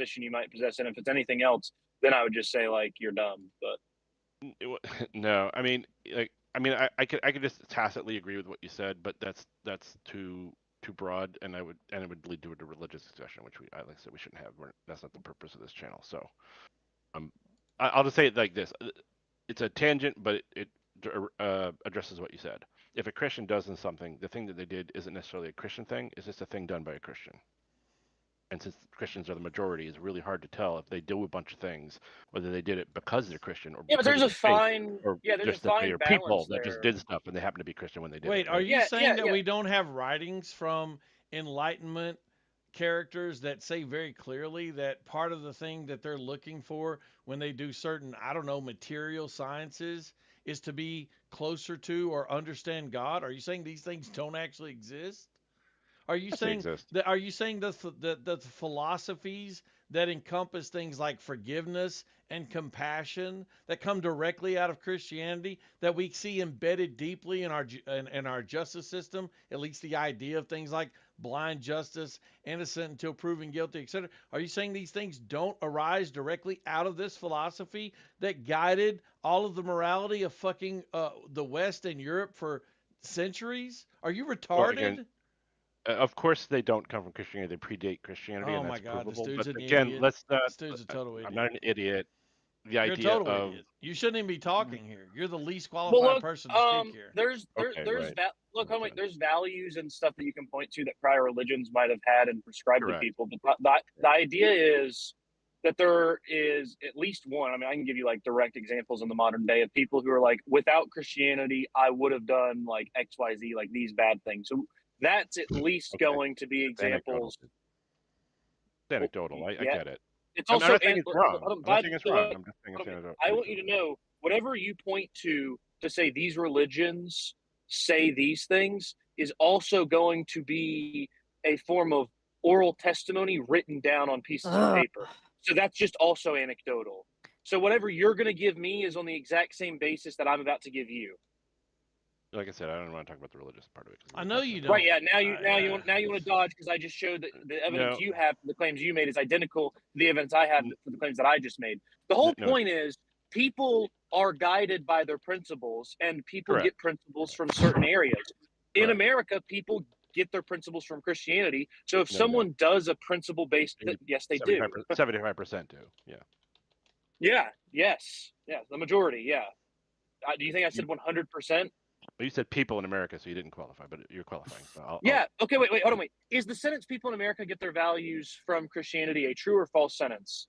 position you might possess. And if it's anything else, then I would just say like you're dumb. But No, I mean, I could just tacitly agree with what you said, but that's too broad, and it would lead to a religious discussion, which like I said, we shouldn't have. That's not the purpose of this channel. So, um, I'll just say it like this: it's a tangent, but it addresses what you said. If a Christian does something, the thing that they did isn't necessarily a Christian thing; it's just a thing done by a Christian. And since Christians are the majority, it's really hard to tell if they do a bunch of things, whether they did it because they're Christian or yeah, but because of their faith, or there's a just that they fine are people balance that just there. did stuff and they happen to be Christian when they did it, Wait, are right? you Yeah, yeah, saying that yeah. we don't have writings from Enlightenment characters that say very clearly that part of the thing that they're looking for when they do certain, I don't know, material sciences is to be closer to or understand God? Are you saying these things don't actually exist? Are you Yes, they saying exist. that? Are you saying the philosophies that encompass things like forgiveness and compassion that come directly out of Christianity that we see embedded deeply in in our justice system? At least the idea of things like blind justice, innocent until proven guilty, etc. Are you saying these things don't arise directly out of this philosophy that guided all of the morality of fucking the West and Europe for centuries? Are you Well, again, retarded? of course they don't come from Christianity; they predate Christianity, Oh and my that's God, this provable. dude's But an again, idiot. let's This dude's a total I'm idiot. not an idiot. The You're a idea total of idiot. You shouldn't even be talking here. You're the least Well, qualified look, person to speak here. okay, right, look, oh wait, understand. there's values and stuff that you can point to that prior religions might have had and prescribed to Correct. people. But the idea is that there is at least one. I mean, I can give you like direct examples in the modern day of people who are like, without Christianity, I would have done like X, Y, Z, like these bad things. So that's at least Okay, going to be it's anecdotal. examples. It's Well, anecdotal. I yeah, get it. it's I'm also, not saying it's wrong. I'm not by saying it's the wrong. way, I'm just saying it's I want you to anecdotal. know whatever you point to say these religions say these things is also going to be a form of oral testimony written down on pieces of Ugh. paper. So that's just also anecdotal. So whatever you're going to give me is on the exact same basis that I'm about to give you. Like I said, I don't want to talk about the religious part of it because I we're know talking you about. Right? don't. Yeah. Yeah. Now you want to dodge because I just showed that the evidence No, you have for the claims you made is identical to the evidence I have n- for the claims that I just made. The whole no, point is people are guided by their principles, and people correct, get principles from certain areas. In correct. America, people get their principles from Christianity. So if No, they don't. someone does a principle based, yes, they do. 75% do. Yeah. Yeah. Yes. Yeah. The majority. Yeah. Do you think I You said 100%? you said people in America, so you didn't qualify, but you're qualifying. So Yeah. Okay. Wait. Hold on. Wait. Is the sentence "people in America get their values from Christianity" a true or false sentence?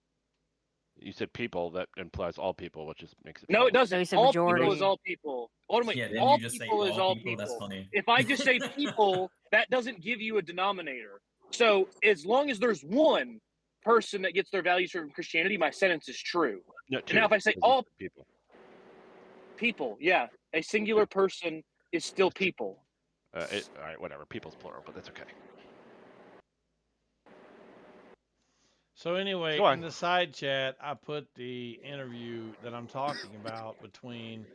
you said people. That implies all people, which just makes it No, it No, false. you doesn't. said All people is majority. all people. Hold on. Wait. Yeah, didn't you All just say people is all all people? That's people. funny. If I just say people, that doesn't give you a denominator. So as long as there's one person that gets their values from Christianity, my sentence is true. No, And now two, if I say because you all said people. people, yeah, a singular Two. person is still It's two. people. All right, whatever. People's plural, but that's okay. So Go anyway, in on. the side chat, I put the interview that I'm talking about between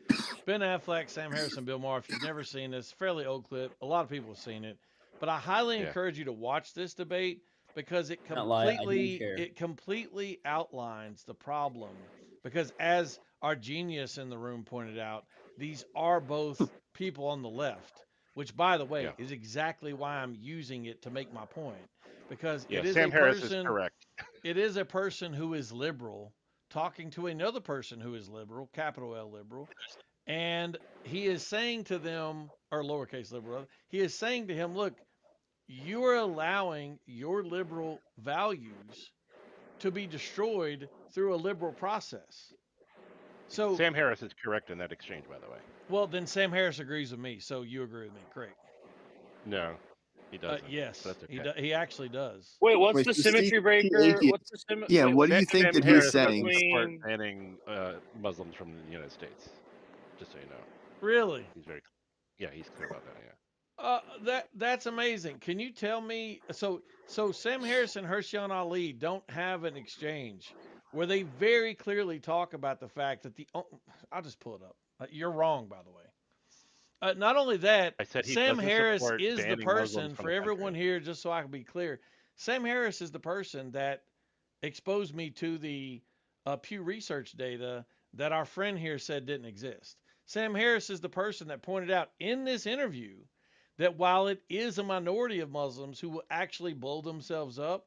Ben Affleck, Sam Harrison, Bill Maher. If you've never seen this, fairly old clip. A lot of people have seen it, but I highly Yeah. encourage you to watch this debate because Not lie, I didn't care. it completely outlines the problem. Because as our genius in the room pointed out, these are both people on the left, which by the Yeah. way is exactly why I'm using it to make my point. Because Yeah. Sam Harris is correct. it is a person who is liberal talking to another person who is liberal, capital L liberal, and he is saying to them, or lowercase liberal, he is saying to him, look, you are allowing your liberal values to be destroyed through a liberal process. So, Sam Harris is correct in that exchange, by the way. well, then Sam Harris agrees with me. So you agree with me. Correct. No, he doesn't. Yes, But that's okay. he actually does. Wait, what's Wait, the so Steve, symmetry the breaker? atheist. What's the sim? Yeah, Wait, what what's do the you think Sam that symmetry he's Harris breaker doesn't saying? support between? banning Muslims from the United States. Just so you know, Really? he's very yeah, he's clear about that. Yeah. That's amazing. Can you tell me? So Sam Harris and Hershon Ali don't have an exchange where they very clearly talk about the fact that the. Oh, I'll just pull it up. You're wrong, by the way. Not only that, I said he Sam doesn't Harris support is the banning Muslims person from for the everyone country. here. Just so I can be clear, Sam Harris is the person that exposed me to the Pew Research data that our friend here said didn't exist. Sam Harris is the person that pointed out in this interview that while it is a minority of Muslims who will actually blow themselves up,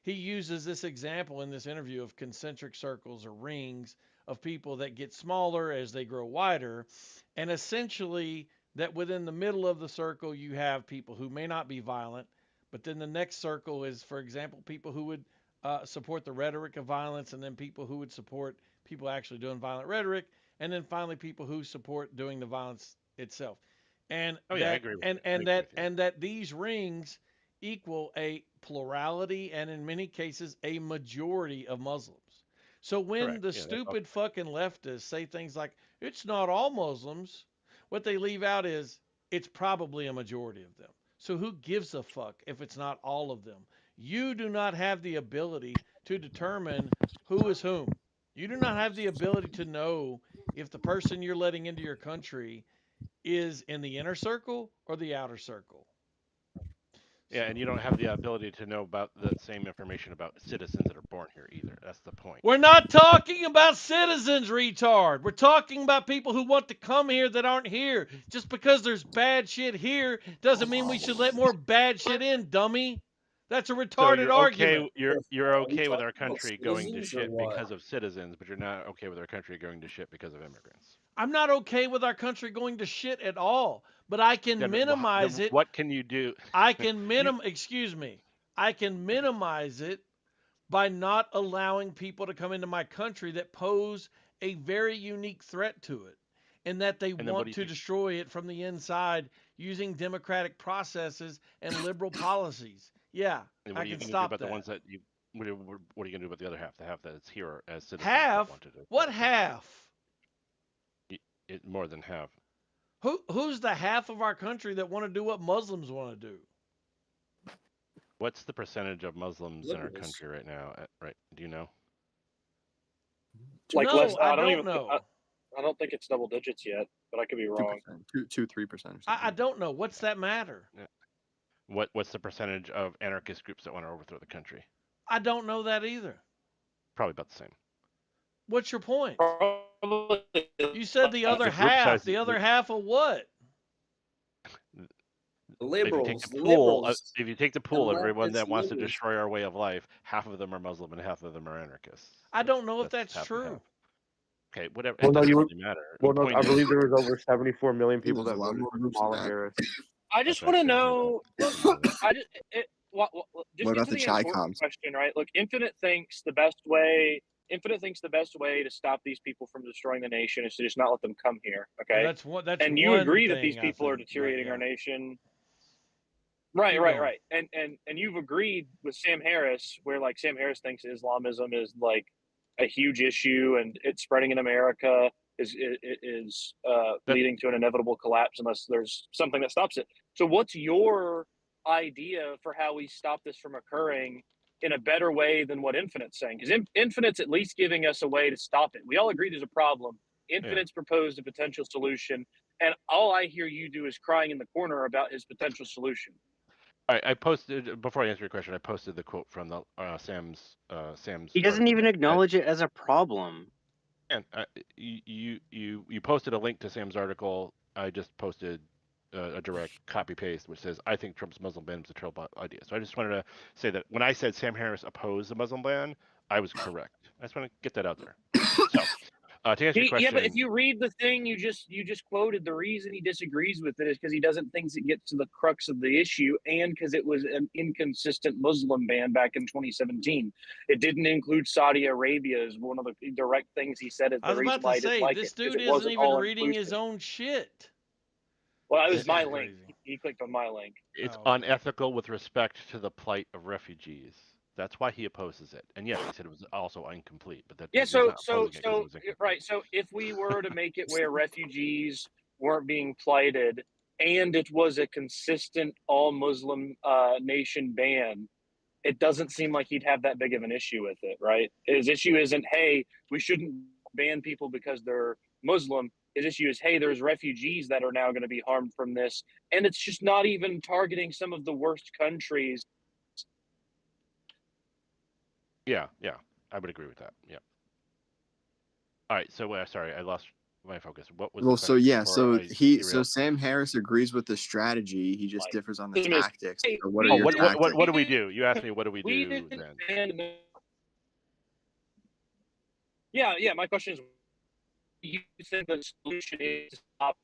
he uses this example in this interview of concentric circles or rings of people that get smaller as they grow wider. And essentially, that within the middle of the circle, you have people who may not be violent, but then the next circle is, for example, people who would support the rhetoric of violence, and then people who would support people actually doing violent rhetoric, and then finally people who support doing the violence itself. And Oh yeah, I agree with you. I and agree with you. that these rings equal a plurality and in many cases a majority of Muslims. So when Correct. the Yeah, that's stupid fucking leftists say things like it's not all Muslims, what they leave out is it's probably a majority of them. So who gives a fuck if it's not all of them? You do not have the ability to determine who is whom. You do not have the ability to know if the person you're letting into your country is in the inner circle or the outer circle. Yeah, and you don't have the ability to know about the same information about citizens that are born here either. That's the point. We're not talking about citizens, retard. We're talking about people who want to come here that aren't here. Just because there's bad shit here doesn't mean we should let more bad shit in, dummy. That's a So retarded argument. you're Are we okay with talking our about country going to citizens or shit what? because of citizens, but you're not okay with our country going to shit because of immigrants. I'm not okay with our country going to shit at all, but I can minimize Then it. what can you do? I can You excuse me. I can minimize it by not allowing people to come into my country that pose a very unique threat to it and that they and then what do want you to think? destroy it from the inside using democratic processes and liberal policies. Yeah, And I what are you can going to do stop about the that. ones that you? What are you going to do about the other half? The half that's here as citizens that Half? wanted to What come here. half? More than half. Who's the half of our country that want to do what Muslims want to do? What's the percentage of Muslims in our Liberals. country right now? Right? Do you know? Like less. No, I I don't don't even. know. I don't think it's double digits yet, but I could be wrong. 3%. I don't know. What's that matter? What's the percentage of anarchist groups that want to overthrow the country? I don't know that either. Probably about the same. What's your point? Probably You said the other group half. size- The other half of what? The liberals. If you take the pool of everyone leftists, that wants to liberals. destroy our way of life, half of them are Muslim and half of them are anarchists. I don't know if that's half and true. half. Okay, whatever. Well, It no, doesn't you were- really matter. Well, The no, point I is- believe there was over 74 million people There's that a lot voted more for groups Kamala than that. Harris. I just That's want to actually know. I just just What get about to the the Chi important Coms? question, right? Look, Infinite thinks the best way. Infinite thinks the best way to stop these people from destroying the nation is to just not let them come here. Well, Okay, that's one. That's and you one agree thing, that these I people are think, but deteriorating yeah. our nation. Right, Keep right, going. right. And you've agreed with Sam Harris, where like Sam Harris thinks Islamism is like a huge issue and it's spreading in America is leading to an inevitable collapse unless there's something that stops it. So what's your idea for how we stop this from occurring in a better way than what Infinite's saying? Because Infinite's at least giving us a way to stop it. We all agree there's a problem. Infinite's proposed a potential solution, and all I hear you do is crying in the corner about his potential solution. I posted before I answer your question. I posted the quote from the Sam's. He doesn't article. even acknowledge it as a problem. And you posted a link to Sam's article. I just posted a direct copy paste, which says I think Trump's Muslim ban is a terrible idea. So I just wanted to say that when I said Sam Harris opposed the Muslim ban, I was correct. I just want to get that out there. So to answer your question, Yeah, but if you read the thing you just quoted, the reason he disagrees with it is because he doesn't think it gets to the crux of the issue, and because it was an inconsistent Muslim ban back in 2017. It didn't include Saudi Arabia as one of the direct things he said is I the was reason about why to he didn't say like this it, because dude it isn't wasn't even all reading his inclusive. own shit. Well, that was This my is link. crazy. He clicked on my link. it's Oh, okay. unethical with respect to the plight of refugees. That's why he opposes it. And yes, he said it was also incomplete, but that Yeah, he's not so opposing it 'cause it was incomplete. right. So if we were to make it where refugees weren't being plighted, and it was a consistent all Muslim nation ban, it doesn't seem like he'd have that big of an issue with it, right? His issue isn't, hey, we shouldn't ban people because they're Muslim. His issue is, hey, there's refugees that are now going to be harmed from this, and it's just not even targeting some of the worst countries. Yeah, yeah, I would agree with that. Yeah. All right. So sorry, I lost my focus. What was the Well, so question yeah, before so I he, so derailed? Sam Harris agrees with the strategy. He just Like, differs on the Optimus, tactics. hey, So what are Oh, your tactics? what do we do? You asked me what do we we do didn't then? ban. Yeah. My question is, you think the solution is to stop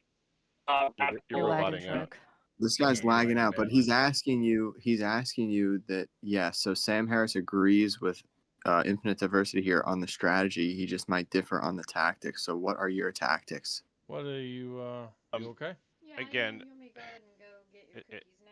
You're You're lagging, roboting out. Shrek. This Yeah, guy's you're lagging lagging out, but badly. he's asking you that, yeah, so Sam Harris agrees with infinite diversity here on the strategy. He just might differ on the tactics. So what are your tactics? What are you? You okay? Yeah, Again, you want me to go ahead and go get your it- cookies now?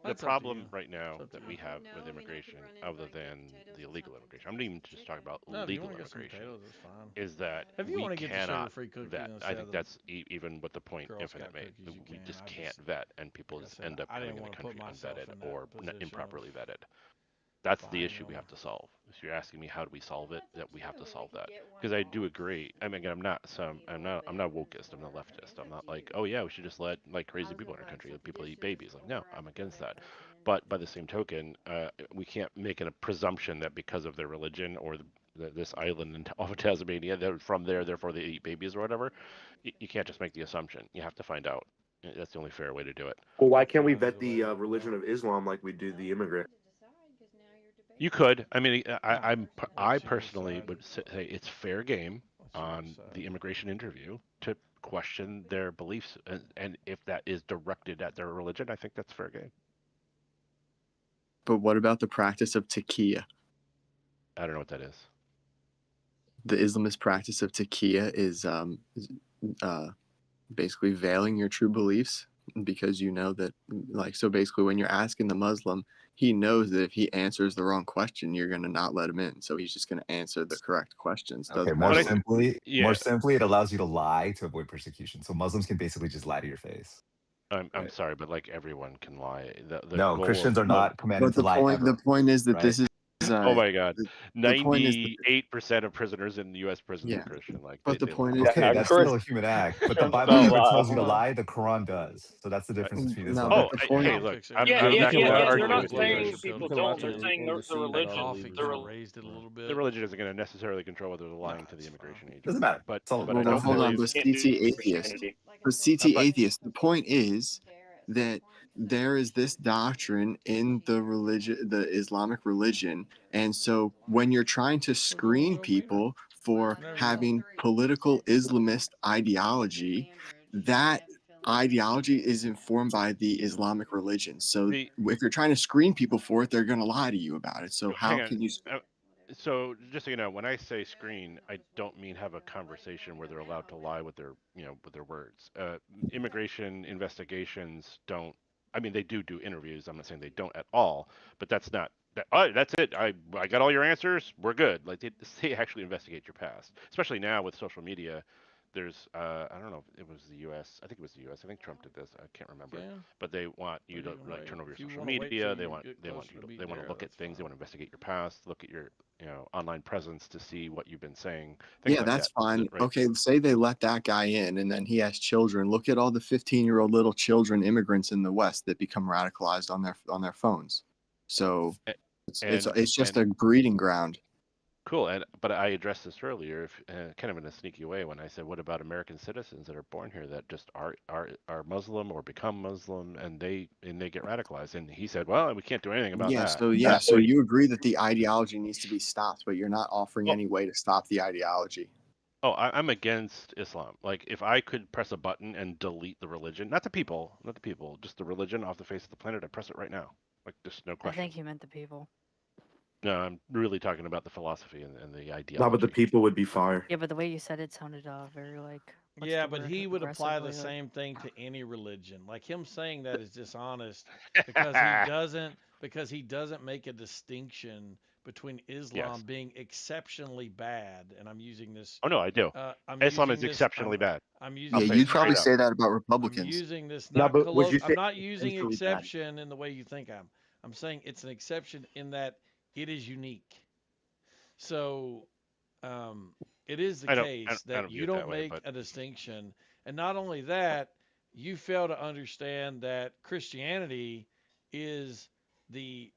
The That's up to problem you. right now It's up to that you. we have No, with I mean, I could immigration, run in, other like, get than potatoes the or illegal something immigration, for I'm not even just talking about No, if you legal want to get some immigration, potatoes, that's fine. is that If you we want to get the cannot sugar-free cookies vet. I instead think of that's even what the point Girl Infinite Scout made. cookies, you We can. just I can't just, vet, and people like I just said, end up I coming didn't in the want to put country myself unvetted in that or position improperly of vetted. That's the buying issue we them. have to solve. If you're asking me how do we solve it, That's that we have to true. We solve could that. get one Because I do box. agree. I mean, again, I'm not wokist. I'm not I mean, leftist. it's I'm up not to like, you. oh yeah, we should just let like I crazy was people in gonna our country, probably let soak the people eat dishes babies. Like, no, or I I'm could go against grab that. something and But by the same token, we can't make a presumption that because of their religion or this island off of Tasmania, they're from there, therefore they eat babies or whatever. You can't just make the assumption. You have to find out. That's the only fair way to do it. Well, why can't we That is vet the way the to go religion about of Islam like we do the immigrant? You could. I mean, I Let you personally decide. would say it's fair game Let you on decide. the immigration interview to question their beliefs, and if that is directed at their religion, I think that's fair game. But what about the practice of taqiyya? I don't know what that is. The Islamist practice of taqiyya is uh, basically veiling your true beliefs, because you know that, like, so basically when you're asking the Muslim, he knows that if he answers the wrong question, you're going to not let him in. So he's just going to answer the correct questions. Okay, Doesn't more But I matter. think, simply, yeah, it allows you to lie to avoid persecution. So Muslims can basically just lie to your face. I'm Right? sorry, but like everyone can lie. The No, goal Christians are of not commanded But to lie the ever. point is that Right? this is oh my God, the point is that, 98% of prisoners in U.S. prisons are yeah. Christian. Like But the they point lie. is Okay, that that's this is still a human act, but the Christians Bible don't never lie. tells you to hold on. lie. The Quran does. So that's the difference Right. between No, Islam. but Oh, the That point. hey, can look, fix it. I'm, Yeah, I'm yeah, not You yeah, going cannot to yeah. argue They're argue not with with you. saying leaders. Built You people up. cannot don't. say They're saying the indeceive That fellow religion. coffee The can be believers. raised it a little The bit. religion isn't going to necessarily control whether they're No, lying to the it's fine. immigration agent. Doesn't matter. But It's all, I Well, that's don't hold on, believe. but can't do CT atheist. Christianity. But CT But atheist. The point is that there is this doctrine in the religion, the Islamic religion, and so when you're trying to So go screen go beat her people for whenever you want. having political Islamist ideology, that ideology is informed by the Islamic religion. So the if you're trying to screen people for it, they're going to lie to you about it. So how hang on. can you? So just so you know, when I say screen, I don't mean have a conversation where they're allowed to lie with their, with their words. Immigration investigations don't. I mean, they do interviews. I'm not saying they don't at all, but that's not that. Oh, that's it. I got all your answers. We're good. Like they actually investigate your past, especially now with social media. There's I don't know if it was the U.S. I think it was the U.S. I think Trump did this. I can't remember, Can. but they want Or you you to can like wait. turn over your If you social want to wait till media. you get They want closer to they beating want to Dara, look at that's things. They fine. want to investigate your past. Look at your online presence to see what you've been saying. Things Yeah, like that's that. fine. Right. Okay, say they let that guy in and then he has children. Look at all the 15-year-old little children immigrants in the West that become radicalized on their phones. So it's just And a breeding ground. cool. But I addressed this earlier, kind of in a sneaky way, when I said, "What about American citizens that are born here that just are Muslim or become Muslim and they get radicalized?" And he said, "Well, we can't do anything about that." So you agree that the ideology needs to be stopped, but you're not offering Oh, any way to stop the ideology. oh, I'm against Islam. Like, if I could press a button and delete the religion, not the people, just the religion off the face of the planet, I'd press it right now. Like, just no I question. think he meant the people. No, I'm really talking about the philosophy and the No, but the ideology. people would be fire. Yeah, but the way you said it sounded very like. What's Yeah, the but word? he would apply the Aggressively, like. same thing to any religion. Like him saying that is dishonest because he doesn't make a distinction between Islam Yes. being exceptionally bad, and I'm using this. Oh no, I do. I'm Islam using is this. exceptionally bad. I'm I'll using Yeah, say it you'd this straight probably not. up. say that about I'm Republicans. using this No, not but would you I'm say not using Essentially bad. exception in the way you think I'm saying it's an exception in that it is unique. So it is the case I that don't view you it that don't way, make but a distinction. And not only that, you fail to understand that Christianity is the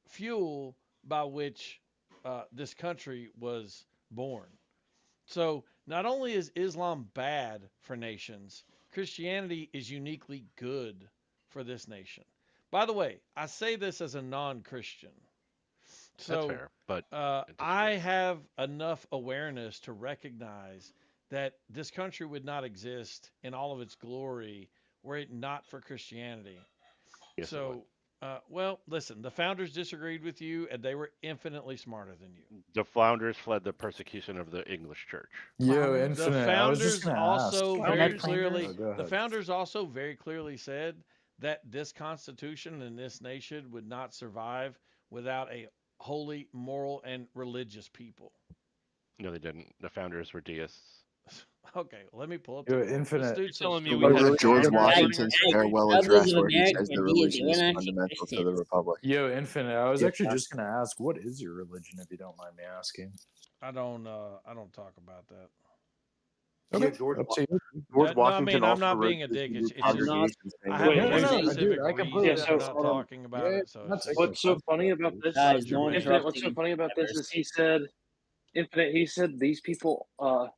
fuel by which this country was born. So not only is Islam bad for nations, Christianity is uniquely good for this nation. By the way, I say this as a non-Christian. That's So fair, but I have enough awareness to recognize that this country would not exist in all of its glory were it not for Christianity. yes, it would. So, well, listen, the founders disagreed with you, and they were infinitely smarter than you. The founders fled the persecution of the English church. Yo, Founders? The Infinite. I was just founders gonna also ask. very Founders? clearly, Oh, go the ahead. founders also very clearly said that this constitution and this nation would not survive without a holy, moral, and religious people. No, they didn't. The founders were deists. Okay, let me pull up Yo, the quote. This Infinite. dude's so telling me stupid. we Or had really George founders? Washington's farewell address where he says the American religion deity, is we're not fundamental to the Christians. republic. Yo, Infinite. I was Yeah. actually just gonna ask, what is your religion, if you don't mind me asking? I don't talk about that. Yeah, Okay, George up to you. George No, I Washington mean, I'm also not wrote being a this dick. to It's the just congregations saying I that have a Yeah, they very no, should- no, specific dude, I reason completely Yeah, so, for not hold on. talking about Yeah, it. So not it's taking just, What's so funny about this? Guys, Such a no reason. Infinite, what's so interrupting. funny about this is he said, Infinite, he said these people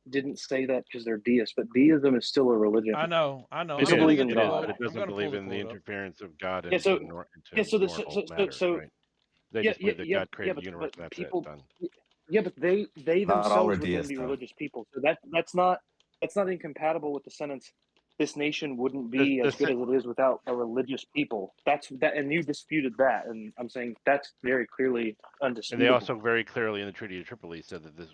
didn't say that because they're deists, but deism is still a religion. I know. They I'm still gonna believe get in the God. quote. But it I'm doesn't gonna pull believe the in the quote up. interference of God Yeah, into, so into so moral matters, so right? They yeah just believe that yeah God created but the universe and that's people it. Done. yeah, but they Not all are themselves wouldn't deists, be though. religious people. So that's not incompatible with the sentence. This nation wouldn't The, be the, as good se- as it is without a religious people. That's that, and you disputed that, and I'm saying that's very clearly and they undisputable. also very clearly in the Treaty of Tripoli said that this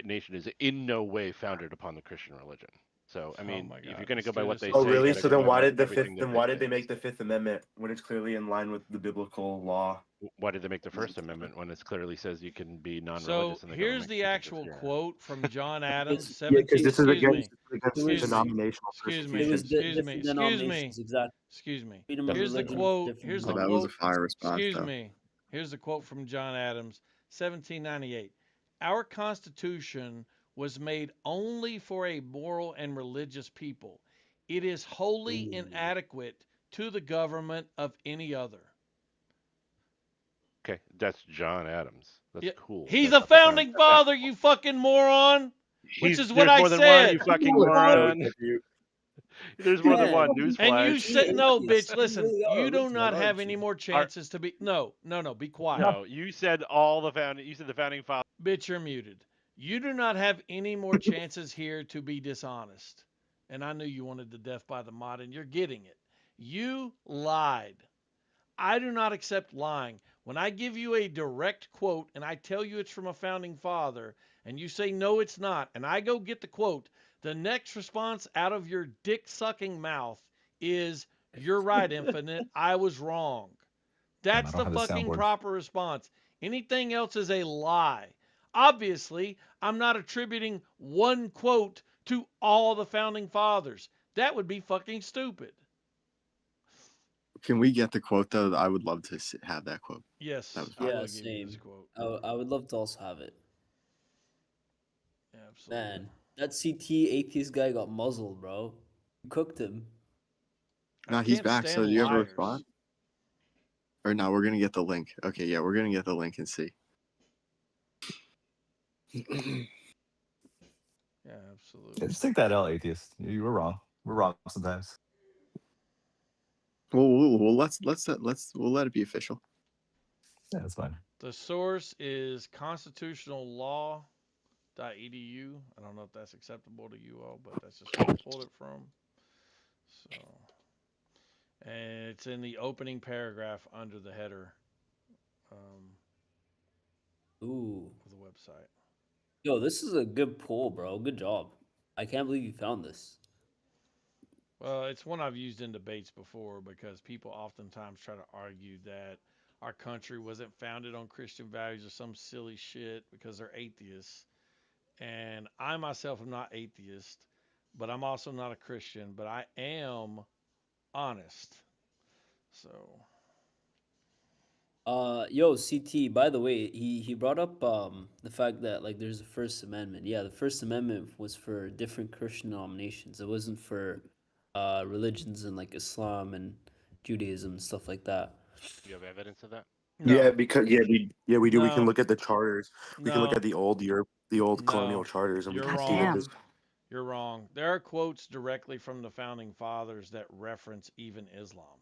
nation is in no way founded upon the Christian religion. So, I Oh mean, my if you're God, going to this go by dude what is they so Oh, say, you really? got to So go then by why did the everything fifth? that Then why they did they say. make the Fifth Amendment when it's clearly in line with the biblical law? Why did they make the First Amendment when it clearly says you can be So non-religious and the here's government the can actual interfere? quote from John Adams. Yeah, because 17. this is Excuse against, me. against Excuse me. denominational Excuse me. It was persecution. Excuse me. different Excuse me. denominations, exactly. Excuse me. Freedom of Here's the religion, quote. different Here's the But that was a denominations. fire response, Excuse though. me. Here's the quote from John Adams, 1798. Our Constitution was made only for a moral and religious people. It is wholly inadequate to the government of any other. Okay, that's John Adams. That's Yeah, cool. he's That's a not the founding father, you fucking moron. Which is what There's I more than one, said. you fucking No, moron. you- There's more than one. Man, And you Newsflash. said no, atheist. bitch. You Listen, really are you a do retard, not have aren't any you? more chances to be. No, be quiet. No, you said all the founding. You said the founding father. Bitch, you're muted. You do not have any more chances here to be dishonest. And I knew you wanted the death by the mod, and you're getting it. You lied. I do not accept lying. When I give you a direct quote and I tell you it's from a founding father, and you say no, it's not, and I go get the quote, the next response out of your dick sucking mouth is, "You're right, Infinite. I was wrong." Damn, I That's don't the have the fucking soundboard. proper response. Anything else is a lie. Obviously, I'm not attributing one quote to all the founding fathers. That would be fucking stupid. Can we get the quote, though? I would love to have that quote. Yes, That was I fine. will Yeah, give you same. this quote. I would love to also have it. Absolutely. Man, that CT atheist guy got muzzled, bro. You cooked him. I No, he's can't back. So stand do you have a liars. response? Or no, we're going to get the link. Okay, yeah, we're going to get the link and see. Yeah, Yeah, absolutely. just take that L, atheist. You were wrong. We're wrong sometimes. Well, let's we'll let it be official. Yeah, that's fine. The source is constitutionallaw.edu. I don't know if that's acceptable to you all, but that's just where I pulled it from. So, and it's in the opening paragraph under the header Ooh. of the website. Yo, this is a good poll, bro. Good job. I can't believe you found this. Well, it's one I've used in debates before because people oftentimes try to argue that our country wasn't founded on Christian values or some silly shit because they're atheists. And I myself am not atheist, but I'm also not a Christian, but I am honest. So, Yo, CT, by the way, he brought up the fact that like there's a First Amendment. Yeah, the First Amendment was for different Christian denominations. It wasn't for religions and like Islam and Judaism and stuff like that. Do you have evidence of that? No. Yeah, because we do. We can No. look at the charters. We can look No. at the old colonial No. charters, and we You're can see wrong. that this. You're wrong. There are quotes directly from the founding fathers that reference even Islam,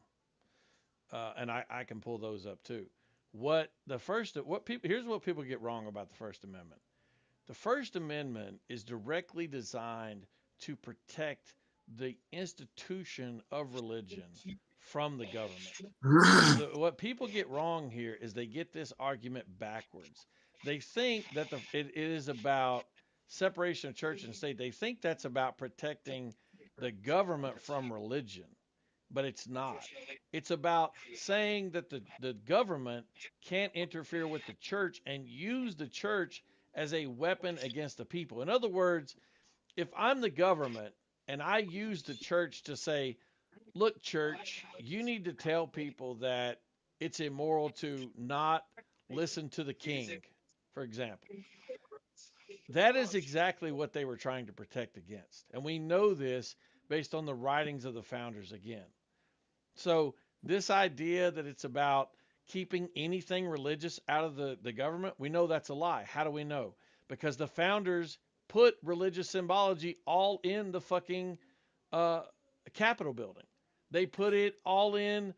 and I can pull those up too. Here's what people get wrong about the First Amendment. The First Amendment is directly designed to protect the institution of religion from the government. What people get wrong here is they get this argument backwards. They think that it is about separation of church and state. They think that's about protecting the government from religion, but it's not. It's about saying that the government can't interfere with the church and use the church as a weapon against the people. In other words, if I'm the government and I use the church to say, look, church, you need to tell people that it's immoral to not listen to the king, for example. That is exactly what they were trying to protect against. And we know this based on the writings of the founders again. So, this idea that it's about keeping anything religious out of the government, we know that's a lie. How do we know? Because the founders put religious symbology all in the fucking Capitol building. They put it all in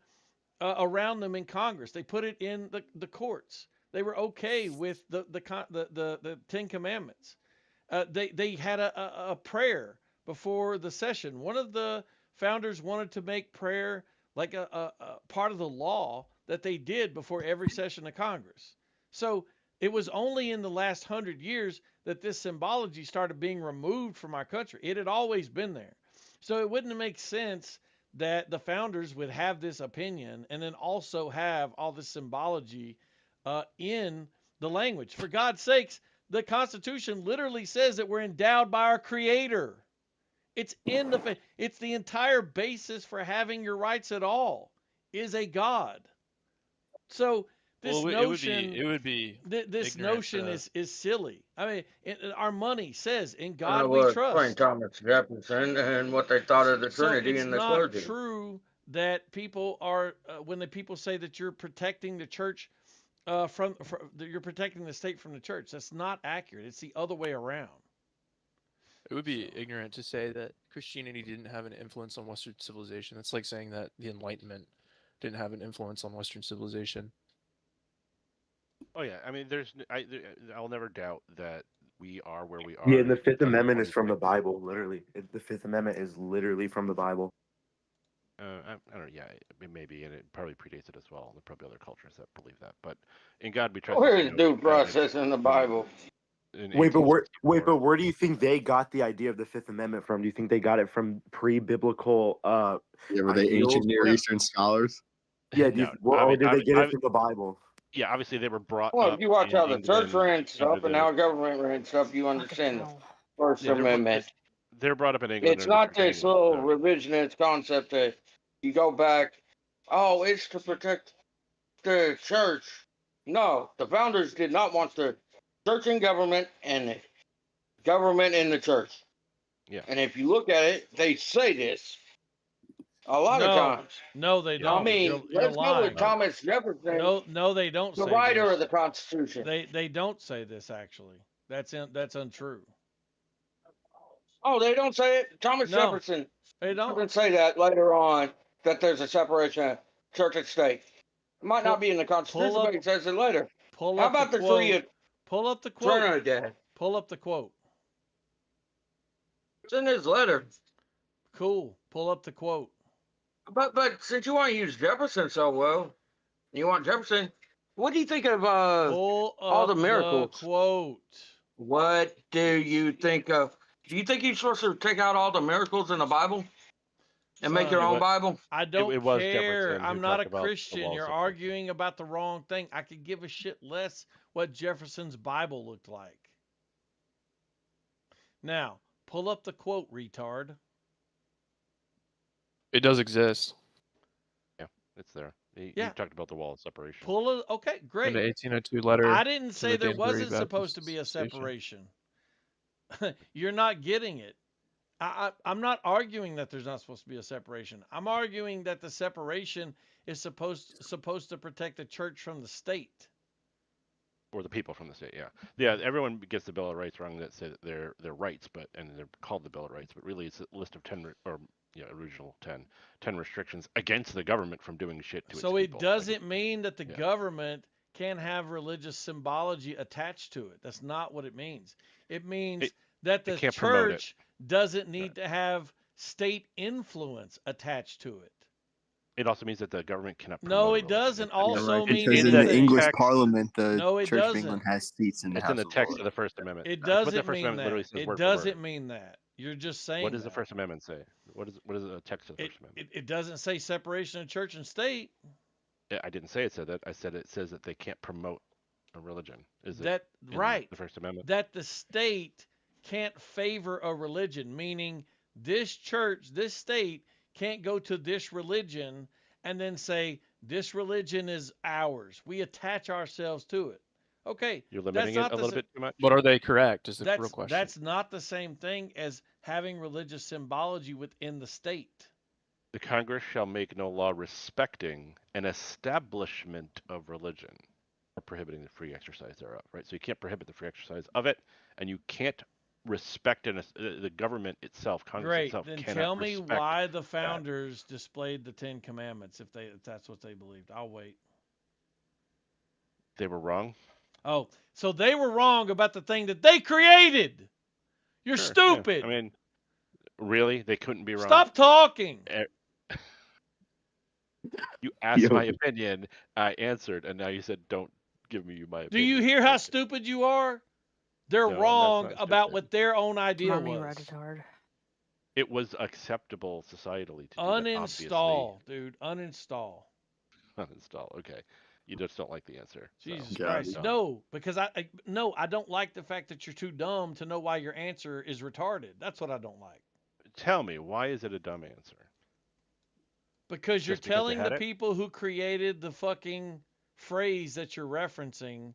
around them in Congress. They put it in the courts. They were okay with the Ten Commandments. They had a prayer before the session. One of the founders wanted to make prayer like a part of the law that they did before every session of Congress. So it was only in the last 100 years that this symbology started being removed from our country. It had always been there. So it wouldn't make sense that the founders would have this opinion and then also have all this symbology in the language. For God's sakes, the Constitution literally says that we're endowed by our Creator. It's it's the entire basis for having your rights at all is a God. So this notion this notion is silly. I mean, our money says in God we trust. Thomas Jefferson and what they thought of the So Trinity it's and the not clergy. true that people are when the people say that you're protecting the church from you're protecting the state from the church. That's not accurate. It's the other way around. It would be ignorant to say that Christianity didn't have an influence on Western civilization. That's like saying that the Enlightenment didn't have an influence on Western civilization. Oh yeah, I mean, I'll never doubt that we are where we are. Yeah, and the Fifth Amendment is from the Bible, literally. The Fifth Amendment is literally from the Bible. I don't know. Yeah, maybe, and it probably predates it as well. There are probably other cultures that believe that, but in God we trust. Where is due process in the Bible? Wait, but where do you think they got the idea of the Fifth Amendment from? Do you think they got it from pre-biblical? Yeah, were they ancient Near Eastern scholars? Yeah, or did they get it from the Bible? Yeah, obviously they were brought. Well, up if you watch how the England church ran stuff and how government ran stuff, you understand the First Amendment. They're brought up in England. It's not this little revisionist concept that you go back, oh, it's to protect the church. No, the founders did not want the church and government and government in the church. Yeah. And if you look at it, they say this a lot of times. No, they don't. I mean, let's go with Thomas Jefferson. No, they don't. The say writer this. of the Constitution. They don't say this actually. That's untrue. Oh, they don't say it. Thomas Jefferson. They don't. Even say that later on that there's a separation of church and state. It might not be in the Constitution, but he says it later. How about the tree of Pull up the quote. Trinidad? Pull up the quote. It's in his letter. Cool. Pull up the quote. But since you want to use Jefferson so well, you want Jefferson. What do you think of all the miracles? Quote. What do you think of? Do you think you're supposed to take out all the miracles in the Bible and make your own Bible? I don't it was care. Jefferson who I'm not a talked about the Christian. laws You're of arguing about the wrong thing. I could give a shit less what Jefferson's Bible looked like. Now, pull up the quote, retard. It does exist. Yeah, it's there. He Yeah. talked about the wall of separation. Pull it. Okay, great. In the 1802 letter. I didn't to say the there Danbury wasn't supposed to Baptist be a Association. separation. You're not getting it. I'm not arguing that there's not supposed to be a separation. I'm arguing that the separation is supposed to protect the church from the state. Or the people from the state, yeah. Everyone gets the Bill of Rights wrong that say that they're rights, and they're called the Bill of Rights, but really it's a list of 10 original 10 restrictions against the government from doing shit to its So people. it doesn't mean that the government can have religious symbology attached to it. That's not what it means. It means that the can't promote it. church doesn't need to have state influence attached to it. It also means that the government cannot promote No, a it religion. doesn't also Because mean in the anything. English Parliament, the No, it Church of doesn't. England has seats in the It's House in the of text Lords. of the First Amendment. It What the doesn't First mean Amendment literally that. says It word for word. doesn't mean that. You're just saying What does the that. First Amendment say? What is the text of the First Amendment? It doesn't say separation of church and state. I didn't say it said that. I said it says that they can't promote a religion. Is That it in right. the First Amendment? That the state can't favor a religion, meaning this church, this state can't go to this religion and then say this religion is ours. We attach ourselves to it. Okay, You're that's limiting it not a the little sa- bit too much. But are they correct? Is the real that's question. that's not the same thing as having religious symbology within the state. The Congress shall make no law respecting an establishment of religion or prohibiting the free exercise thereof, right? So you can't prohibit the free exercise of it, and you can't respect the government itself, Congress Great. itself Then cannot tell me respect why the that. founders displayed the 10 Commandments if that's what they believed. I'll wait. They were wrong. Oh, so they were wrong about the thing that they created. You're Sure, yeah. stupid. I mean, really, they couldn't be wrong. Stop talking. You asked Yo. my opinion, I answered, and now you said don't give me my opinion. Do you hear how stupid you are? They're No, that's wrong not about stupid. what their own idea Mommy was. retard. It was acceptable societally to do that, Uninstall, dude. Uninstall. Uninstall. Okay, you just don't like the answer. so Jesus God. Christ. done. No, because I don't like the fact that you're too dumb to know why your answer is retarded. That's what I don't like. Tell me, why is it a dumb answer? Because you're Just because they telling had the it? people who created the fucking phrase that you're referencing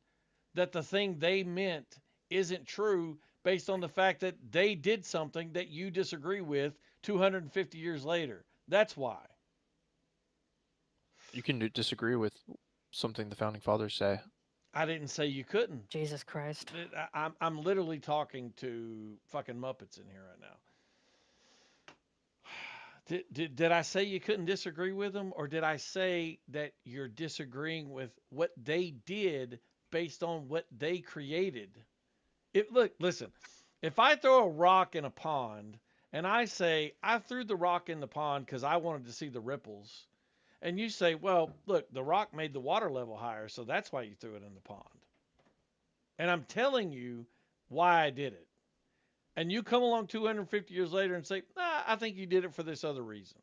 that the thing they meant isn't true based on the fact that they did something that you disagree with 250 years later. That's why. You can disagree with something the founding fathers say. I didn't say you couldn't. Jesus Christ. I'm literally talking to fucking Muppets in here right now. Did I say you couldn't disagree with them, or did I say that you're disagreeing with what they did based on what they created? Listen, if I throw a rock in a pond and I say I threw the rock in the pond because I wanted to see the ripples, and you say, well, look, the rock made the water level higher, so that's why you threw it in the pond. And I'm telling you why I did it. And you come along 250 years later and say, nah, I think you did it for this other reason.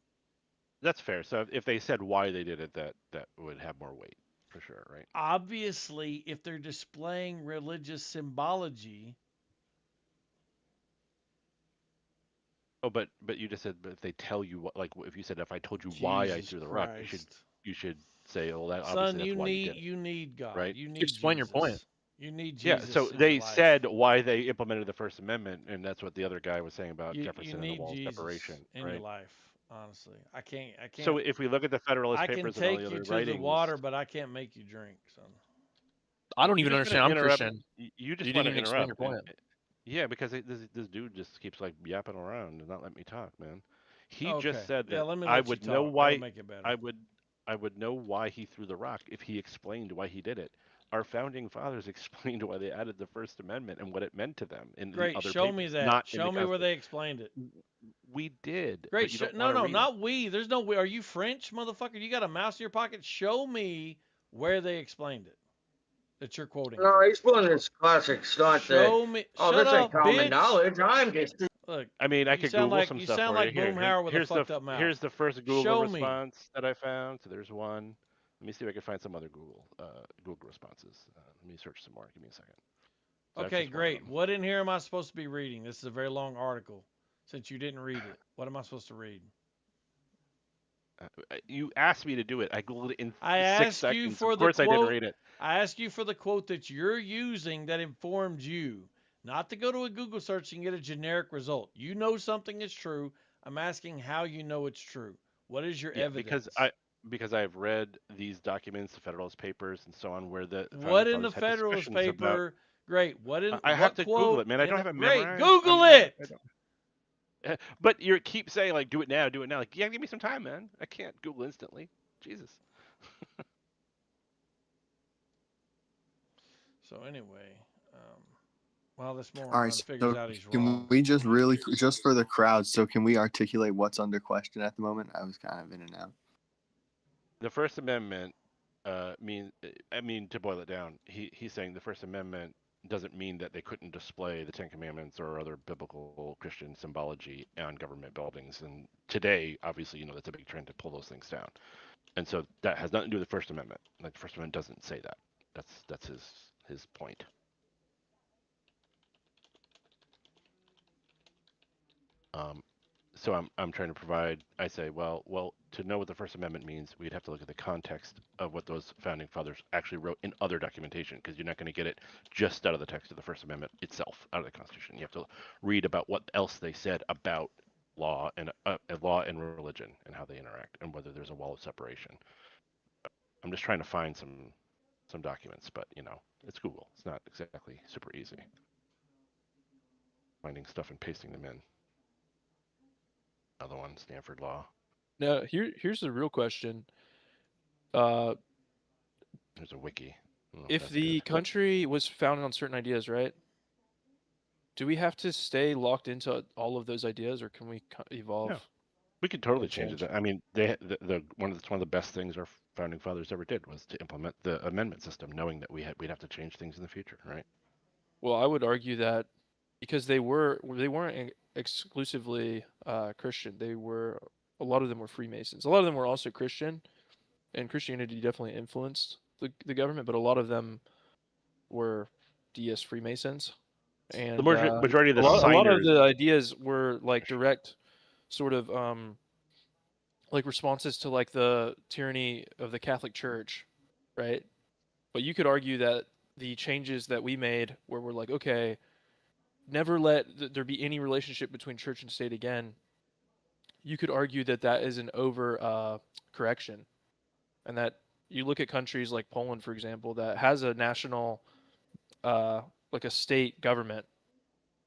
That's fair. So if they said why they did it, that would have more weight for sure, right? Obviously, if they're displaying religious symbology. Oh, but you just said, but if they tell you what, like if you said, if I told you why I Jesus threw the rock, you should say, oh, that Son, obviously that's why you did it. you need God. Right? You need Explain Jesus. your point. You need Yeah, Jesus. so in they your life. said why they implemented the First Amendment, and that's what the other guy was saying about you Jefferson and the need wall of Jesus separation, in right? your life. Honestly, I can't. So if we look at the Federalist I can Papers and all take the you other to writings, the water, but I can't make you drink, son. I don't you're even just gonna understand. I'm interrupt- Christian. You just You want didn't to even explain interrupt. your point. Yeah, because this dude just keeps like yapping around and not letting me talk, man. He Okay. just said Yeah, that let me I let you would talk. know That'll why make it better. I would know why he threw the rock if he explained why he did it. Our founding fathers explained why they added the First Amendment and what it meant to them in the Great. other Show papers, me that. not in Show the me where Constitution. they explained it. We did. Great. But you don't No, wanna read it. not we. There's no we. Are you French, motherfucker? You got a mouse in your pocket? Show me where they explained it that you're quoting. No, he's pulling this classic stunt. Show me. Oh, Shut this ain't up, common bitch. knowledh. I'm just. Look, I mean, I you could sound Google like some you stuff sound for like you. Boomhauer with a Here's fucked up mouth. Here's the first Google Show me. response that I found. So there's one. Let me see if I can find some other Google responses. Let me search some more. Give me a second. So that's Okay, just one of great. them. What in here am I supposed to be reading? This is a very long article. Since you didn't read it, what am I supposed to read? You asked me to do it. I Googled it in I 6 asked seconds. you for Of course, the I didn't quote. read it. I asked you for the quote that you're using that informed you, not to go to a Google search and get a generic result. You know something is true. I'm asking how you know it's true. What is your Yeah, evidence? because because I've read these documents, the Federalist Papers, and so on, where the What founding in the fathers had Federalist discussions about. paper? Great. What in I have what to Google quote? it, man. I In don't the, have it great. memorized. Google it. I don't. But you keep saying like, do it now, do it now. Like, yeah, give me some time, man. I can't Google instantly. Jesus. So anyway, while this All right, moron figures so out he's can wrong. we just just for the crowd, so can we articulate what's under question at the moment? I was kind of in and out. The First Amendment to boil it down, he's saying the First Amendment doesn't mean that they couldn't display the Ten Commandments or other biblical Christian symbology on government buildings. And today, obviously, that's a big trend to pull those things down. And so that has nothing to do with the First Amendment. Like, the First Amendment doesn't say that. That's his point. So I'm trying to provide. I say, well, to know what the First Amendment means, we'd have to look at the context of what those founding fathers actually wrote in other documentation, because you're not going to get it just out of the text of the First Amendment itself, out of the Constitution. You have to read about what else they said about law and religion and how they interact, and whether there's a wall of separation. I'm just trying to find some documents, but it's Google. It's not exactly super easy finding stuff and pasting them in. Another one, Stanford Law. Now, here's the real question. There's a wiki. If the country was founded on certain ideas, right? Do we have to stay locked into all of those ideas, or can we evolve? No. We could totally change it. I mean, one of the best things our founding fathers ever did was to implement the amendment system, knowing that we'd have to change things in the future, right? Well, I would argue that because they weren't exclusively Christian. A lot of them were Freemasons. A lot of them were also Christian, and Christianity definitely influenced the government, but a lot of them were DS Freemasons. And the majority of the a lot of signers. the ideas were like direct sort of like responses to like the tyranny of the Catholic Church, right? But you could argue that the changes that we made, where we're like, okay, never let there be any relationship between church and state again, you could argue that that is an over correction, and that you look at countries like Poland, for example, that has a national like a state government,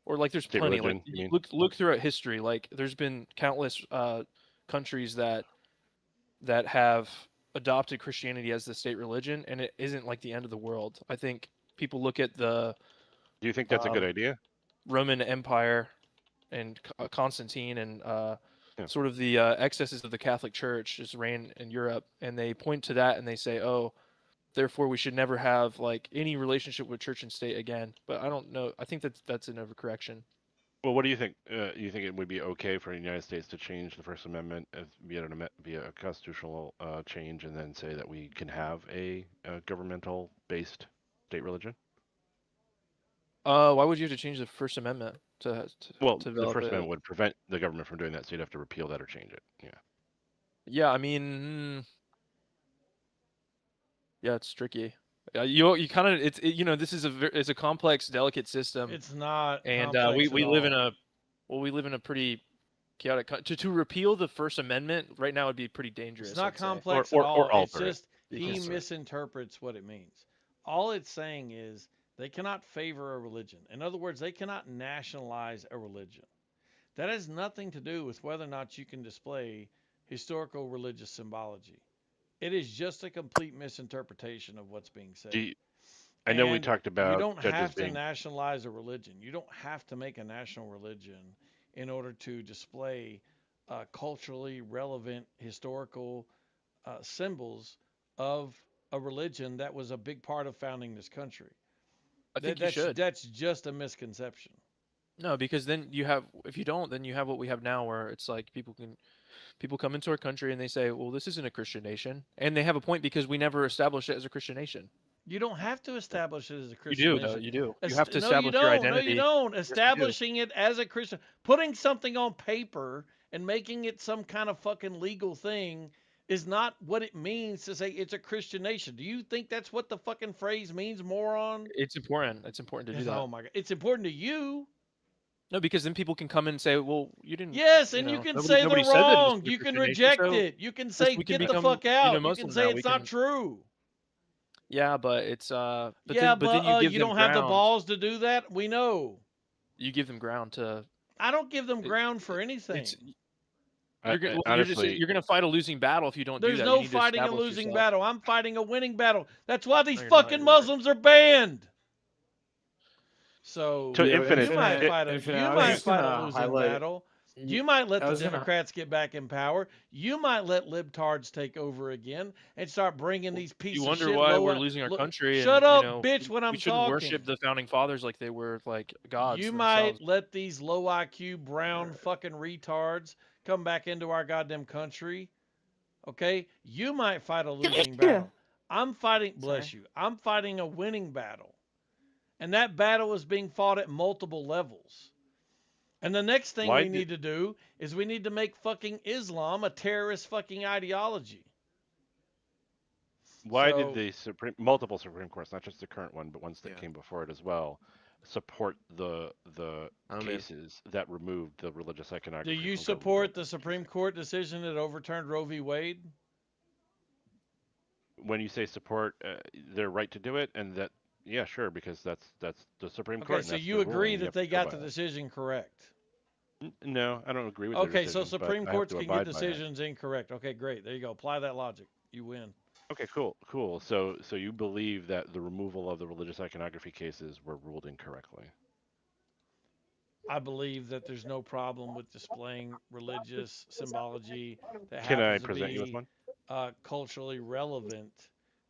or like there's State plenty. religion, Like look throughout history, like there's been countless countries that have adopted Christianity as the state religion, and it isn't like the end of the world. I think people look at the. Do you think that's a good idea? Roman Empire and Constantine and sort of the excesses of the Catholic Church just reign in Europe, and they point to that and they say, oh, therefore we should never have like any relationship with church and state again. But I don't know. I think that's an overcorrection. Well, what do you think? You think it would be okay for the United States to change the First Amendment via a constitutional change, and then say that we can have a governmental-based state religion? Why would you have to change the First Amendment to Well, to the develop First it? Amendment would prevent the government from doing that, so you'd have to repeal that or change it. Yeah. Yeah, I mean, yeah, it's tricky. You kind of this is it's a complex, delicate system. It's not. And complex we at live in all. we live in a pretty chaotic to repeal the First Amendment right now would be pretty dangerous. It's not I'd say. complex Or at all. It's alter it, just he because- misinterprets what it means. All it's saying is they cannot favor a religion. In other words, they cannot nationalize a religion. That has nothing to do with whether or not you can display historical religious symbology. It is just a complete misinterpretation of what's being said. I know we And talked about you don't judges have to being. nationalize a religion. You don't have to make a national religion in order to display culturally relevant historical symbols of a religion that was a big part of founding this country. I think you should. That's just a misconception. No, because then if you don't, then you have what we have now, where it's like people come into our country and they say, well, this isn't a Christian nation, and they have a point because we never established it as a Christian nation. You don't have to establish it as a Christian You do, nation. though. You do. You Est- have to no, establish you your don't. identity. No, you don't. Yes, you do. Establishing it as a Christian, putting something on paper and making it some kind of fucking legal thing is not what it means to say it's a Christian nation. Do you think that's what the fucking phrase means, moron? It's important. It's important to do that. Oh my God. It's important to you. No, because then people can come in and say, "Well, you didn't." Yes, and you can say they're nobody said that it was wrong. for You can Christian nation, reject so it. You can just say we can get the become, fuck out. You can Muslim say now. it's We not can. true. Yeah, but it's Yeah, then you give you them don't have the ground. balls to do that. We know. You give them ground to. I don't give them It, ground for anything. it's you're honestly, gonna fight a losing battle if you don't do There's that. no You need to fighting a establish losing yourself. battle. I'm fighting a winning battle. That's why these No, you're not. fucking You're right. Muslims are banned. So to you Infinite, might fight a Infinite, you I was might just fight a gonna losing highlight. battle. You might let I the was gonna. Democrats get back in power. You might let libtards take over again and start bringing these You pieces of wonder shit why low. we're losing our country, Shut and up, bitch, when we I'm shouldn't talking. worship the founding fathers like they were like gods You themselves. might let these low IQ brown fucking retards come back into our goddamn country. Okay? You might fight a losing battle. I'm fighting, bless you, I'm fighting a winning battle. And that battle is being fought at multiple levels. And the next thing we need to do is we need to make fucking Islam a terrorist fucking ideology. Why did the multiple Supreme Courts, not just the current one, but ones that came before it as well, support the cases that removed the religious iconography? Do you support the Supreme Court decision that overturned Roe v. Wade? When you say support their right to do it, and that, yeah, sure, because that's the Supreme Court. Okay, so you agree that they got the decision correct? No, I don't agree with their their decision. Okay, so Supreme Courts can get decision. decisions incorrect. Okay, great. There you go. Apply that logic. You win. Okay, cool. So you believe that the removal of the religious iconography cases were ruled incorrectly? I believe that there's no problem with displaying religious symbology that Can I happens to present you with be one? culturally relevant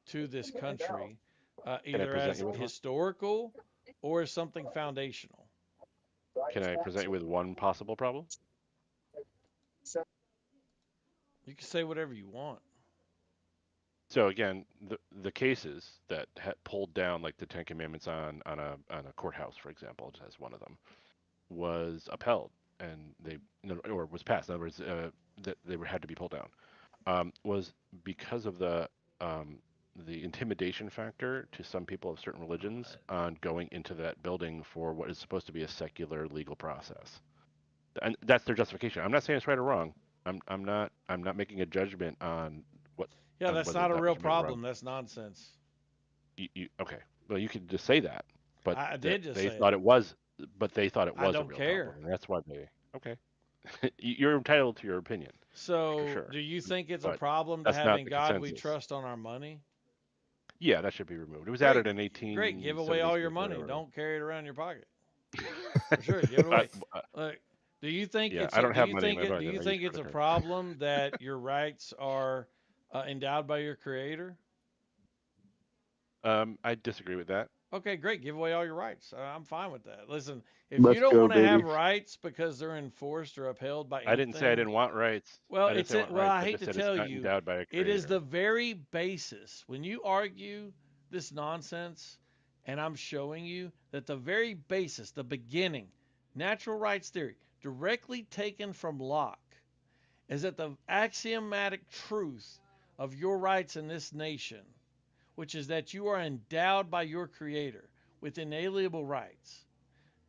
to this country, Can I either present as you with one? historical or as something foundational. Can I present you with one possible problem? You can say whatever you want. So again, the cases that had pulled down like the Ten Commandments on a courthouse, for example, as one of them, was upheld, and or was passed. In other words, that they had to be pulled down. Was because of the intimidation factor to some people of certain religions on going into that building for what is supposed to be a secular legal process, and that's their justification. I'm not saying it's right or wrong. I'm not making a judgment on what. Yeah, that's not a real problem. That's nonsense. Okay. Well, you could just say that, but I did just they say thought it was, but they thought it was I a don't real care. problem, and that's why they. Okay. You're entitled to your opinion. So, sure. do you think it's a But problem to that's not having the God we consensus. trust on our money? Yeah, that should be removed. It was Great. added in 18. Great, give away all your money. Don't carry it around in your pocket. For sure, give it away. Look, do you think Yeah, it's I don't do have you money in think my it, do pocket. you I think use it's a credit problem that your rights are endowed by your creator? I disagree with that. Okay, great. Give away all your rights. I'm fine with that. Listen, if Let's you don't go, want to have baby. rights because they're enforced or upheld by anything, I didn't say I didn't want rights. well, I didn't it's say I it. want Well, rights. I I hate just to said it's tell not you, endowed by a it creator. is the very basis when you argue this nonsense, and I'm showing you that the very basis, the beginning, natural rights theory, directly taken from Locke, is that the axiomatic truth of your rights in this nation, which is that you are endowed by your creator with inalienable rights.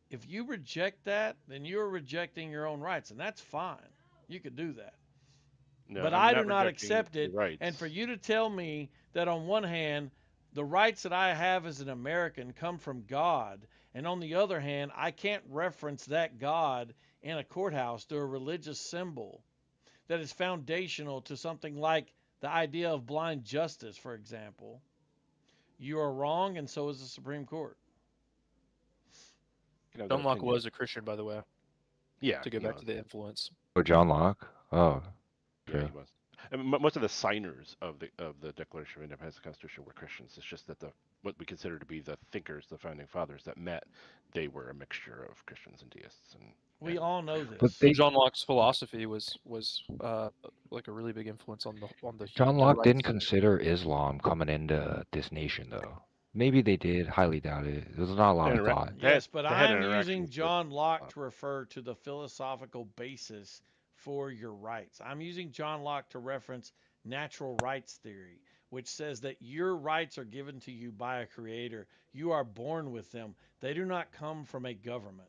If you reject that, then you're rejecting your own rights, and that's fine. You could do that. No, But I'm I not do not rejecting accept your it. rights. And for you to tell me that on one hand, the rights that I have as an American come from God, and on the other hand, I can't reference that God in a courthouse to a religious symbol that is foundational to something like the idea of blind justice, for example, you are wrong, and so is the Supreme Court. John Locke was a Christian, by the way. Yeah. To go back to the influence. Oh, John Locke. Oh, yeah, he was. And most of the signers of the Declaration of Independence and the Constitution were Christians. It's just that what we consider to be the thinkers, the founding fathers that met, they were a mixture of Christians and deists. And we all know this. But John Locke's philosophy was like a really big influence on the. John Locke didn't consider Islam coming into this nation, though. Maybe they did. Highly doubt it. There's not a lot of thought. Yes, but I'm using John Locke to refer to the philosophical basis for your rights. I'm using John Locke to reference natural rights theory, which says that your rights are given to you by a creator. You are born with them. They do not come from a government.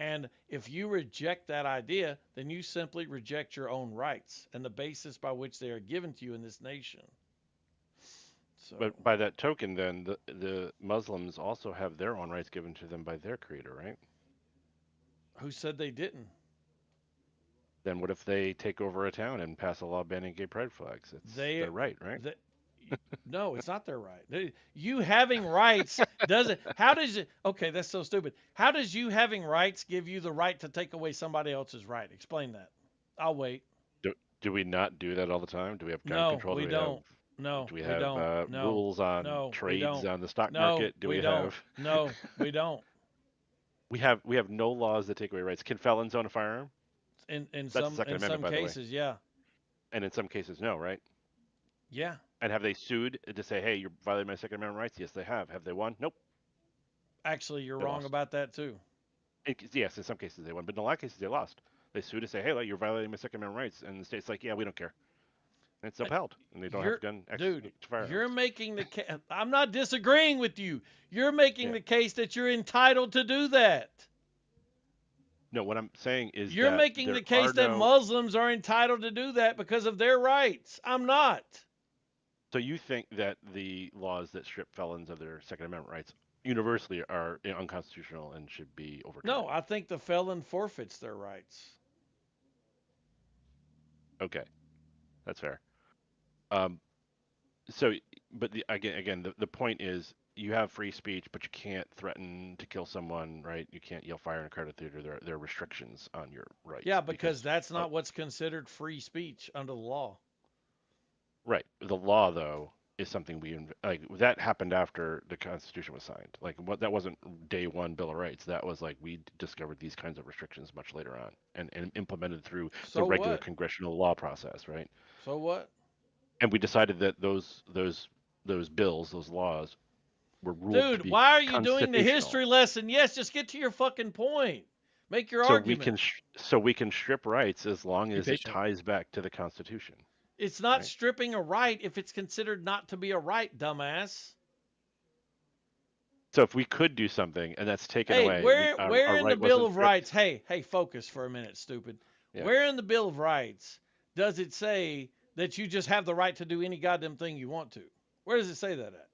And if you reject that idea, then you simply reject your own rights and the basis by which they are given to you in this nation. So, But by that token, then the Muslims also have their own rights given to them by their creator, right? who said they didn't? Then what if they take over a town and pass a law banning gay pride flags? It's their right, right? No, it's not their right. You having rights doesn't. How does it? Okay, that's so stupid. How does you having rights give you the right to take away somebody else's right? Explain that. I'll wait. Do we not do that all the time? Do we have gun No, control? we don't. No, Do we we have don't. No, rules on no, we trades don't. on the stock No, market? Do we we don't. have? No, we don't. We have no laws that take away rights. Can felons own a firearm? In That's the some Second in Amendment, some by the way. cases, yeah, And in some cases, no, right? yeah. And have they sued to say, hey, you're violating my Second Amendment rights? Yes, they have. Have they won? Nope. Actually, you're They wrong lost. about that too. Yes, in some cases they won, but in a lot of cases they lost. They sued to say, hey, like, you're violating my Second Amendment rights, and the state's like, yeah, we don't care. And it's upheld, and they don't have gun Dude, firearms. you're making the case. I'm not disagreeing with you. You're making the case that you're entitled to do that. No, what I'm saying is You're that making there the case are that no. Muslims are entitled to do that because of their rights. I'm not. So you think that the laws that strip felons of their Second Amendment rights universally are unconstitutional and should be overturned? No, I think the felon forfeits their rights. Okay, that's fair. So, but the point is, you have free speech, but you can't threaten to kill someone, right? You can't yell fire in a crowded theater. There are restrictions on your rights. Yeah, because that's not what's considered free speech under the law. Right. The law, though, is something like that happened after the Constitution was signed. Like that wasn't day one Bill of Rights. That was like we discovered these kinds of restrictions much later on and implemented through the regular congressional law process, right? So what? And we decided that those bills, those laws, were ruled to Dude, be why are you doing the constitutional. history lesson? Yes, just get to your fucking point. Make your So argument. we can strip rights as long as it ties back to the Constitution. It's not stripping a right if it's considered not to be a right, dumbass. So if we could do something and that's taken away, Hey, where in the Bill of Rights? Hey, focus for a minute, stupid. Yeah. Where in the Bill of Rights does it say that you just have the right to do any goddamn thing you want to? Where does it say that at?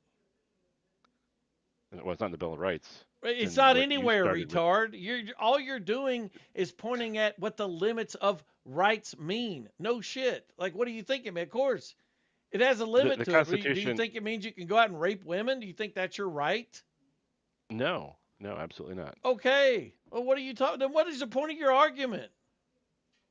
Well, it's not in the Bill of Rights. It's not anywhere, retard. All you're doing is pointing at what the limits of rights mean. No shit. Like, what are you thinking, man? Of course, it has a limit to it. Do you think it means you can go out and rape women? Do you think that's your right? No, absolutely not. Okay. Well, what are you talking? Then what is the point of your argument?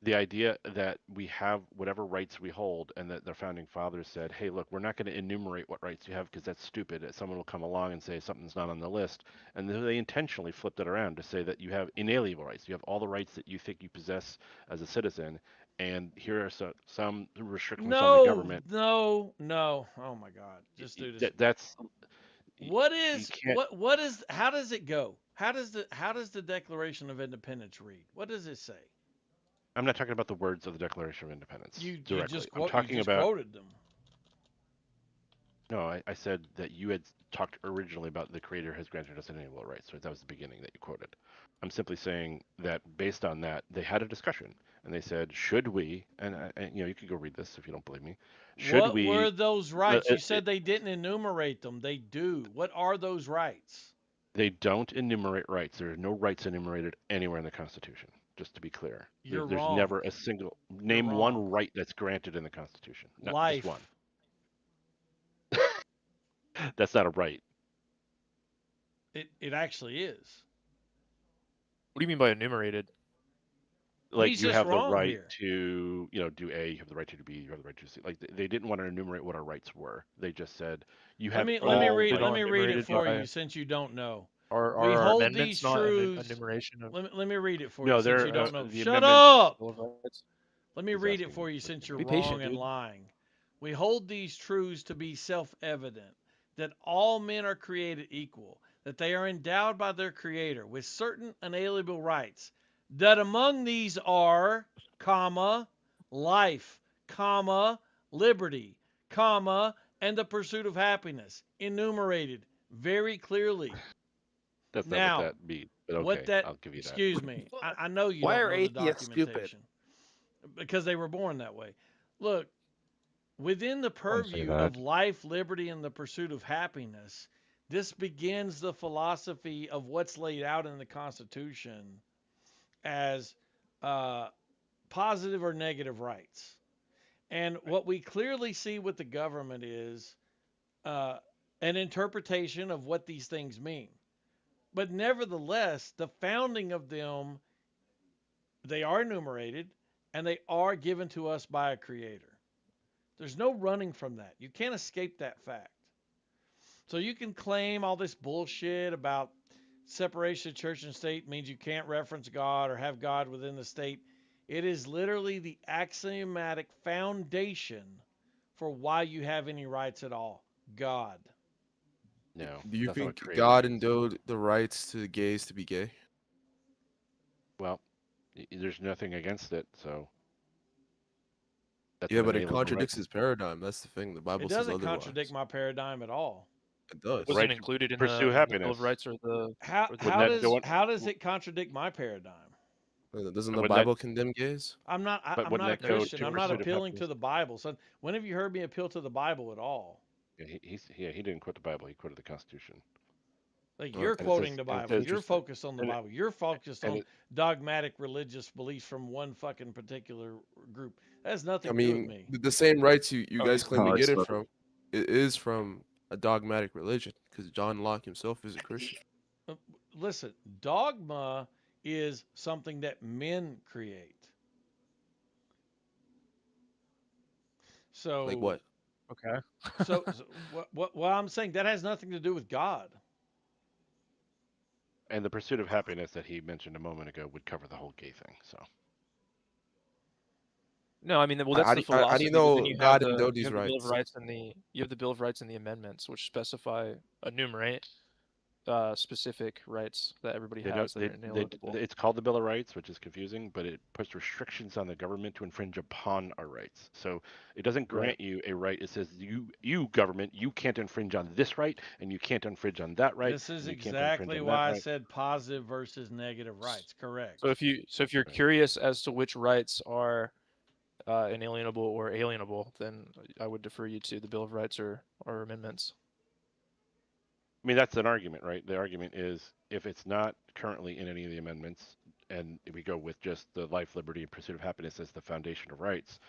The idea that we have whatever rights we hold, and that the founding fathers said, hey, look, we're not going to enumerate what rights you have because that's stupid. Someone will come along and say something's not on the list. And then they intentionally flipped it around to say that you have inalienable rights. You have all the rights that you think you possess as a citizen. And here are some restrictions on the government. No. Oh my God. Just do this. How does it go? How does the Declaration of Independence read? What does it say? I'm not talking about the words of the Declaration of Independence. You directly. just quoted them. No, I said that you had talked originally about the Creator has granted us inalienable rights. Right? That was the beginning that you quoted. I'm simply saying that based on that, they had a discussion and they said, should we? And you can go read this if you don't believe me. What were those rights? You said they didn't enumerate them. They do. What are those rights? They don't enumerate rights. There are no rights enumerated anywhere in the Constitution. Just to be clear, there's never a single name one right that's granted in the Constitution. Not life. Just one. That's not a right. It actually is. What do you mean by enumerated? Like you have the right to, do A, you have the right to do B, you have the right to C. Like they didn't want to enumerate what our rights were. They just said you have. Let me read it for you since you don't know. We our hold amendments these not truths. enumeration of... Let me read it for you since you don't know. Shut up! Let me read it for you since you're wrong and lying. We hold these truths to be self-evident, that all men are created equal, that they are endowed by their Creator with certain unalienable rights, that among these are, life, liberty, and the pursuit of happiness, enumerated very clearly. That's not what that means. But what okay, that I'll give you that. excuse me, I know you Why don't are know the atheists stupid? documentation because they were born that way. Look, within the Wouldn't say purview that. of life, liberty, and the pursuit of happiness, this begins the philosophy of what's laid out in the Constitution as positive or negative rights. And what we clearly see with the government is an interpretation of what these things mean. But nevertheless, the founding of them, they are enumerated and they are given to us by a creator. There's no running from that. You can't escape that fact. So you can claim all this bullshit about separation of church and state means you can't reference God or have God within the state. It is literally the axiomatic foundation for why you have any rights at all. God. No. Do you that's not what think creator God means. endowed the rights to gays to be gay? Well, there's nothing against it, so. That's Yeah, an but it inalienable right. contradicts his paradigm. That's the thing. The Bible It says doesn't otherwise. contradict my paradigm at all. It does. It wasn't Right to included in pursue the Bill happiness. of Rights or the. How or the how that does go on- how does it contradict my paradigm? Doesn't And the wouldn't Bible that- condemn gays? I'm not But I'm wouldn't not a that go Christian. to I'm not pursuit of appealing to happiness? the Bible. So when have you heard me appeal to the Bible at all? Yeah, he didn't quote the Bible. He quoted the Constitution. Like Oh, you're and it quoting says- the and it Bible. says- You're focused on the and it- Bible. You're focused and on it- dogmatic religious beliefs from one fucking particular group. That has nothing I to do with mean, me. the same rights you Oh, guys claim to it's get it not. from, it is from a dogmatic religion because John Locke himself is a Christian. Listen, dogma is something that men create. So Like what? Okay. so what I'm saying that has nothing to do with God. And the pursuit of happiness that he mentioned a moment ago would cover the whole gay thing. So. No, I mean, well, that's the How philosophy. do you but then know you God have endowed you these have the Bill of rights? Rights and you have the Bill of Rights and the amendments, which enumerate specific rights that everybody They has don't, that are inalienable. it's called the Bill of Rights, which is confusing, but it puts restrictions on the government to infringe upon our rights. So it doesn't grant you a right. It says you government, you can't infringe on this right, and you can't infringe on that right. This is and you can't infringe exactly on why that I right. said positive versus negative rights. Correct. So if you're Right. curious as to which rights are inalienable or alienable, then I would defer you to the Bill of Rights or amendments. I mean, that's an argument, right? The argument is if it's not currently in any of the amendments, and we go with just the life, liberty, and pursuit of happiness as the foundation of rights,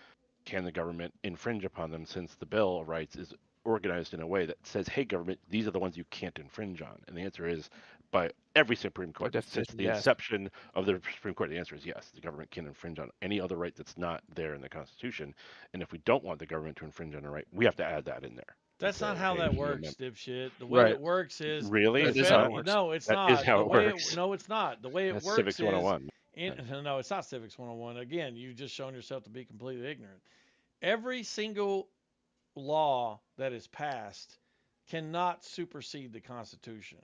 can the government infringe upon them since the Bill of Rights is organized in a way that says, hey, government, these are the ones you can't infringe on? And the answer is by every Supreme Court since definition, the yes. inception of the Supreme Court. The answer is yes. The government can infringe on any other right that's not there in the Constitution. And if we don't want the government to infringe on a right, we have to add that in there. That's not say, how hey, that here's an works, amendment. dipshit. The way Right. it works is Really? the That is how it federal- works. No, it's That not. is how the it way works. no, it's not. The way it That's works Civics is 101. no, it's not Civics 101. Again, you've just shown yourself to be completely ignorant. Every single law that is passed cannot supersede the Constitution.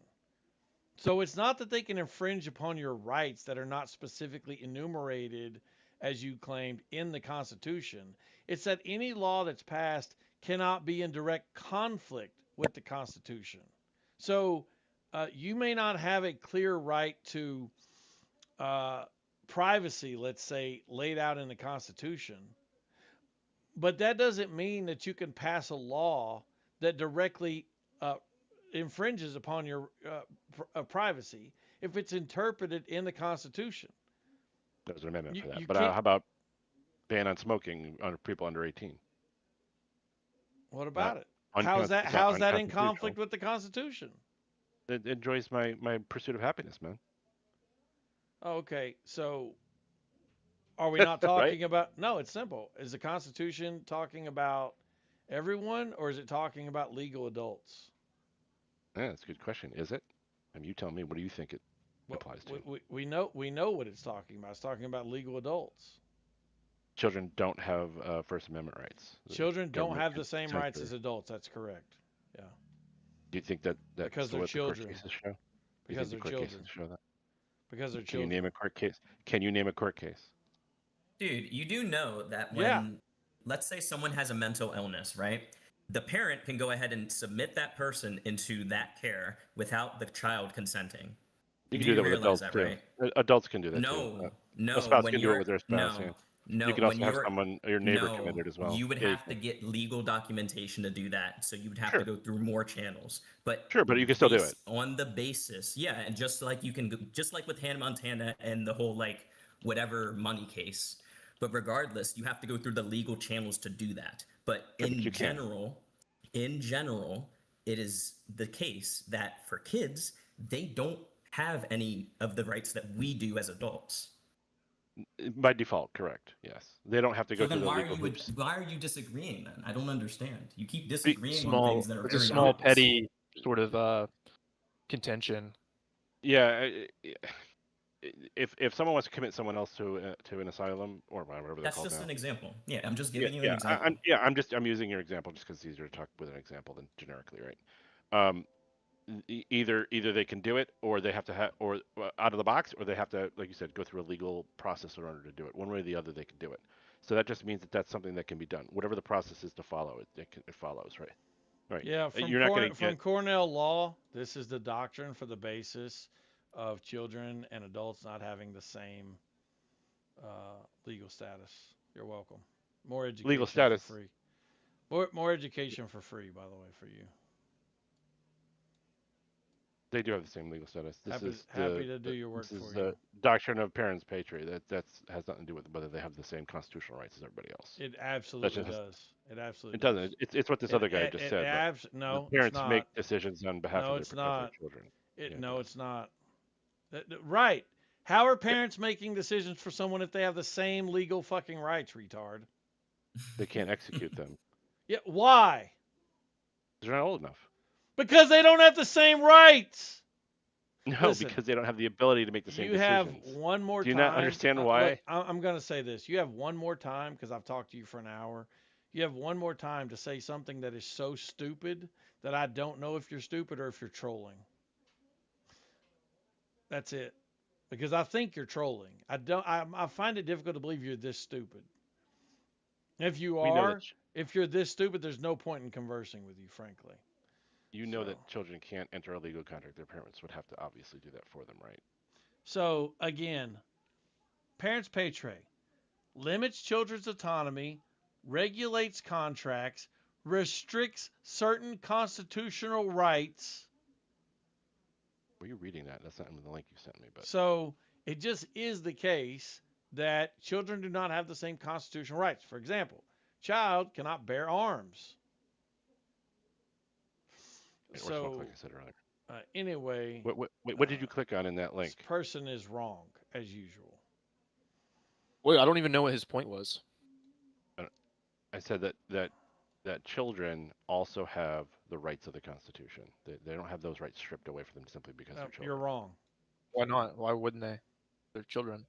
So it's not that they can infringe upon your rights that are not specifically enumerated, as you claimed, in the Constitution. It's that any law that's passed cannot be in direct conflict with the Constitution. So you may not have a clear right to privacy, let's say, laid out in the Constitution, but that doesn't mean that you can pass a law that directly infringes upon your privacy if it's interpreted in the Constitution. There's an amendment for that. You But can't- how about ban on smoking on people under 18? What about it? un- How's that? it's not How's that in unconstitutional. conflict with the Constitution? It enjoys my pursuit of happiness, man. Okay, so are we not Right? talking about? No, it's simple. Is the Constitution talking about everyone, or is it talking about legal adults? Yeah, that's a good question. Is it? You tell me. What do you think it Well, applies to? we know what it's talking about. It's talking about legal adults. Children don't have First Amendment rights. The Children don't government have can the same rights censor. as adults. That's correct. Yeah, Do you think that because that's they're what the court children. cases show? Do you Because think they're the court children. cases show that? Because they're Can you children. name a court case? Can you name a court case? Dude, you do know that when, Yeah. let's say someone has a mental illness, right? The parent can go ahead and submit that person into that care without the child consenting. You Do can do you that with realize adults that, too. right? Adults can do that too. No, A no. spouse When can do it you're with their spouse. Yeah. no, You can when also have you're someone, your neighbor, no, commit it as well. you would Yeah, you have to can. get legal documentation to do that. So you would have to Sure. go through more channels. But Sure, but you can still do it. on the basis, yeah, and just like you can, just like with Hannah Montana and the whole like whatever money case. But regardless, you have to go through the legal channels to do that. But Sure, but you can. in general, it is the case that for kids, they don't have any of the rights that we do as adults. By default, correct. Yes, they don't have to go So through then the why legal hoops. are you disagreeing then? I don't understand. You keep disagreeing on Small, things that are it's a very small obvious. petty sort of contention. Yeah, if someone wants to commit someone else to an asylum or whatever they're That's called just now. an example. Yeah, I'm just giving you an Yeah, example. I'm using your example just because it's easier to talk with an example than generically, right? Either they can do it, or they have to have, or out of the box, or they have to, like you said, go through a legal process in order to do it. One way or the other, they can do it. So that just means that that's something that can be done. Whatever the process is to follow, it follows, right? Right. Yeah, You're not going to from get. Cornell Law, this is the doctrine for the basis of children and adults not having the same legal status. You're welcome. More education Legal status. for free. More education for free, by the way, for you. They do have the same legal status. This Happy to do your work this is for the you. doctrine of parens patriae. That has nothing to do with whether they have the same constitutional rights as everybody else. It absolutely does. It absolutely It doesn't. It's what this other guy just said. No, parents it's not. make decisions on behalf No, of it's their not. children. No, it's not. Right. How are parents making decisions for someone if they have the same legal fucking rights, retard? They can't execute them. Yeah, why? They're not old enough. Because they don't have the same rights. No, Listen, because they don't have the ability to make the same you decisions. have one more Do you time. not understand why? Look, I'm going to say this. You have one more time, because I've talked to you for an hour. You have one more time to say something that is so stupid that I don't know if you're stupid or if you're trolling. That's it. Because I think you're trolling. I find it difficult to believe you're this stupid. If you are, if you're this stupid, there's no point in conversing with you, frankly. You know that children can't enter a legal contract. Their parents would have to obviously do that for them, right? So again, parens patriae limits children's autonomy, regulates contracts, restricts certain constitutional rights. Were you reading that? That's not in the link you sent me, but So it just is the case that children do not have the same constitutional rights. For example, child cannot bear arms. so, like I said earlier. Anyway, what did you click on in that link? This person is wrong as usual. Wait, I don't even know what his point was. I said that children also have the rights of the Constitution. They don't have those rights stripped away from them simply because they're children. You're wrong. Why not? Why wouldn't they? They're children.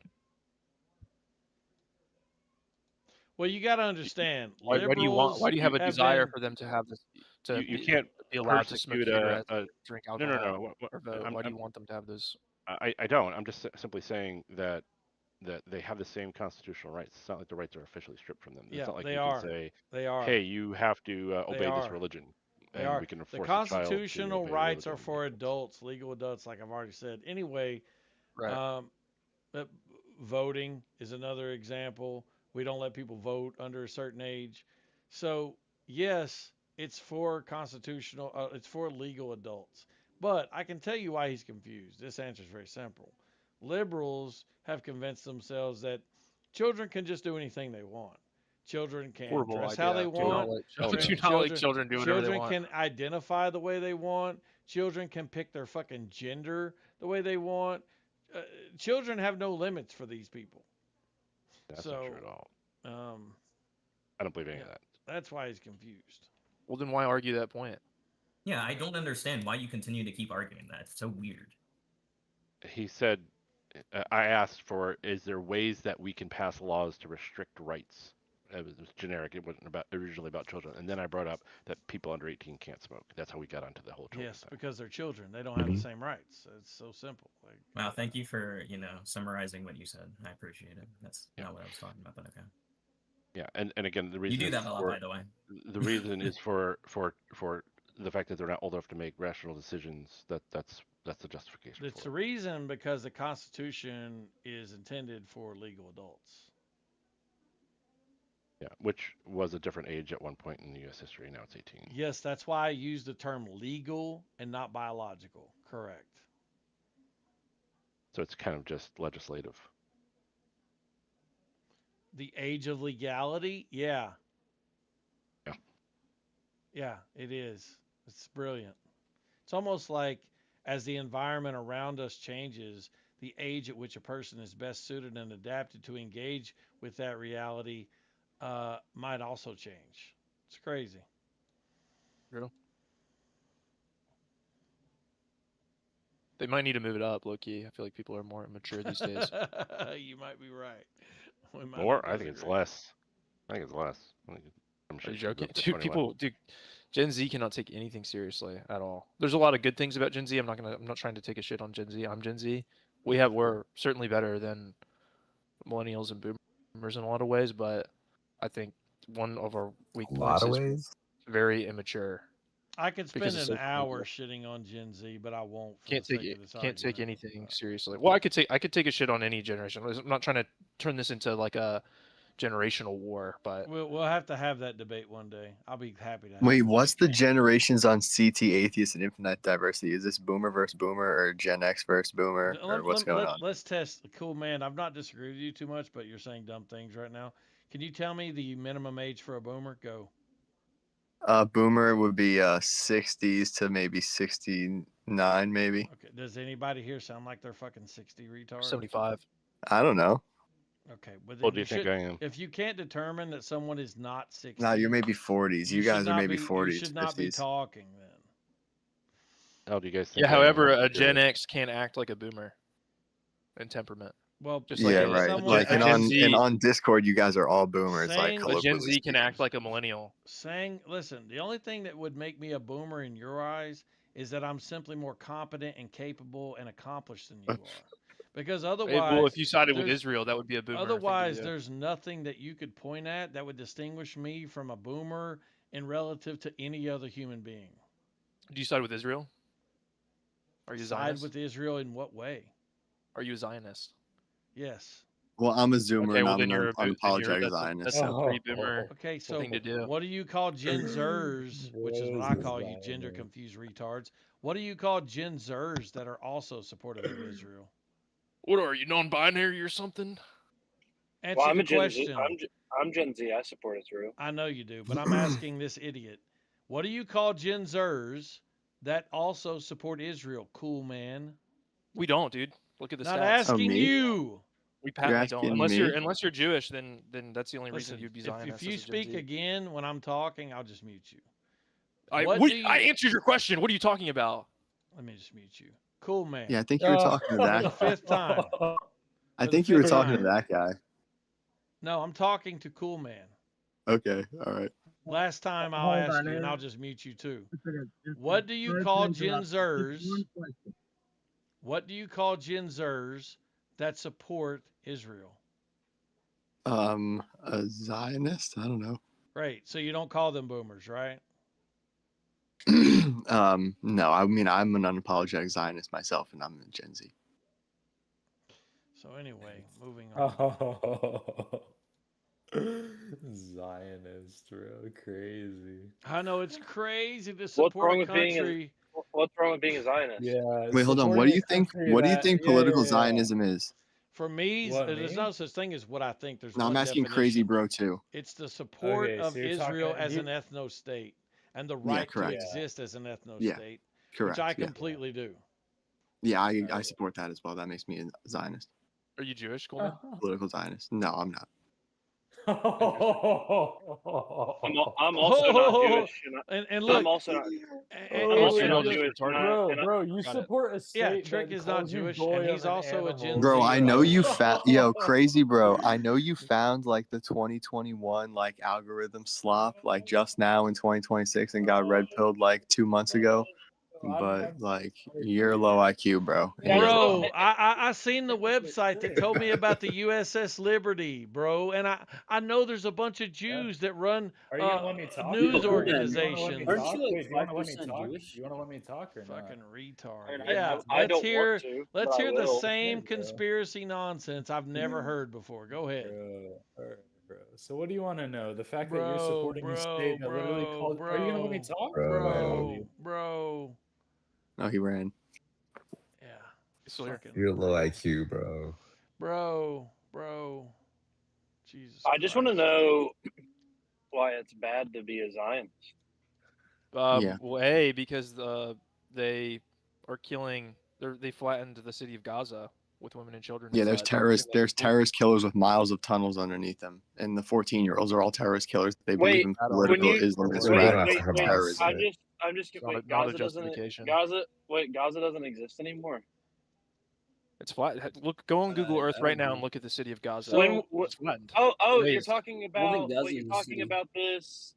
Well, you got to understand. Why do you want? Why do you have a desire for them to have this? You can't be allowed to smoke persecute cigarettes, drink alcohol. No. Or vote. Why do you want them to have those? I don't. I'm just simply saying that they have the same constitutional rights. It's not like the rights are officially stripped from them. It's not like they you are. can say, They are. hey, you have to obey this religion. They are. We can The force constitutional rights are for adults, legal adults, like I've already said. Anyway, right. Voting is another example. We don't let people vote under a certain age. So, yes, it's for constitutional, it's for legal adults. But I can tell you why he's confused. This answer is very simple. Liberals have convinced themselves that children can just do anything they want. Children can dress how they want. Do not let children do whatever they want. Children can identify the way they want. Children can pick their fucking gender the way they want. Children have no limits for these people. That's not true at all. I don't believe any of that. That's why he's confused. Well, then why argue that point? Yeah, I don't understand why you continue to keep arguing that. It's so weird. He said, I asked for, is there ways that we can pass laws to restrict rights? It was generic. It wasn't originally about children. And then I brought up that people under 18 can't smoke. That's how we got onto the whole children thing. Because they're children. They don't have the same rights. It's so simple. Wow, thank you for, summarizing what you said. I appreciate it. That's not what I was talking about, but okay. Yeah, and again, the reason you do that a lot, by the way. The reason is for the fact that they're not old enough to make rational decisions. That's that's the justification It's for the reason because the Constitution is intended for legal adults. it. Yeah, which was a different age at one point in U.S. history. Now it's 18. Yes, that's why I use the term legal and not biological. Correct. So it's kind of just legislative. The age of legality, yeah. Yeah. Yeah, it is. It's brilliant. It's almost like as the environment around us changes, the age at which a person is best suited and adapted to engage with that reality might also change. It's crazy. Real. They might need to move it up, low-key. I feel like people are more mature these days. You might be right. We might More? be I think it's disagreeing. less. I think it's less. I'm Are sure you it should joking? go up to Dude, 21. dude, Gen Z cannot take anything seriously at all. There's a lot of good things about Gen Z. I'm not trying to take a shit on Gen Z. I'm Gen Z. We're certainly better than millennials and boomers in a lot of ways, but I think one of our weak A points lot of is ways. very immature. I could because spend of an social hour media. shitting on Gen Z, but I won't for Can't the take sake it. of this Can't take argument. anything seriously. Well, I could take a shit on any generation. I'm not trying to turn this into like a generational war, but We'll have to have that debate one day. I'll be happy to have Wait, it. what's the generations on CT Atheist and Infinite Diversity? Is this Boomer versus Boomer or Gen X versus Boomer or what's going on? Let's test. Cool, man. I've not disagreed with you too much, but you're saying dumb things right now. Can you tell me the minimum age for a boomer? Go. Boomer would be 60s to maybe 69, maybe. Okay. Does anybody here sound like they're fucking 60 retard? 75. I don't know. Okay, but What then do you think should, I am? if you can't determine that someone is not 60, No, you're maybe 40s. You should guys are not maybe be- 40s, You should not be 50s. talking then. How do you guys think? Yeah. I am? However, a I'm Gen curious. X can't act like a boomer in temperament. Well, Just Yeah, like right. someone- Like, a and Gen on Z, and on Discord, you guys are all boomers. Like, Saying- a Gen colloquially Z can speaking. act like a millennial. Listen, the only thing that would make me a boomer in your eyes is that I'm simply more competent and capable and accomplished than you are. Because otherwise, Well, if you sided with there's- Israel, that would be a boomer. thing to Otherwise, do. there's nothing that you could point at that would distinguish me from a boomer in relative to any other human being. Do you side with Israel? Are you a Side Zionist? with Israel in what way? Are you a Zionist? Yes. Well, I'm a Zoomer Okay, and well I'm then an you're unapologetic that's Zionist. a pre-boomer Okay, so thing to do. what do you call Gen Zers, which is what I call you gender confused retards? What do you call Gen Zers that are also supportive of Israel? What are you, non-binary or something? Answer Well, I'm the a Gen Z. question. I'm Gen Z. I support Israel. I know you do, but I'm asking this idiot. What do you call Gen Zers that also support Israel? Cool, man. We don't, dude. Look at the Not stats. asking me? you. We patently don't. asking Unless you're Jewish, then that's the only reason Listen, you'd be if Zionist. you as a Gen speak Z. again when I'm talking, I'll just mute you. I What what- do you- I answered your question. What are you talking about? Let me just mute you. Cool, man. Yeah, I think you were talking to For that the guy. fifth time. I For think the you were fifth talking to time. that guy. No, I'm talking to Cool Man. Okay, all right. Last time I'll Hold ask on, you, and Aaron. I'll just mute you too. Just What do you sorry call to Gen interrupt. Just Zers? one question. What do you call Gen Zers that support Israel? A Zionist? I don't know. Right. So you don't call them boomers, right? No, I mean I'm an unapologetic Zionist myself, and I'm a Gen Z. So anyway, moving on. Oh, Zionist, real crazy. I know it's crazy to What's support wrong a with being country. What's wrong with being a Zionist? Yeah. Wait, hold on. What do you think? What do you think political Zionism is? For me, What, there's me? no such thing as what I think. There's No, one I'm asking Crazy definition. Bro too. It's the support Okay, of so you're Israel talking- as you- an ethno-state and the right to correct. exist as an ethno-state, Yeah, correct. which I yeah. completely do. Yeah, I support that as well. That makes me a Zionist, Are you Jewish, Coleman? political Zionist. No, I'm not. I'm also not Jewish. And look, I'm also not. and I'm also you're not just Jewish. Bro, you Got it. support a state Yeah, Trick that is not calls you Jewish, boy and he's of an also a animal. Gen Bro, Z. I know you found Crazy Bro. I know you found like the 2021 like algorithm slop like just now in 2026 and got red pilled like 2 months ago. but like you're low IQ, bro. And you're Bro, wrong. I seen the website that told me about the USS Liberty, bro, and I know there's a bunch of Jews that run Are you gonna let me talk? news Do you wanna let me organizations. talk? Wait, do you wanna let me talk? Do you wanna let me talk or not? Fucking retard. I mean, Yeah, I let's don't hear want to, but let's I hear the will. same Okay, bro. conspiracy nonsense I've never heard before. Go ahead. Alright, bro. So what do you want to know? The fact that you're Bro, supporting a state that literally calls. Are you gonna let me talk? Bro. No, he ran. Yeah. Still here. Fucking You're low IQ, bro. bro. Jesus I just want to know why it's bad to be a Zionist. Yeah. Well, A, because they are killing. They flattened the city of Gaza with women and children. Yeah, there's inside. terrorists. There's terrorist killers with miles of tunnels underneath them, and the 14-year-olds are all terrorist killers. They believe Wait, in when political you Islamist We're going radical after Hamas. terrorism. I'm just Not a- wait. not a Gaza doesn't. justification. Gaza doesn't exist anymore. It's flat. Look, go on Google Earth I right don't now know. and look at the city of Gaza. So It's flattened. You're Raised. talking I don't think about Gaza you're is a talking city. about this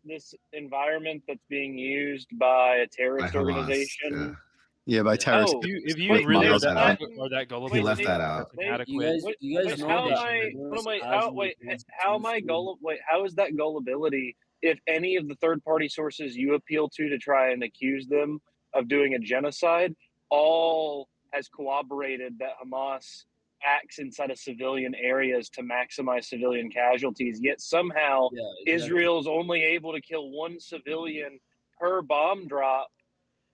environment that's being used by a By terrorist Hamas. organization. Yeah, by Yeah. terrorists. Oh, If you with really miles are of that tunnels. are that gullible, He left they- that out. that's inadequate. You guys know that Wait, how am I gullible? Wait, how is that gullibility? If any of the third-party sources you appeal to try and accuse them of doing a genocide, all has corroborated that Hamas acts inside of civilian areas to maximize civilian casualties. Yet somehow Yeah, exactly. Israel's only able to kill one civilian per bomb drop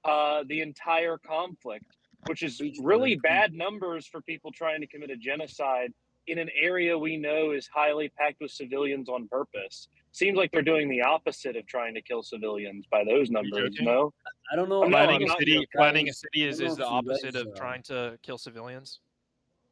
the entire conflict, which is really bad numbers for people trying to commit a genocide in an area we know is highly packed with civilians on purpose. Seems like they're doing the opposite of trying to kill civilians by those numbers. joking? No, I don't know. No, I I'm Planning a not city, joking. planning a Guys, city I is don't know the if you opposite guys, of trying to kill civilians.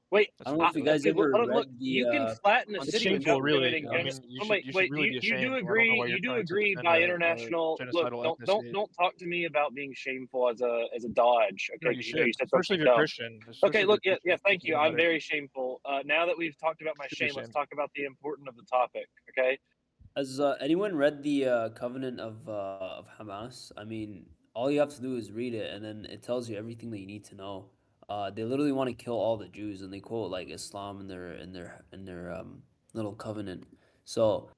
Wait, I don't know if you guys okay, ever look, read the. you can flatten a It's city shameful, without really. committing I mean, genocide. you Wait, should really be you do ashamed. I don't know agree? why you're You do trying to agree defend by a international look? genocidal Don't talk to me about being shameful as a dodge. Okay, No, you 'cause should, you said especially something if you're dumb. Christian. Okay, Especially if look, you're yeah, Christian. thank you. No I'm matter. very shameful. Now that we've talked about my Should be shame, let's ashamed. talk about the importance of the topic. Okay. Has anyone read the covenant of Hamas? I mean, all you have to do is read it, and then it tells you everything that you need to know. They literally want to kill all the Jews, and they quote like Islam in their little covenant. So,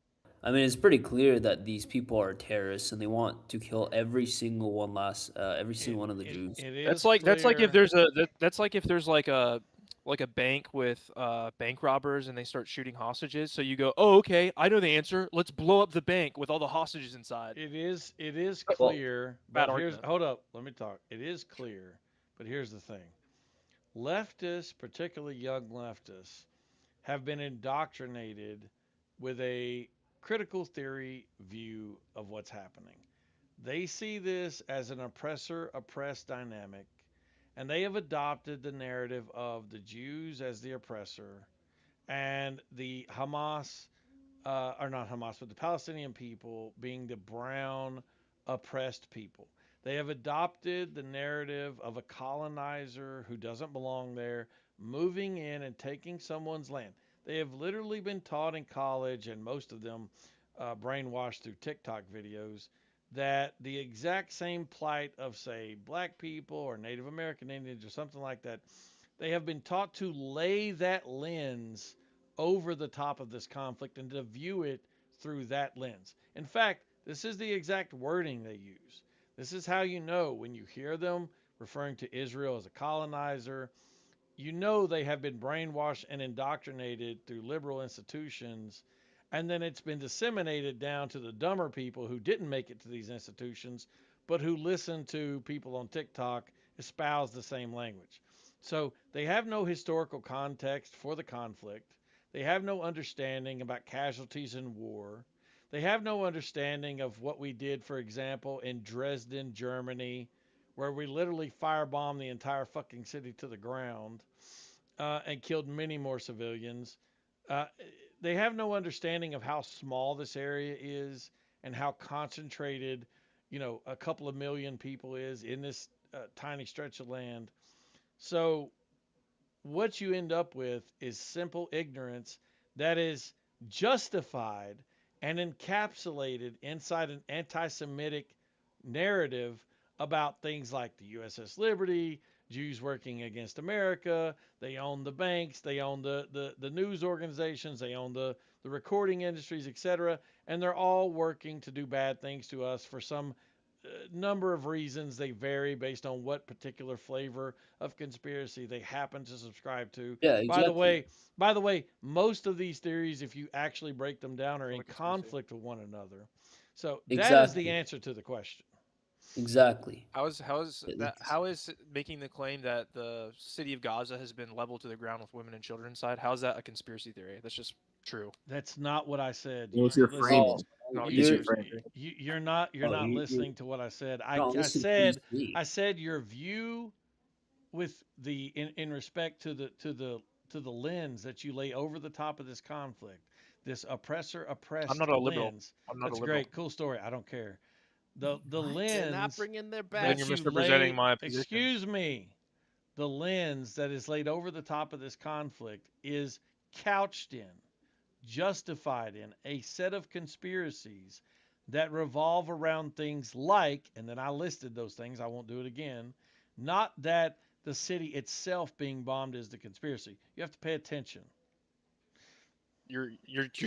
I mean, it's pretty clear that these people are terrorists, and they want to kill every single one of the Jews. That's like if there's like a bank with bank robbers and they start shooting hostages. So you go, oh, okay, I know the answer. Let's blow up the bank with all the hostages inside. It is clear. bad But here's argument. hold up, let me talk. It is clear, but here's the thing. Leftists, particularly young leftists, have been indoctrinated with a critical theory view of what's happening. They see this as an oppressor-oppressed dynamic, and they have adopted the narrative of the Jews as the oppressor and the Hamas, or not Hamas, but the Palestinian people being the brown oppressed people. They have adopted the narrative of a colonizer who doesn't belong there, moving in and taking someone's land. They have literally been taught in college, and most of them brainwashed through TikTok videos, that the exact same plight of, say, black people or Native American Indians or something like that, they have been taught to lay that lens over the top of this conflict and to view it through that lens. In fact, this is the exact wording they use. This is how you know when you hear them referring to Israel as a colonizer, you know they have been brainwashed and indoctrinated through liberal institutions, and then it's been disseminated down to the dumber people who didn't make it to these institutions, but who listen to people on TikTok espouse the same language. So they have no historical context for the conflict. They have no understanding about casualties in war. They have no understanding of what we did, for example, in Dresden, Germany, where we literally firebombed the entire fucking city to the ground and killed many more civilians. Uh, they have no understanding of how small this area is and how concentrated, a couple of million people is in this tiny stretch of land. So what you end up with is simple ignorance that is justified and encapsulated inside an anti Semitic narrative about things like the USS Liberty, Jews working against America. They own the banks, they own the news organizations, they own the recording industries, etc. And they're all working to do bad things to us for some number of reasons. They vary based on what particular flavor of conspiracy they happen to subscribe to. Yeah, By exactly. the way, most of these theories, if you actually break them down, are in conflict with one another. So that is the Exactly. answer to the question. Exactly. How is It- that? it's- How is making the claim that the city of Gaza has been leveled to the ground with women and children inside? How is that a conspiracy theory? That's just true. That's not what I said. Well, it's your Listen, framing. No, It's your you, framing. you're not Oh, not you listening to what I said. don't listen to what you say. I said your view with the in respect to the lens that you lay over the top of this conflict, this oppressor I'm oppressed not a liberal. lens. I'm not That's a liberal. great, cool story. I don't care. The They're not lens bringing their Then that you're you misrepresenting lay, my position. excuse me, the lens that is laid over the top of this conflict is couched in, justified in a set of conspiracies that revolve around things like, and then I listed those things, I won't do it again, not that the city itself being bombed is the conspiracy. You have to pay attention. You're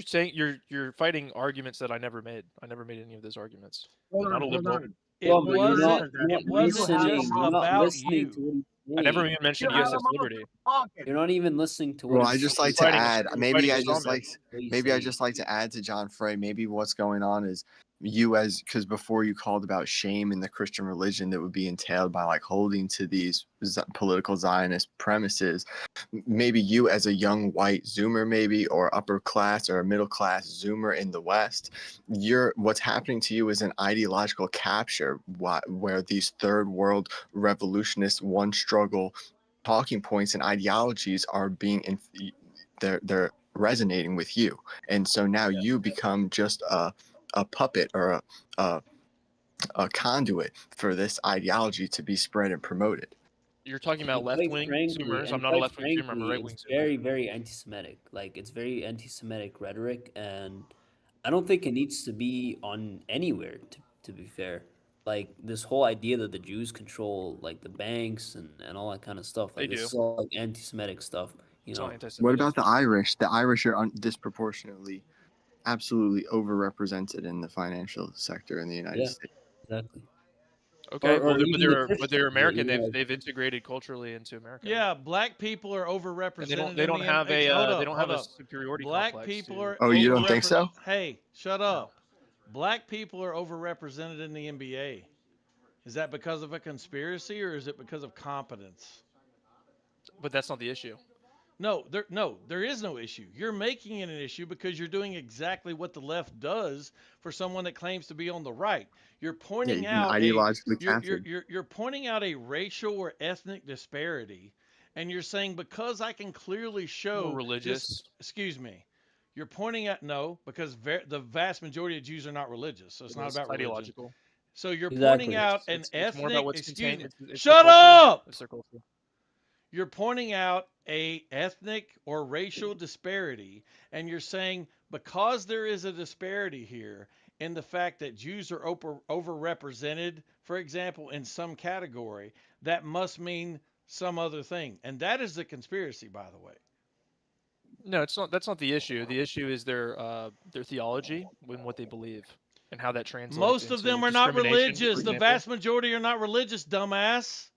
saying you're fighting arguments that I never made. I never made any of those arguments. Hold I'm not on, a hold liberal. on. It Well, but you're not, wasn't you're not it wasn't listening. just You're not about listening to you. what I he's never saying. even mentioned You had USS him on Liberty. talking. You're not even listening to what Well, I he's just saying. like to Fighting a- add. you're Maybe fighting a I straw just man. like. What he's Maybe I saying. just like to add to John Frey. Maybe what's going on is you as because before you called about shame in the Christian religion that would be entailed by like holding to these political Zionist premises. Maybe you as a young white Zoomer, maybe or upper class or middle class Zoomer in the West, what's happening to you is an ideological capture where these third world revolutionists one struggle talking points and ideologies are being they're resonating with you, and so now you become just a puppet or a conduit for this ideology to be spread and promoted. You're talking about And quite left-wing frankly, Zoomers. I'm and not a quite left-wing Zoomer. I'm a frankly, right-wing it's Zoomer. very, very anti-Semitic. Like it's very anti-Semitic rhetoric, and I don't think it needs to be on anywhere. To be fair, like this whole idea that the Jews control like the banks and all that kind of stuff. They Like this do. is all like anti-Semitic stuff. You It's all know. anti-Semitic. What about the Irish? The Irish are disproportionately, absolutely overrepresented in the financial sector in the United Yeah. States. Exactly. Okay, Or well, even the but they're Christians, American. you know, They've integrated culturally into America. Yeah, black people are And overrepresented they don't in have the a hold up, they don't hold have a up. superiority Black complex. people to are Oh, you don't think so? Hey, shut up. Black people are overrepresented in the NBA. Is that because of a conspiracy or is it because of competence? But that's not the issue. No, there is no issue. You're making it an issue because you're doing exactly what the left does for someone that claims to be on the right. You're pointing you've been out ideologically captured. you're pointing out a racial or ethnic disparity, and you're saying because I can clearly show More religious. This, excuse me. You're pointing out no, because the vast majority of Jews are not religious, so it's not It's about religion. ideological. So you're Exactly. pointing out an It's more ethnic. about what's Excuse contained. me. It's Shut their culture. up. It's their culture. You're pointing out a ethnic or racial disparity, and you're saying because there is a disparity here in the fact that Jews are overrepresented, for example, in some category, that must mean some other thing. And that is the conspiracy, by the way. No, it's not. That's not the issue. The issue is their theology and what they believe and how that translates. Most of them are not religious. The example. vast majority are not religious, dumbass.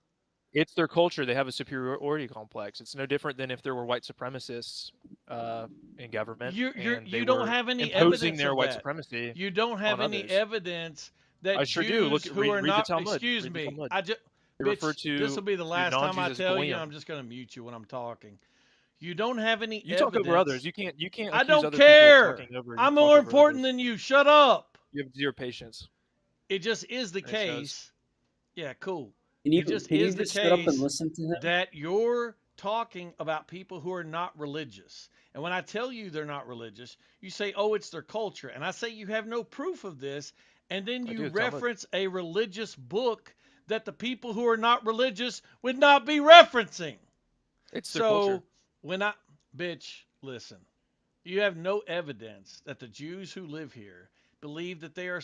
It's their culture. They have a superiority complex. It's no different than if there were white supremacists in government. You and they don't were have any imposing evidence their of white that. supremacy. You don't have on any others. evidence that I sure Jews do. Look, who read are the not. Talmud. Excuse Read the me. Talmud. I just. They refer This will be the to last time I non-Jews as tell you. goyim. I'm just going to mute you when I'm talking. You don't have any You evidence. talk over others. You can't. I accuse don't other people of care. talking over you. I'm Talk more over important others. than you. Shut up. You have zero patience. It just is the And it shows. case. Yeah, cool. Can you It just can you is the just shut up and case listen to him? that you're talking about people who are not religious. And when I tell you they're not religious, you say, oh, it's their culture. And I say you have no proof of this. And then I you do, Talmud. reference a religious book that the people who are not religious would not be referencing. It's their So culture. when bitch, listen, you have no evidence that the Jews who live here believe that they are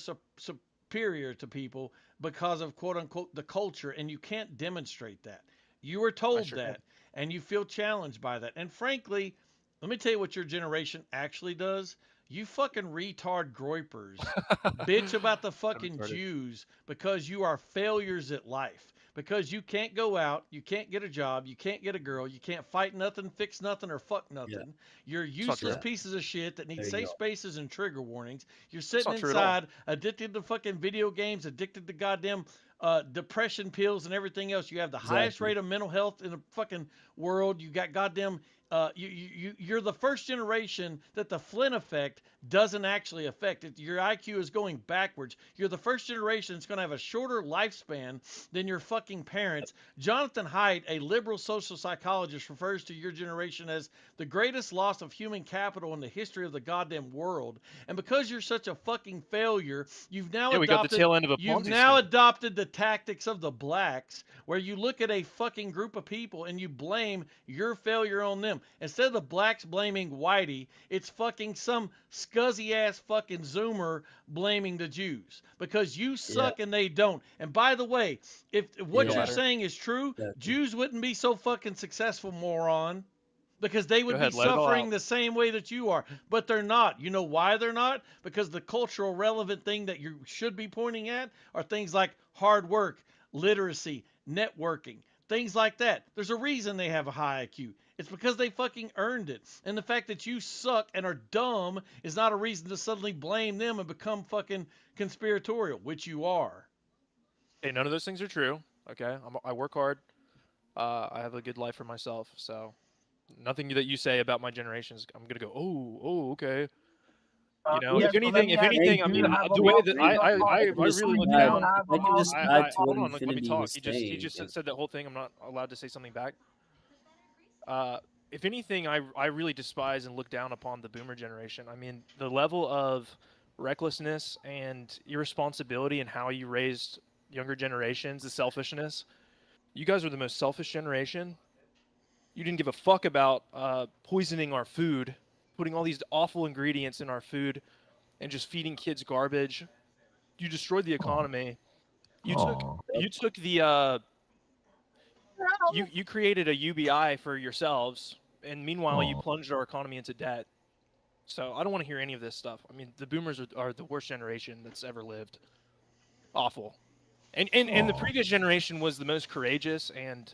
superior to people because of quote unquote the culture, and you can't demonstrate that. You were told sure that, and you feel challenged by that. And frankly, let me tell you what your generation actually does. You fucking retard groypers bitch about the fucking retarded. Jews because you are failures at life. Because you can't go out, you can't get a job, you can't get a girl, you can't fight nothing, fix nothing, or fuck nothing. You're not useless true. pieces of shit that need There you safe go. spaces and trigger warnings. You're sitting not true at all. inside, addicted to fucking video games, addicted to goddamn depression pills and everything else. You have the highest Exactly. rate of mental health in the fucking world. You got goddamn you're the first generation that the Flynn effect doesn't actually affect it. Your IQ is going backwards. You're the first generation that's going to have a shorter lifespan than your fucking parents. Jonathan Haidt, a liberal social psychologist, refers to your generation as the greatest loss of human capital in the history of the goddamn world. And because you're such a fucking failure, you've now Yeah, we got the adopted tail end of a you've Ponzi now scheme. adopted the tactics of the blacks, where you look at a fucking group of people and you blame your failure on them. Instead of the blacks blaming Whitey, it's fucking some scuzzy ass fucking Zoomer blaming the Jews because you suck and they don't. And by the way, if what Yeah. you're saying is true, Exactly. Jews wouldn't be so fucking successful, moron. Because they would ahead, be let it all suffering out. the same way that you are. But they're not. You know why they're not? Because the cultural relevant thing that you should be pointing at are things like hard work, literacy, networking, things like that. There's a reason they have a high IQ. It's because they fucking earned it. And the fact that you suck and are dumb is not a reason to suddenly blame them and become fucking conspiratorial, which you are. Hey, none of those things are true. Okay, I work hard. I have a good life for myself. So nothing that you say about my generations, I'm gonna go, oh, okay. You know, yeah, if anything, I mean, the way that I really look down. I can just add to what Hold on, let me Infinity talk. was He saying. just said that whole thing. I'm not allowed to say something back. If anything, I really despise and look down upon the boomer generation. I mean, the level of recklessness and irresponsibility in how you raised younger generations, the selfishness. You guys are the most selfish generation. You didn't give a fuck about poisoning our food, putting all these awful ingredients in our food, and just feeding kids garbage. You destroyed the economy. You took the you created a UBI for yourselves, and meanwhile you plunged our economy into debt. So I don't want to hear any of this stuff. I mean, the boomers are the worst generation that's ever lived. Awful. And the previous generation was the most courageous and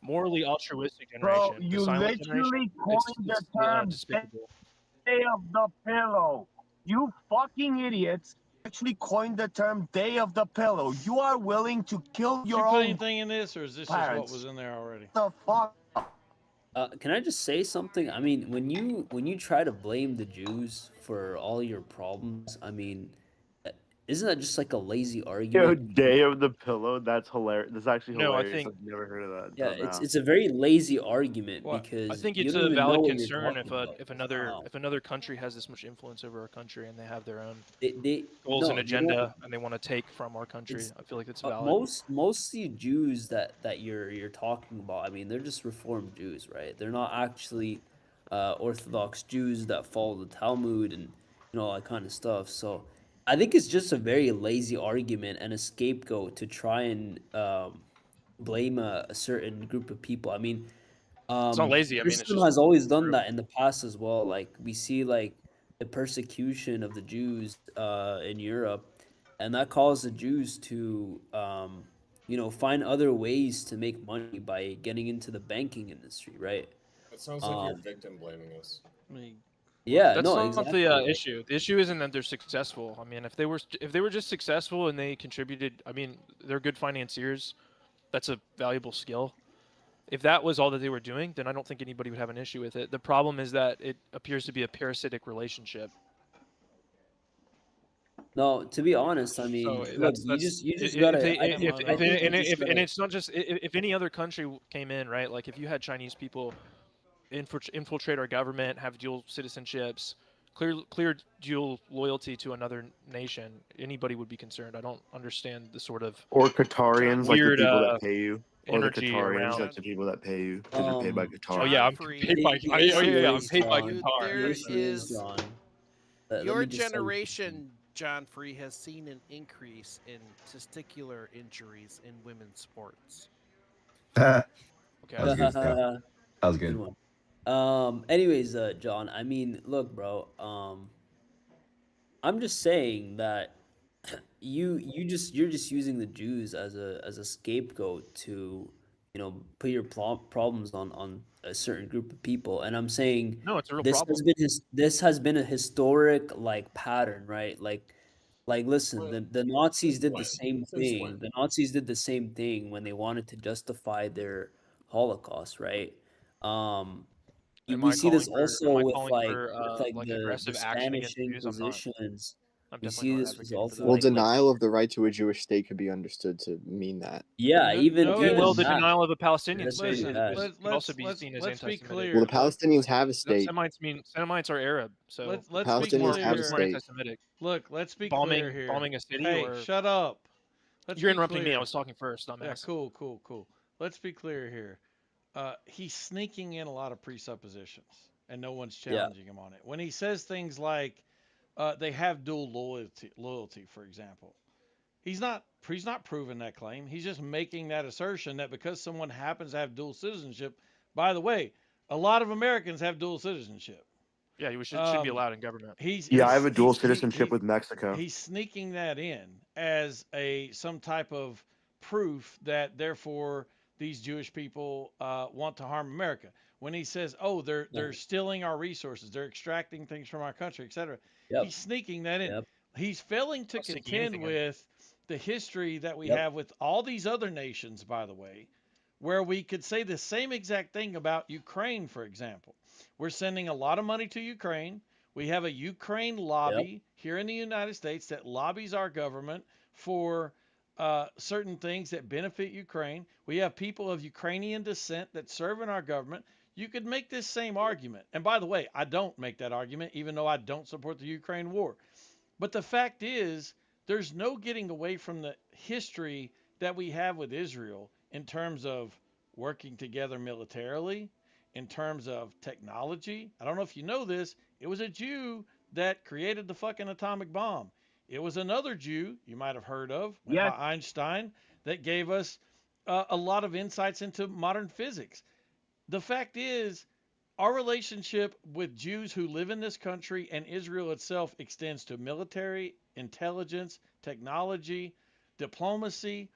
morally altruistic generation. Bro, The you silent literally generation, coined the it's term despicable. day of the pillow. You fucking idiots actually coined the term day of the pillow. You are willing to kill Did you your put own anything in this, or is this just what parents. was in there already? The fuck? Can I just say something? I mean, when you try to blame the Jews for all your problems, I mean, isn't that just like a lazy Yo, argument? day of the pillow. That's hilarious. That's actually No, I hilarious. think- I've never heard of that. Yeah, until now. it's a very lazy argument What? because I think you it's don't a even know valid what you're concern talking about. if another country has this much influence over our country and they have their own They goals no, and you agenda don't- and they want to take from our country. It's- I feel like it's valid. Mostly Jews that you're talking about. I mean, they're just Reformed Jews, right? They're not actually Orthodox Jews that follow the Talmud and all that kind of stuff. So I think it's just a very lazy argument and a scapegoat to try and blame a certain group of people. I mean, It's not lazy. I mean, it's Christendom just has always done that in the past as well. Like we see like the persecution of the Jews in Europe, and that caused the Jews to find other ways to make money by getting into the banking industry, right? It sounds like you're victim blaming us. I mean, Yeah, that's no, not exactly. the issue. The issue isn't that they're successful. I mean, if they were just successful and they contributed, I mean, they're good financiers. That's a valuable skill. If that was all that they were doing, then I don't think anybody would have an issue with it. The problem is that it appears to be a parasitic relationship. No, to be honest, I mean, So look, that's you just if gotta. they- I think- if- I if- think you and just if and gotta- it's not just if any other country came in, right? Like if you had Chinese people infiltrate our government, have dual citizenships, clear dual loyalty to another nation, anybody would be concerned. I don't understand the sort of Or Qatarians, like the weird, people that pay you. Or the energy Qatarians, around. like the people that pay you. Because you're paid by Qatar. Oh yeah, I'm paid by. I'm paid by John, Qatar. the issue is, John, let Your me just say- generation John Free has seen an increase in testicular injuries in women's sports. That Okay. was good. Yeah, that was Good good. one. Anyways, John, I mean, look, bro. I'm just saying that you're just using the Jews as a scapegoat to, put your problems on a certain group of people. And I'm saying No, it's a real this problem. this has been a historic like pattern, right? Like listen, the Nazis did the same thing. The Nazis did the same thing when they wanted to justify their Holocaust, right? Am We I see this calling for also with like aggressive the action Spanish against Jews? I'm not. Inquisitions. I'm We definitely see not this was advocating for also that. Well, like denial of the right to a Jewish state could be understood to mean that. yeah, even Okay, well, the that. denial of a Palestinian That's state pretty bad. could also be seen as Let's be anti-Semitic. clear. Well, the Palestinians have a state. Semites are Arab, so Let's The be Palestinians clear have a here. more state. anti-Semitic. Look, let's be clear here. Bombing a city Hey, or shut up. Let's you're be interrupting me. clear. I was talking first, dumbass. Yeah, cool. Let's be clear here. He's sneaking in a lot of presuppositions, and no one's Yeah. challenging him on it. When he says things like they have dual loyalty, for example, he's not proving that claim. He's just making that assertion that because someone happens to have dual citizenship. By the way, a lot of Americans have dual citizenship. Yeah, we should be allowed in government. Yeah, I have a dual citizenship with Mexico. He's sneaking that in as some type of proof that therefore these Jewish people want to harm America. When he says, "Oh, they're stealing our resources, they're extracting things from our country, etc.," Yep. he's sneaking that in. Yep. He's failing to Not sneaking contend anything in. with the history that we Yep. have with all these other nations, by the way, where we could say the same exact thing about Ukraine, for example. We're sending a lot of money to Ukraine. We have a Ukraine lobby here in the United States that lobbies our government for certain things that benefit Ukraine. We have people of Ukrainian descent that serve in our government. You could make this same argument. And by the way, I don't make that argument, even though I don't support the Ukraine war. But the fact is, there's no getting away from the history that we have with Israel in terms of working together militarily, in terms of technology. I don't know if you know this. It was a Jew that created the fucking atomic bomb. It was another Jew you might have heard of, Yes. by Einstein, that gave us a lot of insights into modern physics. The fact is, our relationship with Jews who live in this country and Israel itself extends to military, intelligence, technology, diplomacy.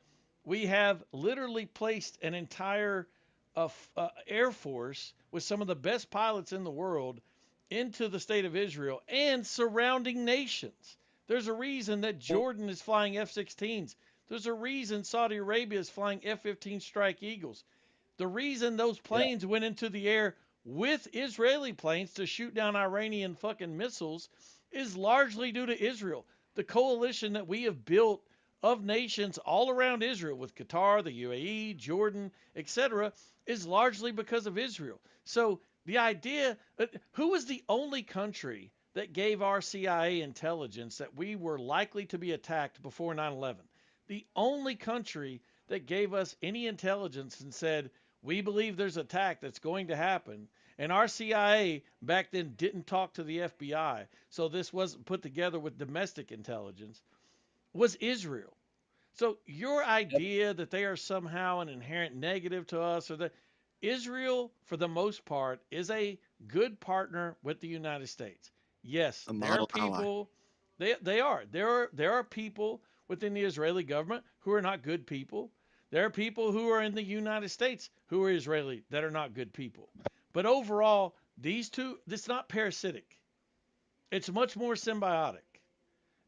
We have literally placed an entire Air Force with some of the best pilots in the world into the state of Israel and surrounding nations. There's a reason that Jordan is flying F-16s. There's a reason Saudi Arabia is flying F-15 Strike Eagles. The reason those planes went into the air with Israeli planes to shoot down Iranian fucking missiles is largely due to Israel. The coalition that we have built of nations all around Israel with Qatar, the UAE, Jordan, etc., is largely because of Israel. So the idea, who was the only country that gave our CIA intelligence that we were likely to be attacked before 9/11? The only country that gave us any intelligence and said, we believe there's an attack that's going to happen. And our CIA back then didn't talk to the FBI, so this wasn't put together with domestic intelligence, was Israel. So your idea that they are somehow an inherent negative to us, or that Israel, for the most part, is a good partner with the United States. Yes, A there are model ally. people. They are. There are people within the Israeli government who are not good people. There are people who are in the United States who are Israeli that are not good people. But overall, these two, it's not parasitic. It's much more symbiotic.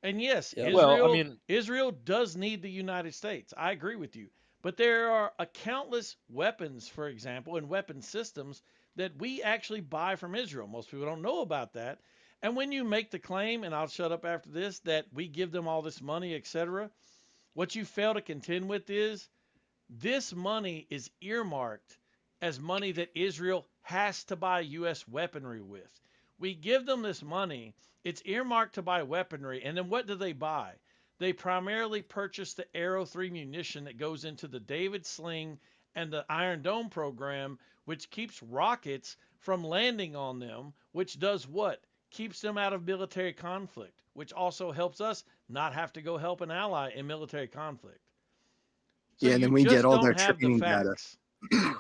And yes, Yep. Well, I mean, Israel does need the United States. I agree with you. But there are countless weapons, for example, and weapon systems that we actually buy from Israel. Most people don't know about that. And when you make the claim, and I'll shut up after this, that we give them all this money, etc., what you fail to contend with is this money is earmarked as money that Israel has to buy U.S. weaponry with. We give them this money, it's earmarked to buy weaponry, and then what do they buy? They primarily purchase the Arrow 3 munition that goes into the David Sling and the Iron Dome program, which keeps rockets from landing on them, which does what? Keeps them out of military conflict. which also helps us not have to go help an ally in military conflict. Yeah, and then we get all their training data.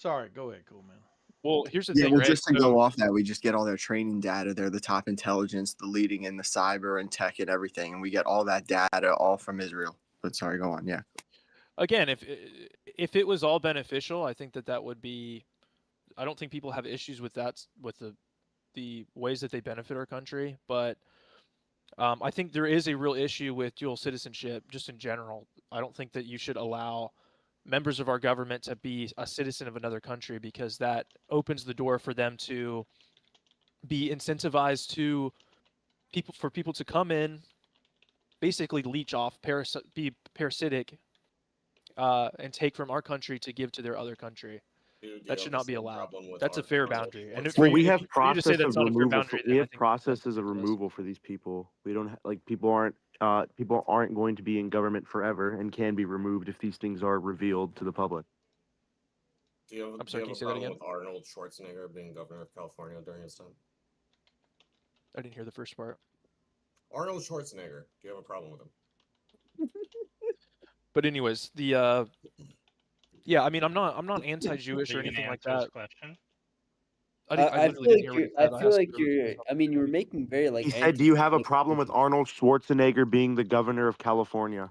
Sorry, go ahead, cool man. Well, here's the Yeah, thing, well, right? just to So- go off that, we just get all their training data. They're the top intelligence, the leading in the cyber and tech and everything, and we get all that data all from Israel. But sorry, go on. Yeah. Again, if it was all beneficial, I think that would be. I don't think people have issues with that, with the ways that they benefit our country, but I think there is a real issue with dual citizenship just in general. I don't think that you should allow members of our government to be a citizen of another country, because that opens the door for them to be incentivized to people to come in, basically leech off, be parasitic, and take from our country to give to their other country. That should not be allowed. That's a fair boundary. And Well, we have processes of removal. We have processes of removal for these people. We don't like people aren't going to be in government forever and can be removed if these things are revealed to the public. Do you have, I'm sorry, do you can have you a say that problem again? with Arnold Schwarzenegger being governor of California during his time? I didn't hear the first part. Arnold Schwarzenegger. Do you have a problem with him? But anyways, yeah, I mean, I'm not anti-Jewish or Are you gonna anything like answer his that. question? I literally didn't hear what he said. I feel like you're. I mean, you're making very like. He said, "Do you have a problem with Arnold Schwarzenegger being the governor of California?"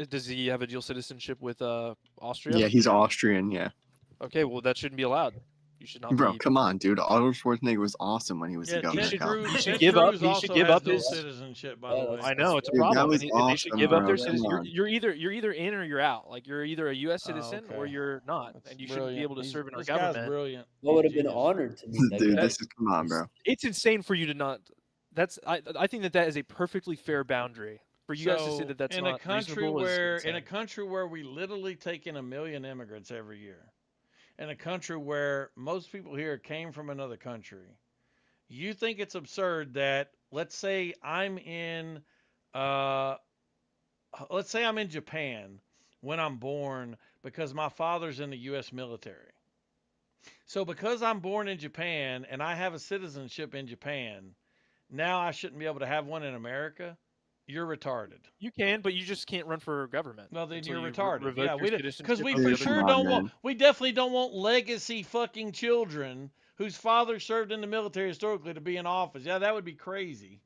Does he have a dual citizenship with Austria? Yeah, he's Austrian. Yeah. Okay, well that shouldn't be allowed. You should not Bro, be. come on, dude. Arnold Schwarzenegger was awesome when he was the governor of California. He should give up. He should give up his citizenship. By the way, I know it's a Dude, that problem, was and they should awesome, give up bro. their Come citizenship. on. You're either in or you're out. Like you're either a U.S. citizen or okay. you're not, and you shouldn't be able to serve in our this guy's government. brilliant. I would have been honored to meet that Dude, guy. this is come on, bro. It's insane for you to not. I think that is a perfectly fair boundary for you guys to say that that's in not a country reasonable. where Is in a insane. country where we literally take in 1 million immigrants every year, in a country where most people here came from another country, you think it's absurd that let's say I'm in Japan when I'm born because my father's in the U.S. military. So because I'm born in Japan and I have a citizenship in Japan, now I shouldn't be able to have one in America? You're retarded. You can, but you just can't run for government. Well, then until you're you retarded. revoke Yeah, your we citizenship because we of the for other sure country. don't want. We definitely don't want legacy fucking children whose father served in the military historically to be in office. Yeah, that would be crazy.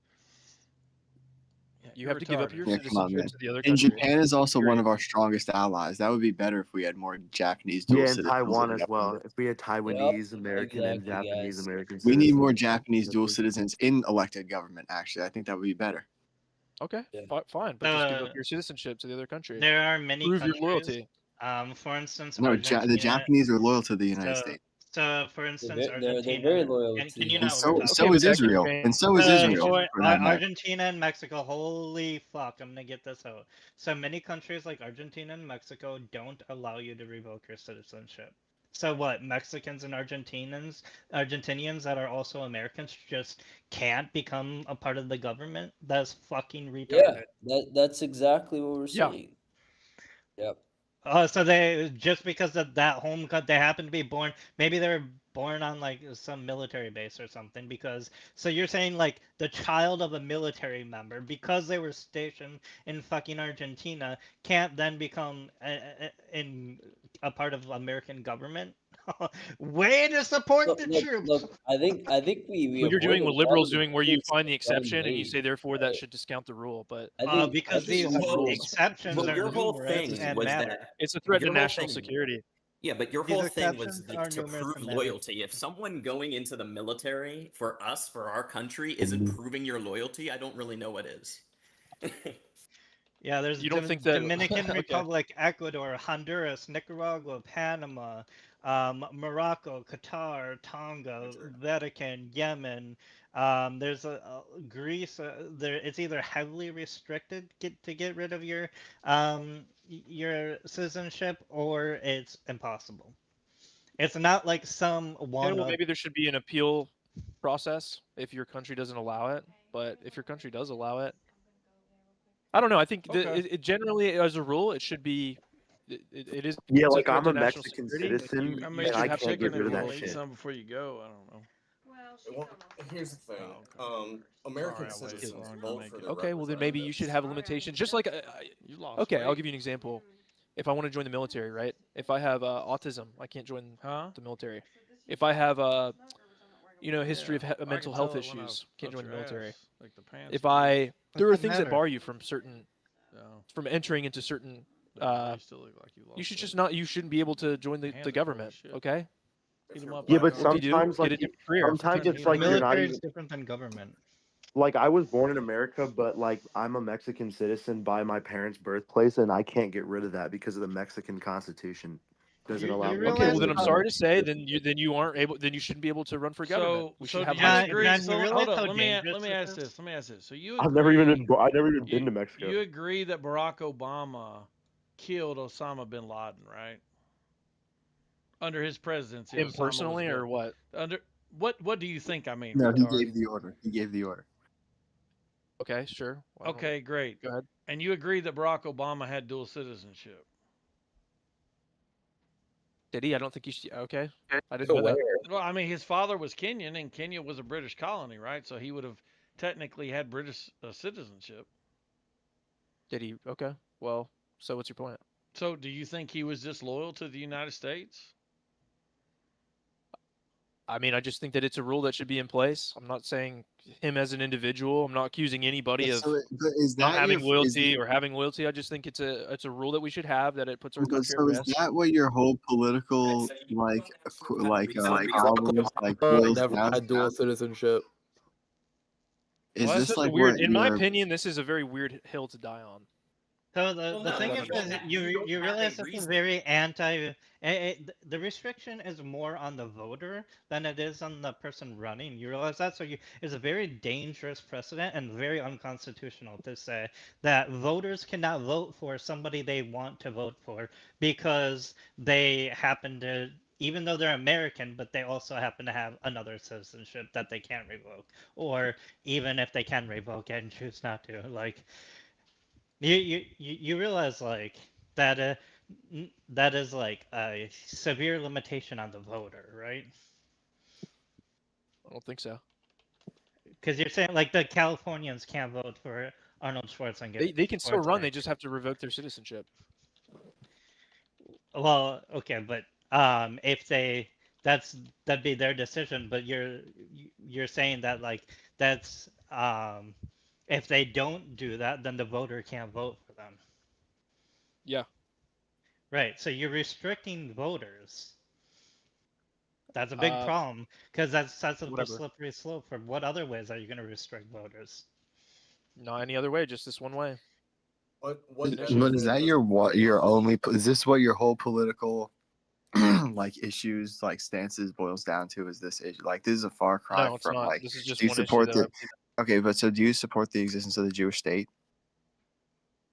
Yeah, You you're have to give up retarded. your Yeah, come on, citizenship man. to the other And country. Japan is also one of our strongest allies. That would be better if we had more Japanese dual Yeah, and citizens. Taiwan in as well. If we had Taiwanese, American, and exactly, Japanese guys. American We need citizens. more Japanese dual citizens in elected government, actually. I think that would be better. Okay, fine, but just give up your citizenship to the other country. There are many Prove countries. your loyalty. For instance, No, Argentina. the Japanese are loyal to the United so, States. So, for instance, they're Argentina. very loyal Can to you the know And what we're so talking is Israel. And so is Israel. for that matter. Argentina and Mexico. Holy fuck! I'm gonna get this out. So many countries like Argentina and Mexico don't allow you to revoke your citizenship. So what? Mexicans and Argentinians that are also Americans just can't become a part of the government? That's fucking retarded. Yeah, that's exactly what we're Yeah. saying. Yep. So they just because of that home cut, they happen to be born. Maybe they're born on like some military base or something. Because so you're saying like the child of a military member, because they were stationed in fucking Argentina, can't then become a part of American government? Way to support the troops. Look, I think we Well, you're doing avoided what liberals all the doing, where you things find the that got exception and you made, say therefore that right? should discount the rule. But Because these exceptions But are your whole numerous thing and was matter. that it's a threat to your whole national thing- security. Yeah, but your These whole thing was exceptions like are to numerous prove and matter. loyalty. If someone going into the military for us, for our country, isn't proving your loyalty, I don't really know what is. Yeah, there's You don't think that- Dominican Okay. Republic, Ecuador, Honduras, Nicaragua, Panama, Morocco, Qatar, Tonga, Vatican, Yemen. There's Greece. It's either heavily restricted to get rid of your citizenship, or it's impossible. It's not like some one. Yeah, well, maybe there should be an appeal process if your country doesn't allow it. But if your country does allow it, I don't know. I think Okay. it generally, as a rule, it should be. It is. Yeah, it's like threat I'm to a national Mexican security. citizen, You I and made should you I have can't chicken get rid if of you that want to eat shit. some before you go. I don't know. Well, here's the thing. American citizens vote for their Okay, well then maybe you should have limitations. Just like You lost okay, I'll weight. give you an example. If I want to join the military, right? If I have autism, I can't join the military. If I have a history of I mental can health tell it when I issues, can't join the your military. ass, like the pants If were I there are Doesn't things that matter. bar you from certain No. from entering into certain You still look like you lost you should weight. just not you shouldn't be able to join Hands the are full of government, shit. okay? Beat 'em up Yeah, like but a- What do you do? sometimes Get a like different career. sometimes it's Beat 'em like up. you're not Military even is different than government. like I was born in America, but like I'm a Mexican citizen by my parents' birthplace, and I can't get rid of that because of the Mexican Constitution. Doesn't You- allow you me. Okay, well realize then I'm how- sorry to say then you aren't able then you shouldn't be able to run for government. We should So have do you high agree? John, So you hold realize up. how Let me dangerous ask this this. Let me ask this. So you I've never even agree? I've never even been to Mexico. You agree that Barack Obama killed Osama bin Laden, right? Under his presidency, him Osama was personally or killed. what? Under what do you think? I mean, No, he retard. gave the order. He gave the order. Okay, sure. Why don't- Okay, great. Go ahead. And you agree that Barack Obama had dual citizenship? Did he? I don't think he should. Okay. I didn't So know that. where? Well, I mean, his father was Kenyan, and Kenya was a British colony, right? So he would have technically had British citizenship. Did he? Okay. Well, so what's your point? So do you think he was disloyal to the United States? I mean, I just think that it's a rule that should be in place. I'm not saying him as an individual. I'm not accusing anybody of But is not that having your loyalty or having loyalty. I just think it's a rule that we should have that it puts our but country so at is risk. that what your whole political problems I boils never down had dual to? citizenzip. Is Well, that's this just a like weird. what In my your opinion, this is a very weird hill to die on. So the no, thing you is, don't that have- you you don't you have realize a this is reason. very anti. The restriction is more on the voter than it is on the person running. You realize that? So it's a very dangerous precedent and very unconstitutional to say that voters cannot vote for somebody they want to vote for because they happen to, even though they're American, but they also happen to have another citizenship that they can't revoke, or even if they can revoke it and choose not to. Like, you realize like that that is like a severe limitation on the voter, right? I don't think so. Because you're saying like the Californians can't vote for Arnold Schwarzenegger. They can still run. They just have to revoke their citizenship. Well, okay, but if that'd be their decision. But you're saying that like that's if they don't do that, then the voter can't vote for them. Yeah. Right. So you're restricting voters. That's a big problem because that's a whatever. slippery slope. For what other ways are you going to restrict voters? Not any other way, just this one way. What But is that your only? Is this what your whole political like issues, like stances, boils down to? Is this issue like this is a far cry No, it's from not. like? This is just Do you one issue support that the? I've- Okay, but so do you support the existence of the Jewish state?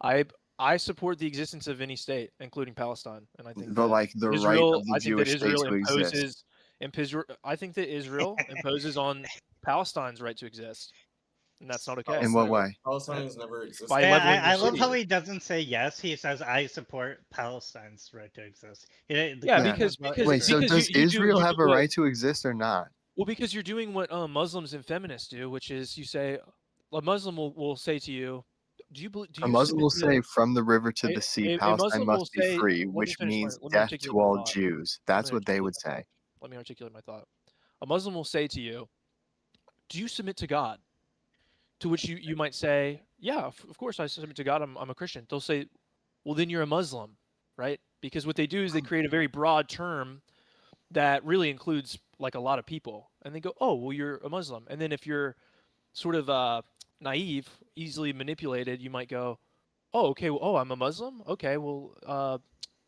I support the existence of any state, including Palestine, and I think But that like the right Israel, of the I think that Jewish state Israel to imposes exist. I think that Israel imposes on Palestine's right to exist, and that's not okay. In what way? Palestine has never existed. By Yeah, leveling I their love how city. he doesn't say yes. He says, "I support Palestine's right to exist." Yeah, Yeah. because Wait, so because does you do Israel you have do a what- right to exist or not? Well, because you're doing what Muslims and feminists do, which is you say a Muslim will say to you, "Do you believe?" Do A you Muslim will submit to say, "From the river to the sea, a Palestine Muslim will must be say- free," let me which finish my- means let me death articulate to my all thought. Jews. Let That's me what they articulate would my say. thought. Let me articulate my thought. A Muslim will say to you, "Do you submit to God?" To which you might say, "Yeah, of course I submit to God. I'm a Christian." They'll say, "Well, then you're a Muslim, right?" Because what they do is they create a very broad term that really includes like a lot of people, and they go, "Oh, well, you're a Muslim." And then if you're sort of naive, easily manipulated, you might go, "Oh, okay. Well, I'm a Muslim. Okay, well,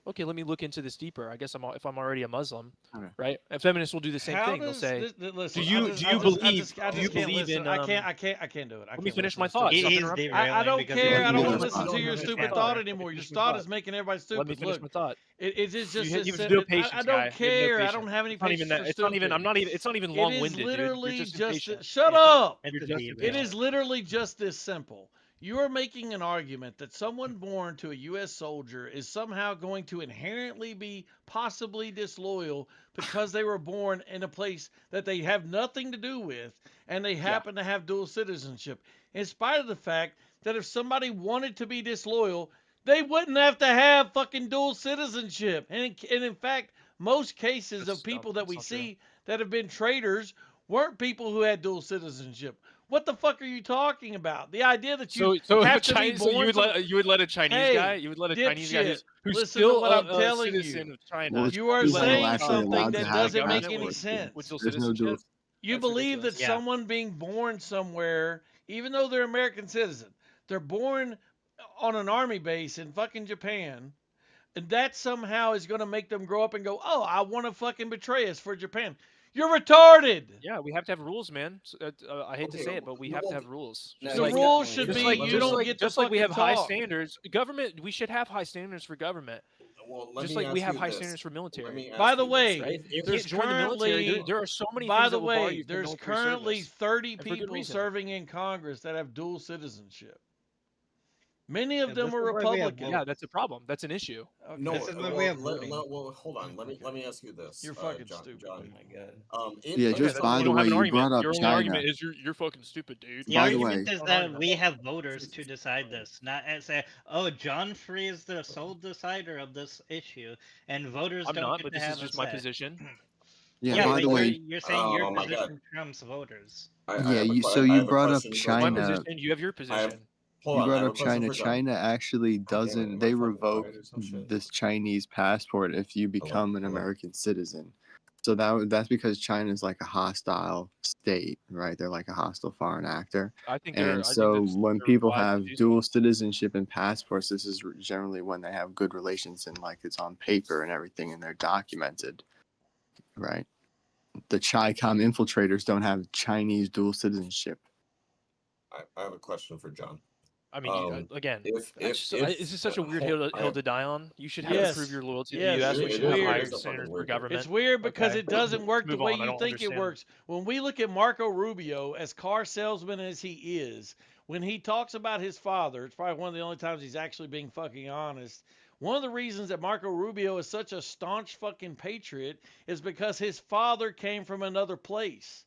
okay, let me look into this deeper. I guess if I'm already a Muslim, Okay. right?" And feminists will do the same How thing. They'll does say, listen, "Do you believe? I do just you can't believe listen. in?" I can't do it. Let me finish my thought. Stop interrupting. I don't care. I don't want to listen to your Let me finish stupid my thought thought. anymore. Your Let me finish my thought thought. is making everybody stupid. Let me finish Look, my thought. it's just You have no patience, I guy. don't You have no care. I patience. don't have any It's not patience even that. for It's not even. stupid. I'm not even. It's not even It long-winded, is dude. literally You're just just impatient. shut up. You're just It impatient. is literally just this simple. You are making an argument that someone born to a U.S. soldier is somehow going to inherently be possibly disloyal because they were born in a place that they have nothing to do with and they happen to have dual citizenship, in spite of the fact that if somebody wanted to be disloyal, they wouldn't have to have fucking dual citizenship. And in fact, most cases of people that we see that have been traitors weren't people who had dual citizenship. What the fuck are you talking about? The idea that you have to be born. So you would let a Chinese guy? You would let a Chinese guy who's still what I'm a telling citizen you. of China? You are saying something that doesn't make any sense. You believe that someone being born somewhere, even though they're American citizen, they're born on an army base in fucking Japan, and that somehow is going to make them grow up and go, oh, I want to fucking betray us for Japan. You're retarded. Yeah, we have to have rules, man. I hate to say it, but we have to have rules. The rules should be you don't get just to like we have fucking high talk. standards. Government, we should have high standards for government. Just like we have high standards for military. By the way, right? You there's can't join the military. currently, There are so many by things the that will bar way, you from there's military currently service. 30 And for good people reason. serving in Congress that have dual citizenship. Many of them this are is why we have Republican. Yeah, that's a problem. That's an issue. No, This is when well, we have let- voting. well, hold on. Let me ask you this. You're fucking John, stupid. John. Oh my God. Yeah, just that's- by you the don't have way, an you argument. brought up Your only China. argument is you're fucking stupid, dude. The By the argument way- is that we have voters to decide this, not and say, "Oh, John Free is the sole decider of this issue," and voters I'm don't not, get but to this have is a just my say. position. Yeah, by but the way, you're saying your Oh my God. position trumps voters. I yeah, have a you que- so I you have a brought up question for My John. China. position. You have your I have, position. hold You on. I brought have a up question China. for John. China actually Damn it, doesn't. am I They fucking revoke quiet or some shit? this Chinese passport if you become an Hello? American citizen. So that's because China is like a hostile state, right? They're like a hostile foreign actor. I think And so when people have dual citizenship and passports, this is generally when they have good relations and like it's on paper and everything and they're documented, right? The Chi-Com infiltrators don't have Chinese dual citizenship. I have a question for John. I mean, again, if this is such a weird hill to die on. You should have Yes. to prove your loyalty to Yes, the U.S. We it's should have weird. higher It's a standards for weird. government. It's weird because Okay. it doesn't work the Move way on. I you don't think it understand. works. When we look at Marco Rubio, as car salesman as he is, when he talks about his father, it's probably one of the only times he's actually being fucking honest. One of the reasons that Marco Rubio is such a staunch fucking patriot is because his father came from another place.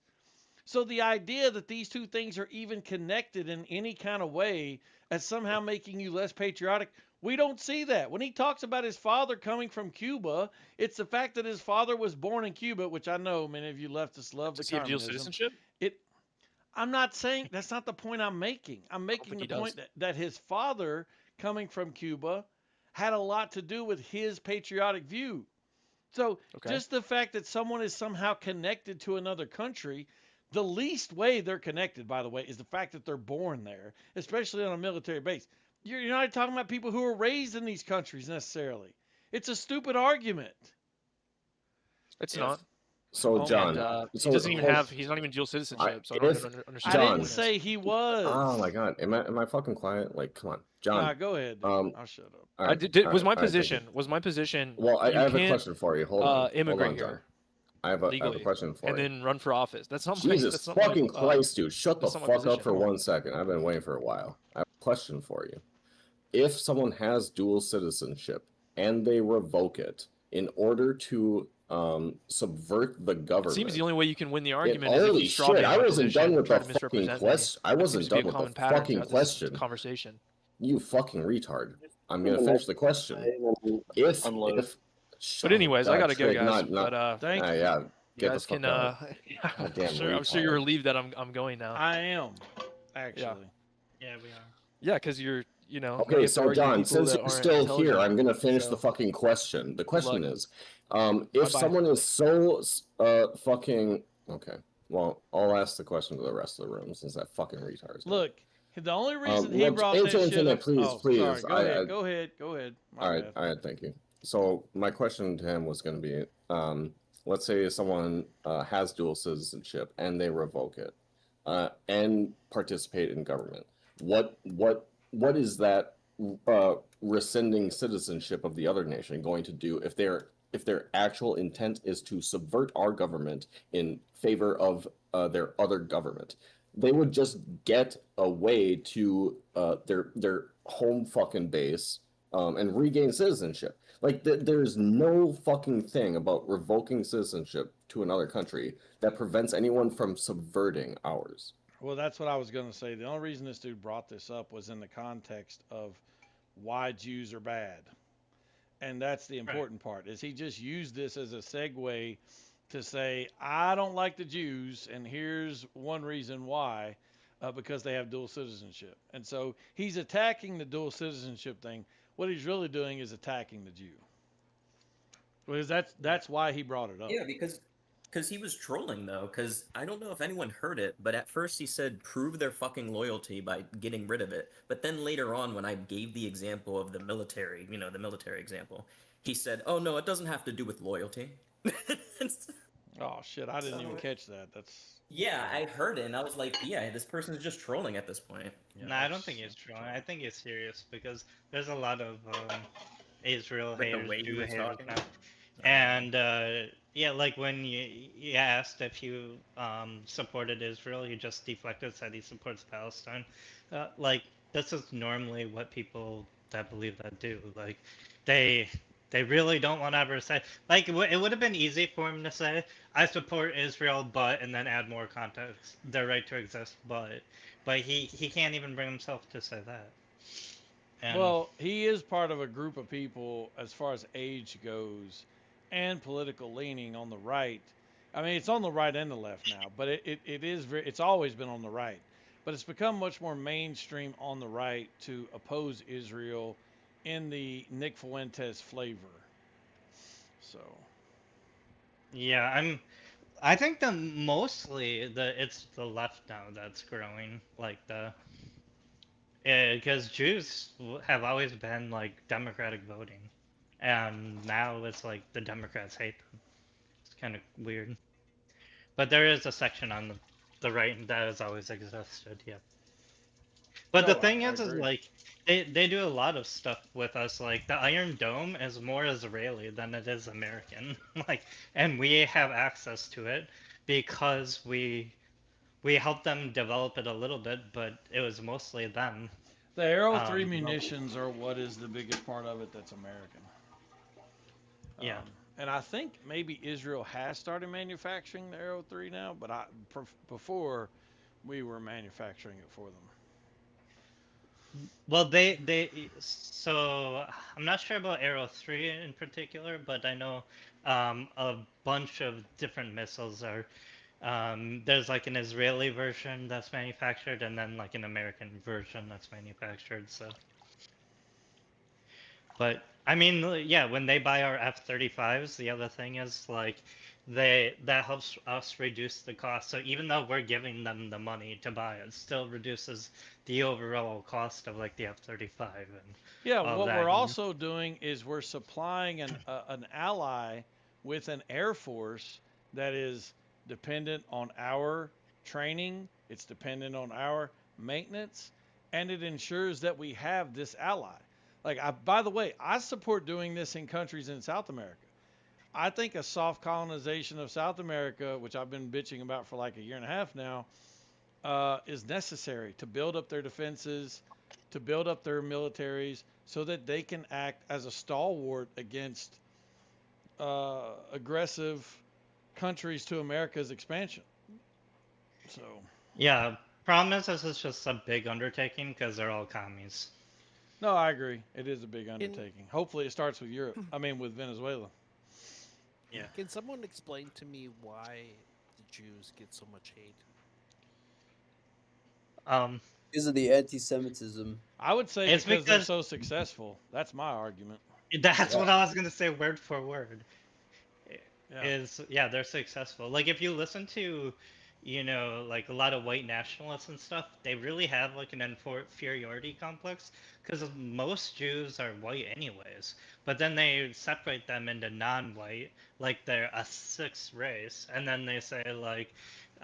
So the idea that these two things are even connected in any kind of way as somehow making you less patriotic, we don't see that. When he talks about his father coming from Cuba, it's the fact that his father was born in Cuba, which I know many of you leftists love the Does he have dual communism. citizenship? I'm not saying that's not the point I'm making. I'm making the think he point does. that his father coming from Cuba had a lot to do with his patriotic view. So Okay. just the fact that someone is somehow connected to another country, the least way they're connected, by the way, is the fact that they're born there, especially on a military base. You're not talking about people who are raised in these countries necessarily. It's a stupid argument. It's not. So John, he so doesn't even hold- have. He's not even dual citizenship. So I if- don't understand. I the didn't point. say he was. Oh my God, am I fucking quiet? Like, come on, John. Go ahead. Dude. I'll shut up. all I right, did, all was right, my all right, thank you. position. Was my position. Well, I you have a can't, question for you. Hold on. Immigrate Hold on, John. here. I have a legally, question for and you. then run for office. That's not my. Jesus that's not fucking my, Christ, dude. Shut the that's not my fuck up position. for 1 second. I've been waiting for a while. I have a question for you. If someone has dual citizenship and they revoke it in order to subvert the government. Seems the only way you can win the argument is if Holy you straw man shit, I my wasn't position done and with try the to fucking misrepresent me. question. I That wasn't seems to be done a with common the pattern fucking throughout this question. conversation. You fucking retard. I'm gonna finish the question. If But anyways, I gotta go, Trick, guys. not, But Thank you. yeah, you get guys the fuck can. out. Goddamn I'm sure you're retard. relieved that I'm going now. I am, actually. Yeah, we are. Yeah, because you're. You know. you Okay, have to so argue John, people since that you're aren't still here, intelligent. I'm gonna finish So, the fucking question. The question luck. is, if Bye-bye. someone is so fucking okay, well, I'll ask the question to the rest of the room since that fucking retard. Look, the only reason he well, brought that shit Infinite, up. please, Oh, please. sorry. Go ahead. Go ahead. My All right, bad. all right, thank you. So my question to him was going to be, let's say someone has dual citizenship and they revoke it and participate in government. What is that rescinding citizenship of the other nation going to do if their actual intent is to subvert our government in favor of their other government? they would just get away to their home fucking base and regain citizenship. Like there's no fucking thing about revoking citizenship to another country that prevents anyone from subverting ours. Well, that's what I was going to say. The only reason this dude brought this up was in the context of why Jews are bad. And that's the important part, is he just used this as a segue to say, I don't like the Jews, and here's one reason why, because they have dual citizenship. And so he's attacking the dual citizenship thing. What he's really doing is attacking the Jew. Because that's why he brought it up. Yeah, because he was trolling, though, because I don't know if anyone heard it, but at first he said prove their fucking loyalty by getting rid of it. But then later on, when I gave the example of the military, the military example, he said, oh, no, it doesn't have to do with loyalty. Oh, shit, I didn't even catch that. Yeah, I heard it, and I was like, yeah, this person is just trolling at this point. No, I don't think he's trolling. I think he's serious because there's a lot of Israel Like the haters, way he Jew was haters talking? now. And yeah, like when you asked if you supported Israel, he just deflected, said he supports Palestine. Like this is normally what people that believe that do. Like they really don't want to ever say, like, it would have been easy for him to say, I support Israel, but, and then add more context, their right to exist, but he can't even bring himself to say that. And Well, he is part of a group of people, as far as age goes, and political leaning on the right. I mean, it's on the right and the left now, but it's always been on the right. But it's become much more mainstream on the right to oppose Israel in the Nick Fuentes flavor. So, yeah, I think it's the left now that's growing, like because Jews have always been like Democratic voting, and now it's like the Democrats hate them. It's kind of weird, but there is a section on the right that has always existed, yeah. But the No, thing I is agree. like they do a lot of stuff with us. Like the Iron Dome is more Israeli than it is American. Like, and we have access to it because we helped them develop it a little bit, but it was mostly them. The Arrow 3 munitions are what is the biggest part of it that's American. Yeah. And I think maybe Israel has started manufacturing the Arrow 3 now, but before we were manufacturing it for them. Well, so I'm not sure about Arrow 3 in particular, but I know a bunch of different missiles are. There's like an Israeli version that's manufactured, and then like an American version that's manufactured. So, but I mean, yeah, when they buy our F-35s, the other thing is like that helps us reduce the cost. So even though we're giving them the money to buy it, still reduces the overall cost of like the F-35 and Yeah, all what that. we're also doing is we're supplying an ally with an air force that is dependent on our training, it's dependent on our maintenance, and it ensures that we have this ally. Like, by the way, I support doing this in countries in South America. I think a soft colonization of South America, which I've been bitching about for like a year and a half now, is necessary to build up their defenses, to build up their militaries, so that they can act as a stalwart against aggressive countries to America's expansion. So. Yeah, problem is this is just a big undertaking because they're all commies. No, I agree. It is a big undertaking. Hopefully, it starts with Europe. I mean, with Venezuela. Yeah. Can someone explain to me why the Jews get so much hate? Because of the anti-Semitism. I would say It's because they're so successful. That's my argument. That's what I was gonna say, word for word. Yeah. They're successful. Like if you listen to, like a lot of white nationalists and stuff, they really have like an inferiority complex because most Jews are white anyways. But then they separate them into non-white, like they're a sixth race, and then they say like,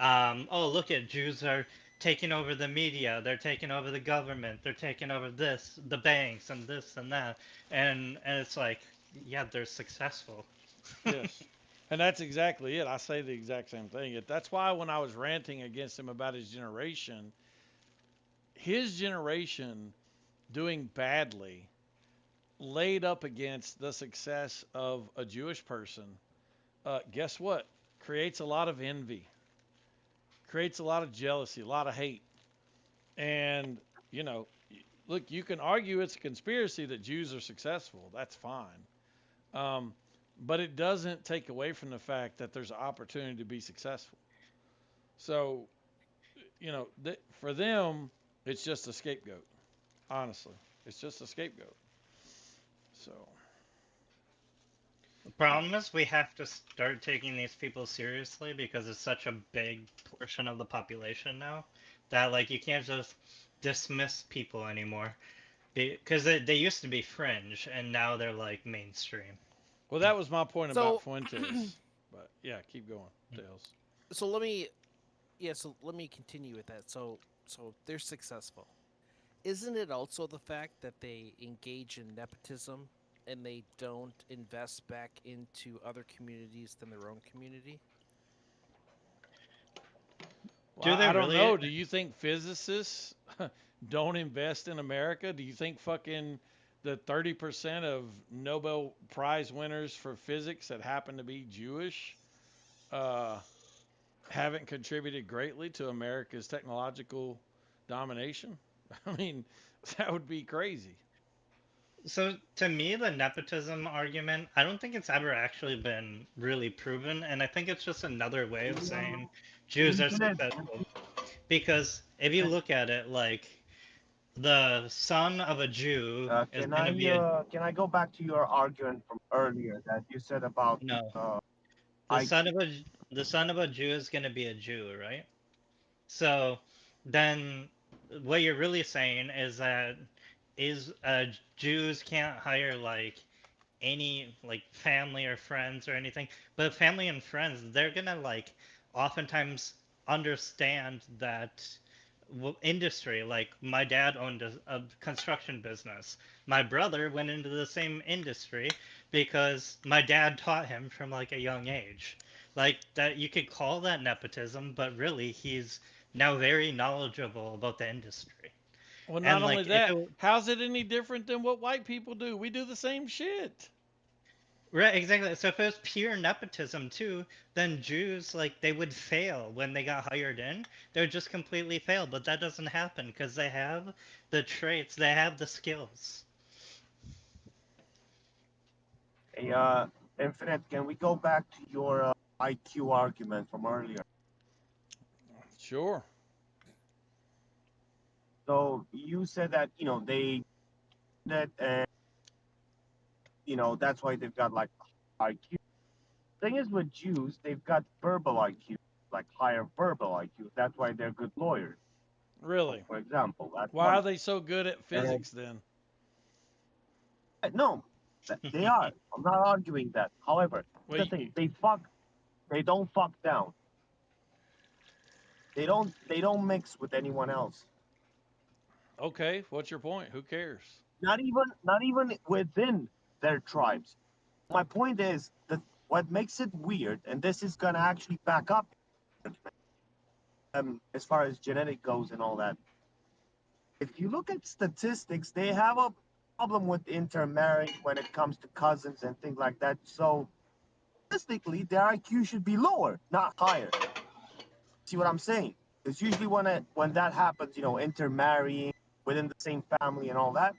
oh look at Jews are taking over the media, they're taking over the government, they're taking over the banks and this and that, and it's like, yeah, they're successful. Yes. And that's exactly it. I say the exact same thing. That's why when I was ranting against him about his generation doing badly laid up against the success of a Jewish person, guess what? Creates a lot of envy, creates a lot of jealousy, a lot of hate. And, you know, look, you can argue it's a conspiracy that Jews are successful. That's fine. But it doesn't take away from the fact that there's an opportunity to be successful. So, you know, for them, it's just a scapegoat. Honestly, it's just a scapegoat. So. The problem is we have to start taking these people seriously because it's such a big portion of the population now that like you can't just dismiss people anymore because they used to be fringe and now they're like mainstream. Well, that was my point about Fuentes. But yeah, keep going, Tails. So let me continue with that. So they're successful. Isn't it also the fact that they engage in nepotism and they don't invest back into other communities than their own community? Well, I don't know. Do you think physicists don't invest in America? Do you think fucking the 30% of Nobel Prize winners for physics that happen to be Jewish haven't contributed greatly to America's technological domination? I mean, that would be crazy. So to me, the nepotism argument, I don't think it's ever actually been really proven, and I think it's just another way of saying Jews are successful. Because if you look at it, like the son of a Jew is going to be Can I go back to your argument from earlier that you said about the son of a Jew is going to be a Jew, right? So then what you're really saying is that Jews can't hire like any like family or friends or anything, but family and friends, they're gonna like oftentimes understand that industry. Like my dad owned a construction business. My brother went into the same industry because my dad taught him from like a young age. Like that, you could call that nepotism, but really he's now very knowledgeable about the industry. Well, not only that, how's it any different than what white people do? We do the same shit. Right, exactly. So if it was pure nepotism too, then Jews, like, they would fail when they got hired in. They would just completely fail, but that doesn't happen because they have the traits, they have the skills. Hey, Infinite, can we go back to your IQ argument from earlier? Sure. So you said that, that's why they've got like IQ. Thing is with Jews, they've got verbal IQ, like higher verbal IQ. That's why they're good lawyers. Really? For example. Why are they so good at physics then? No, they are. I'm not arguing that. However, the thing, they don't fuck down. They don't mix with anyone else. Okay, what's your point? Who cares? Not even within their tribes. My point is that what makes it weird, and this is gonna actually back up as far as genetic goes and all that. If you look at statistics, they have a problem with intermarrying when it comes to cousins and things like that. So statistically, their IQ should be lower, not higher. See what I'm saying? It's usually when that happens, intermarrying within the same family and all that,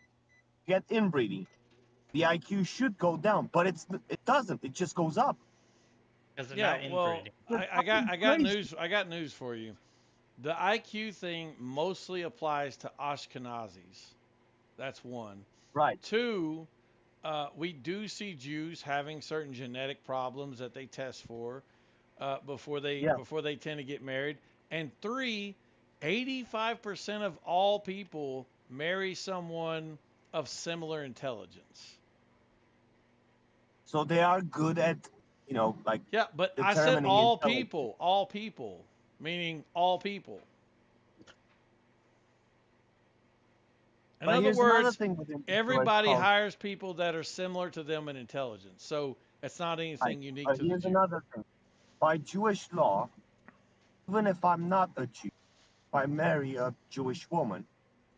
you get inbreeding. The IQ should go down, but it doesn't. It just goes up. Yeah, well, I got news for you. The IQ thing mostly applies to Ashkenazis. That's one. Right. Two, we do see Jews having certain genetic problems that they test for before they tend to get married. And three, 85% of all people marry someone of similar intelligence. So they are good at, Yeah, but I said all people, meaning all people. In other words, everybody hires people that are similar to them in intelligence. So It's not anything unique But to the here's Jew. another thing. By Jewish law, even if I'm not a Jew, if I marry a Jewish woman,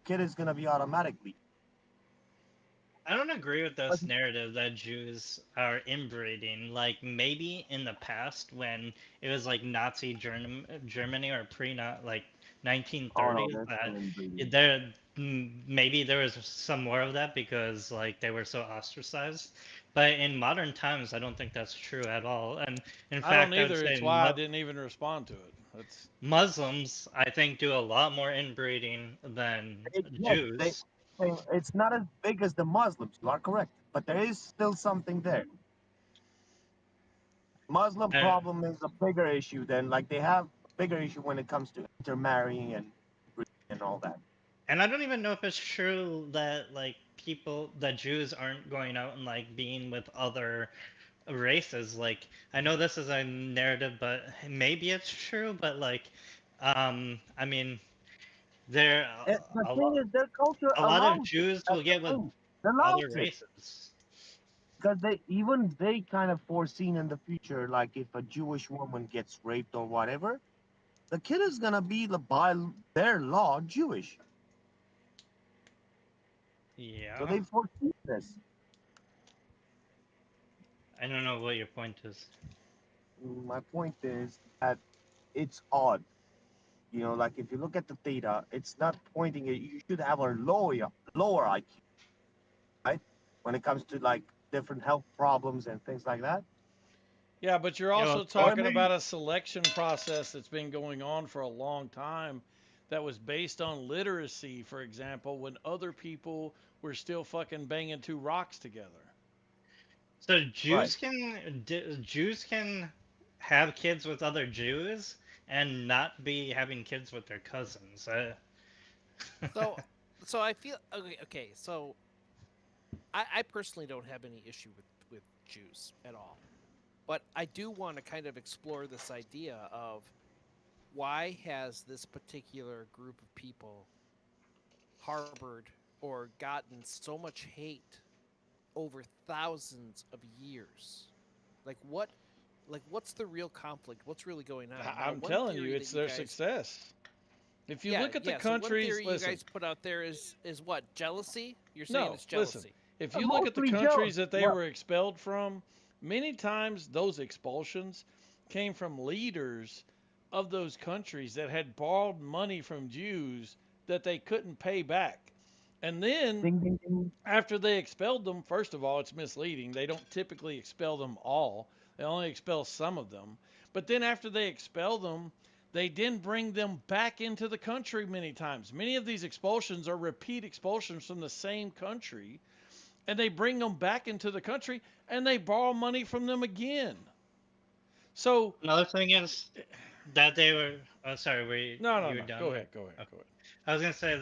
kid is gonna be automatically. I don't agree with this narrative that Jews are inbreeding. Like maybe in the past when it was like Nazi Germany or like 1930s, maybe there was some more of that because like they were so ostracized. But in modern times, I don't think that's true at all. And in fact, I don't I would either. say It's why I didn't even respond to it. That's Muslims, I think, do a lot more inbreeding than Jews. It's not as big as the Muslims. You are correct, but there is still something there. Muslim problem is a bigger issue than like they have a bigger issue when it comes to intermarrying and all that. And I don't even know if it's true that like that Jews aren't going out and like being with other races. Like I know this is a narrative, but maybe it's true. But like, I mean, there the thing is their culture. A lot of Jews will get with other races. Because they kind of foreseen in the future, like if a Jewish woman gets raped or whatever, the kid is gonna be by their law Jewish. Yeah. So they foresee this. I don't know what your point is. My point is that it's odd. You know, like if you look at the data, it's not pointing it. You should have a lower IQ, right? When it comes to like different health problems and things like that. Yeah, but you're also talking about a selection process that's been going on for a long time that was based on literacy, for example, when other people were still fucking banging two rocks together. So Jews can have kids with other Jews and not be having kids with their cousins. So I feel okay. So I personally don't have any issue with Jews at all, but I do want to kind of explore this idea of why has this particular group of people harbored or gotten so much hate over thousands of years? What's the real conflict? What's really going on? I'm telling you, it's their success. If you look at the countries, so one theory you guys put out there is what? Jealousy? You're saying it's jealousy. Listen, if you look at the countries that they were expelled from, many times those expulsions came from leaders of those countries that had borrowed money from Jews that they couldn't pay back. And then after they expelled them, first of all, it's misleading. They don't typically expel them all. They only expel some of them. But then after they expel them, they then bring them back into the country many times. Many of these expulsions are repeat expulsions from the same country. And they bring them back into the country and they borrow money from them again. So another thing is that they were. Oh, sorry, no, you were done? Go ahead. I was gonna say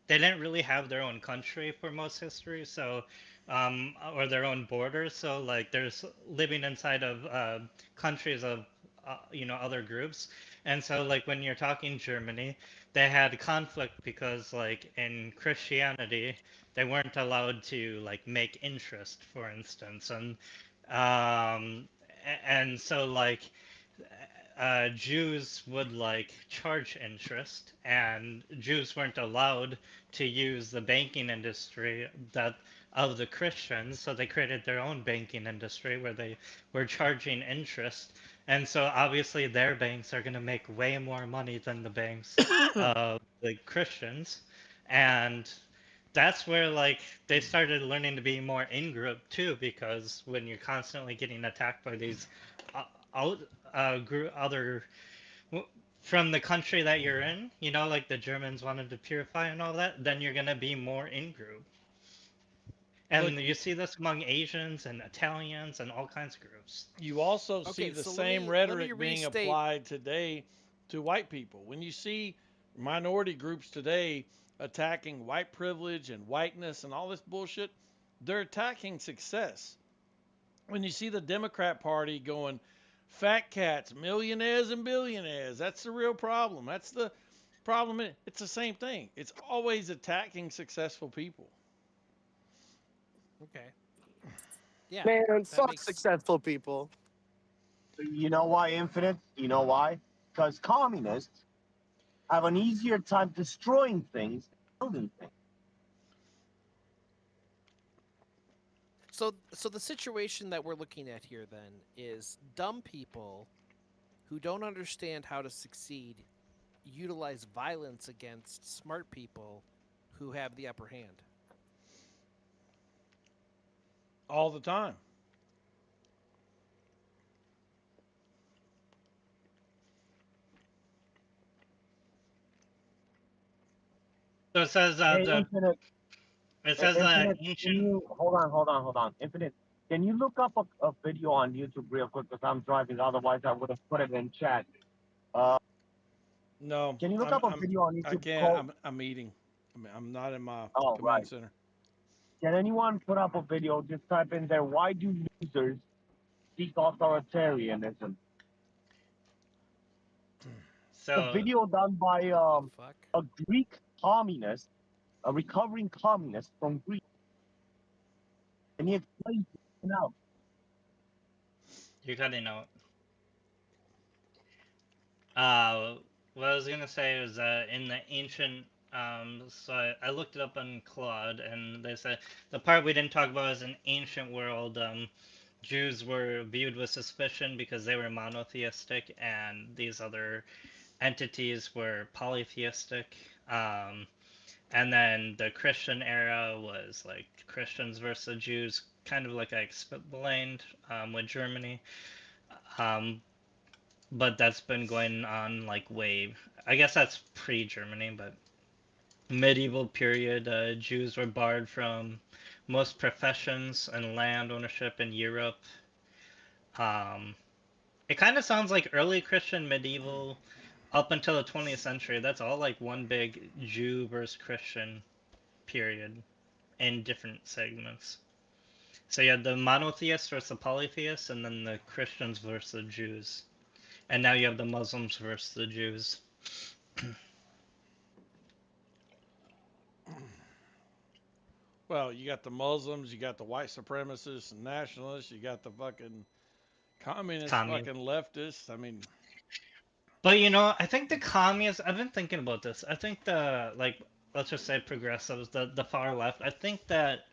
they didn't really have their own country for most history, so or their own borders. So like, there's living inside of countries of other groups, and so like when you're talking Germany, they had conflict because like in Christianity they weren't allowed to like make interest, for instance, and so like Jews would like charge interest, and Jews weren't allowed to use the banking industry of the Christians, so they created their own banking industry where they were charging interest. And so obviously their banks are going to make way more money than the banks of the Christians. And that's where like they started learning to be more in group too, because when you're constantly getting attacked by these other from the country that you're in, like the Germans wanted to purify and all that, then you're going to be more in group. And you see this among Asians and Italians and all kinds of groups. You also see the same rhetoric being applied today to white people. When you see minority groups today attacking white privilege and whiteness and all this bullshit, they're attacking success. When you see the Democrat Party going, fat cats, millionaires and billionaires, that's the real problem. That's the problem. It's the same thing. It's always attacking successful people. Okay. Yeah. Man, that fuck makes successful people. You know why, Infinite? You know why? Because communists have an easier time destroying things than building things. So the situation that we're looking at here then is dumb people who don't understand how to succeed utilize violence against smart people who have the upper hand. All the time. So it says Hey, Infinite. it says Infinite, ancient. can you hold on. Infinite, can you look up a video on YouTube real quick because I'm driving. Otherwise, I would have put it in chat. No. Can you look up a video on YouTube? I can't. I'm eating. I'm not in my command right. center. Can anyone put up a video? Just type in there. Why do users seek authoritarianism? So a video done by a Greek communist, a recovering communist from Greece, and he explains it now. You're cutting out. What I was gonna say was that in the ancient, so I looked it up on Claude, and they said the part we didn't talk about is in ancient world, Jews were viewed with suspicion because they were monotheistic, and these other entities were polytheistic. And then the Christian era was like Christians versus Jews, kind of like I explained with Germany. But that's been going on like way, I guess that's pre-Germany, but medieval period, Jews were barred from most professions and land ownership in Europe. It kind of sounds like early Christian medieval up until the 20th century. That's all like one big Jew versus Christian period in different segments. So you had the monotheists versus the polytheists, and then the Christians versus the Jews. And now you have the Muslims versus the Jews. Well, you got the Muslims, you got the white supremacists and nationalists, you got the fucking communists, fucking leftists. I mean, but you know, I think the communists. I've been thinking about this. I think the let's just say progressives, the far left. I think that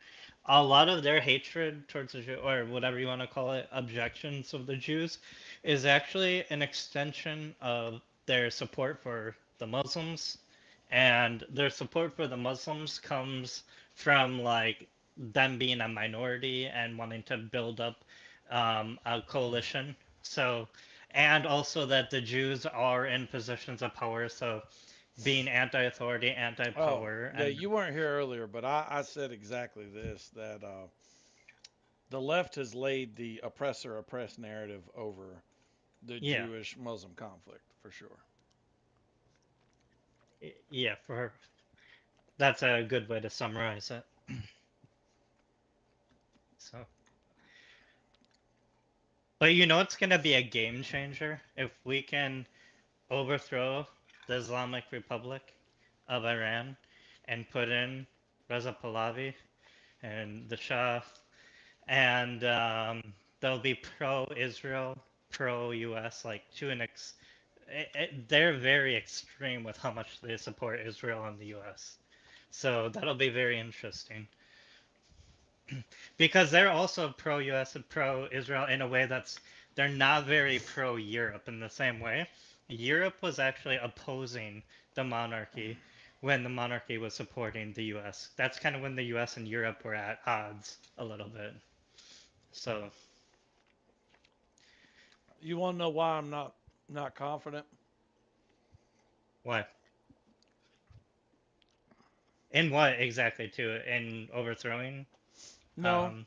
a lot of their hatred towards the Jew, or whatever you want to call it, objections of the Jews, is actually an extension of their support for the Muslims, and their support for the Muslims comes from like them being a minority and wanting to build up a coalition. So, and also that the Jews are in positions of power, so being anti-authority, anti-power. Yeah, you weren't here earlier, but I said exactly this, that the left has laid the oppressor-oppressed narrative over the Jewish-Muslim conflict, for sure. Yeah, that's a good way to summarize it. So, but you know it's going to be a game changer if we can overthrow the Islamic Republic of Iran and put in Reza Pahlavi and the Shah, and they'll be pro-Israel, pro-US, like to an they're very extreme with how much they support Israel and the US. So that'll be very interesting. Because they're also pro-US and pro-Israel in a way they're not very pro-Europe in the same way. Europe was actually opposing the monarchy when the monarchy was supporting the US. That's kind of when the US and Europe were at odds a little bit. So you want to know why I'm not confident? Why? In what exactly, too? In overthrowing? No.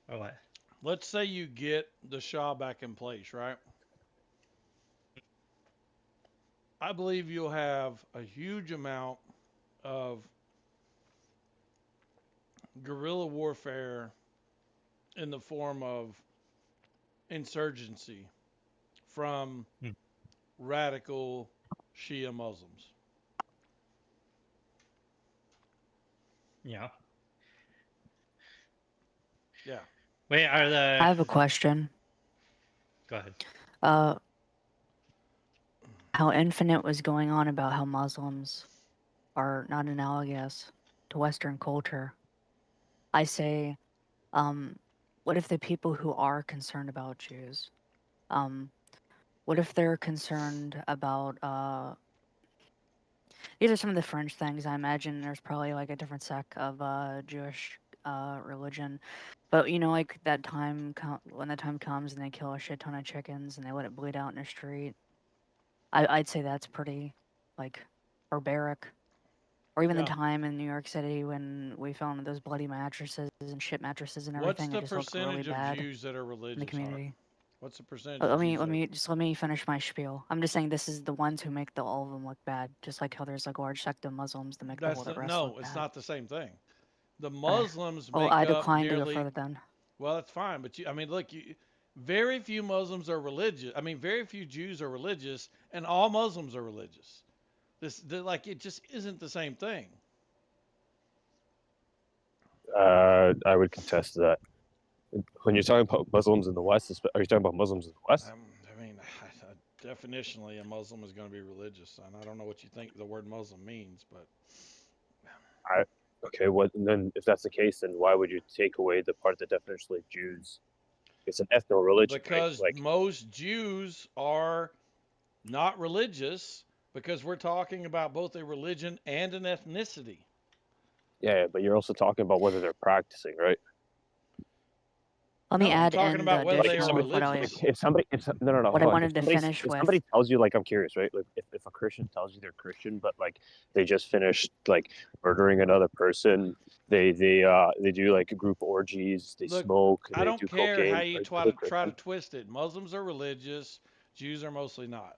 Or what? Let's say you get the Shah back in place, right? I believe you'll have a huge amount of guerrilla warfare in the form of insurgency from radical Shia Muslims. Yeah. Yeah. Wait, are the? I have a question. Go ahead. How Infinite was going on about how Muslims are not analogous to Western culture. I say, what if the people who are concerned about Jews, what if they're concerned about, these are some of the fringe things. I imagine there's probably like a different sect of Jewish religion. But you know, like that time when the time comes and they kill a shit ton of chickens and they let it bleed out in the street, I'd say that's pretty like barbaric. Or even the time in New York City when we found those bloody mattresses and shit mattresses and What's everything. the It just looked really percentage of bad Jews that are in religious? the community. What's the percentage? Let of me Jews let that- me just let me finish my spiel. I'm just saying this is the ones who make all of them look bad, just like how there's like a large sect of Muslims that make the whole rest no, look it's bad. not the same thing. The Muslims Well, make I up decline to nearly. go further then. Well, that's fine, but I mean, look, very few Muslims are religious. I mean, very few Jews are religious, and all Muslims are religious. Like, it just isn't the same thing. I would contest that. When you're talking about Muslims in the West, are you talking about Muslims in the West? I mean, definitionally, a Muslim is going to be religious, and I don't know what you think the word Muslim means, but Okay, and then if that's the case, then why would you take away the part that definitionally Jews? It's an ethno-religion, because right? Like, most Jews are not religious, because we're talking about both a religion and an ethnicity. yeah, but you're also talking about whether they're practicing, right? Let me No, I'm add talking in about the whether they are additional of what I religious. was, If somebody, no, what I hold on. wanted to finish If with. somebody tells you, like, I'm curious, right? Like, if a Christian tells you they're Christian, but like they just finished like murdering another person, they do like group orgies, they Look, smoke, I they don't do care cocaine. how you like, try they're to Christian. twist it. Muslims are religious, Jews are mostly not.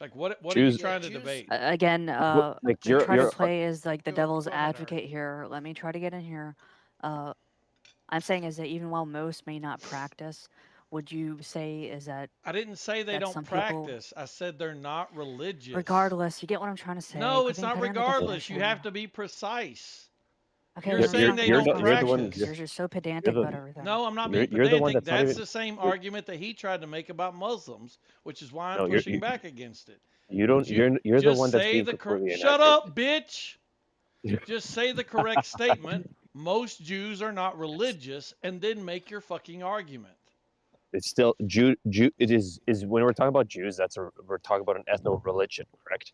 Like, what are Jews- you trying to debate? Again, like, to you're- try you're- to play as like the devil's advocate here. Let me try to get in here. I'm saying is that even while most may not practice, would you say is that I didn't say they that don't some people- practice. I said they're not religious. regardless, you get what I'm trying to say? No, Quit it's being not petty on the regardless. You definition. have to be precise. Okay, You're then let's saying not they have don't this practice. conversation because you're just so pedantic about everything. No, I'm not being You're the one pedantic. that's not That's even- the same argument that he tried to make about Muslims, which is why I'm No, you're- pushing back against it. You don't. You're the Just one that's say being the completely Shut inaccurate. up, bitch. Just say the correct statement. Most Jews are not religious, and then make your fucking argument. It's still Jew. It is when we're talking about Jews. We're talking about an ethno-religion, correct?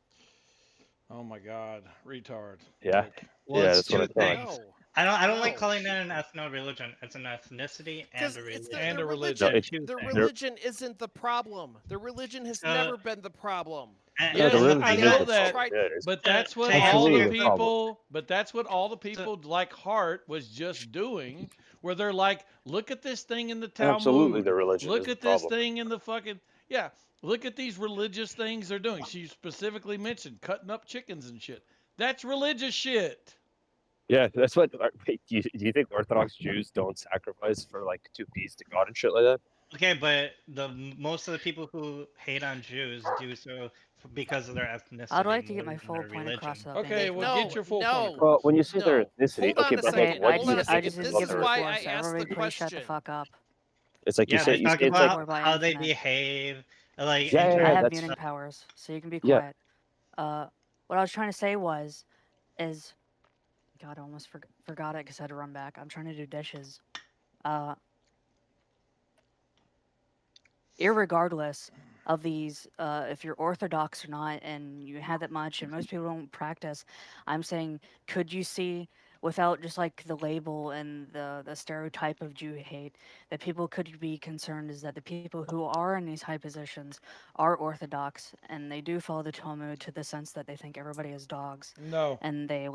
Oh my God, retard. Yeah. Well, Yeah, it's that's what I two thought. things. I don't like calling that an ethno-religion. It's an ethnicity and a religion. And a religion. No, it's- Two The things. religion isn't the problem. The religion has never been the problem. Yes, the religion I is know the that, problem. Yeah, it's- but that's what it's all really the the problem. people. But that's what all the people like Hart was just doing, where they're like, "Look at this thing in the Talmud. Absolutely, the religion Look is the at this problem. thing in the fucking yeah. Look at these religious things they're doing." She specifically mentioned cutting up chickens and shit. That's religious shit. Yeah, that's what. Wait, do you think Orthodox Jews don't sacrifice for like 2 peas to God and shit like that? Okay, but most of the people who hate on Jews do so because of their ethnicity. I'd like to get more my than full their point across. religion. Okay, well, get your full point across. Well, when you say their ethnicity, Hold on okay, a but second. like, what Hold do on you a second. think This about is their- why I So asked the everybody please shut the question. fuck up. It's like you Yeah, say. they You talk say it's about like. how they behave. Like, Yeah, in yeah, I terms have that's- muting powers, so you can be Yeah. quiet. What I was trying to say is, God, I almost forgot it because I had to run back. I'm trying to do dishes. Irregardless of these, if you're Orthodox or not, and you have that much, and most people don't practice, I'm saying, could you see, without just like the label and the stereotype of Jew hate, that people could be concerned is that the people who are in these high positions are Orthodox and they do follow the Talmud to the sense that they think everybody is dogs. No. And they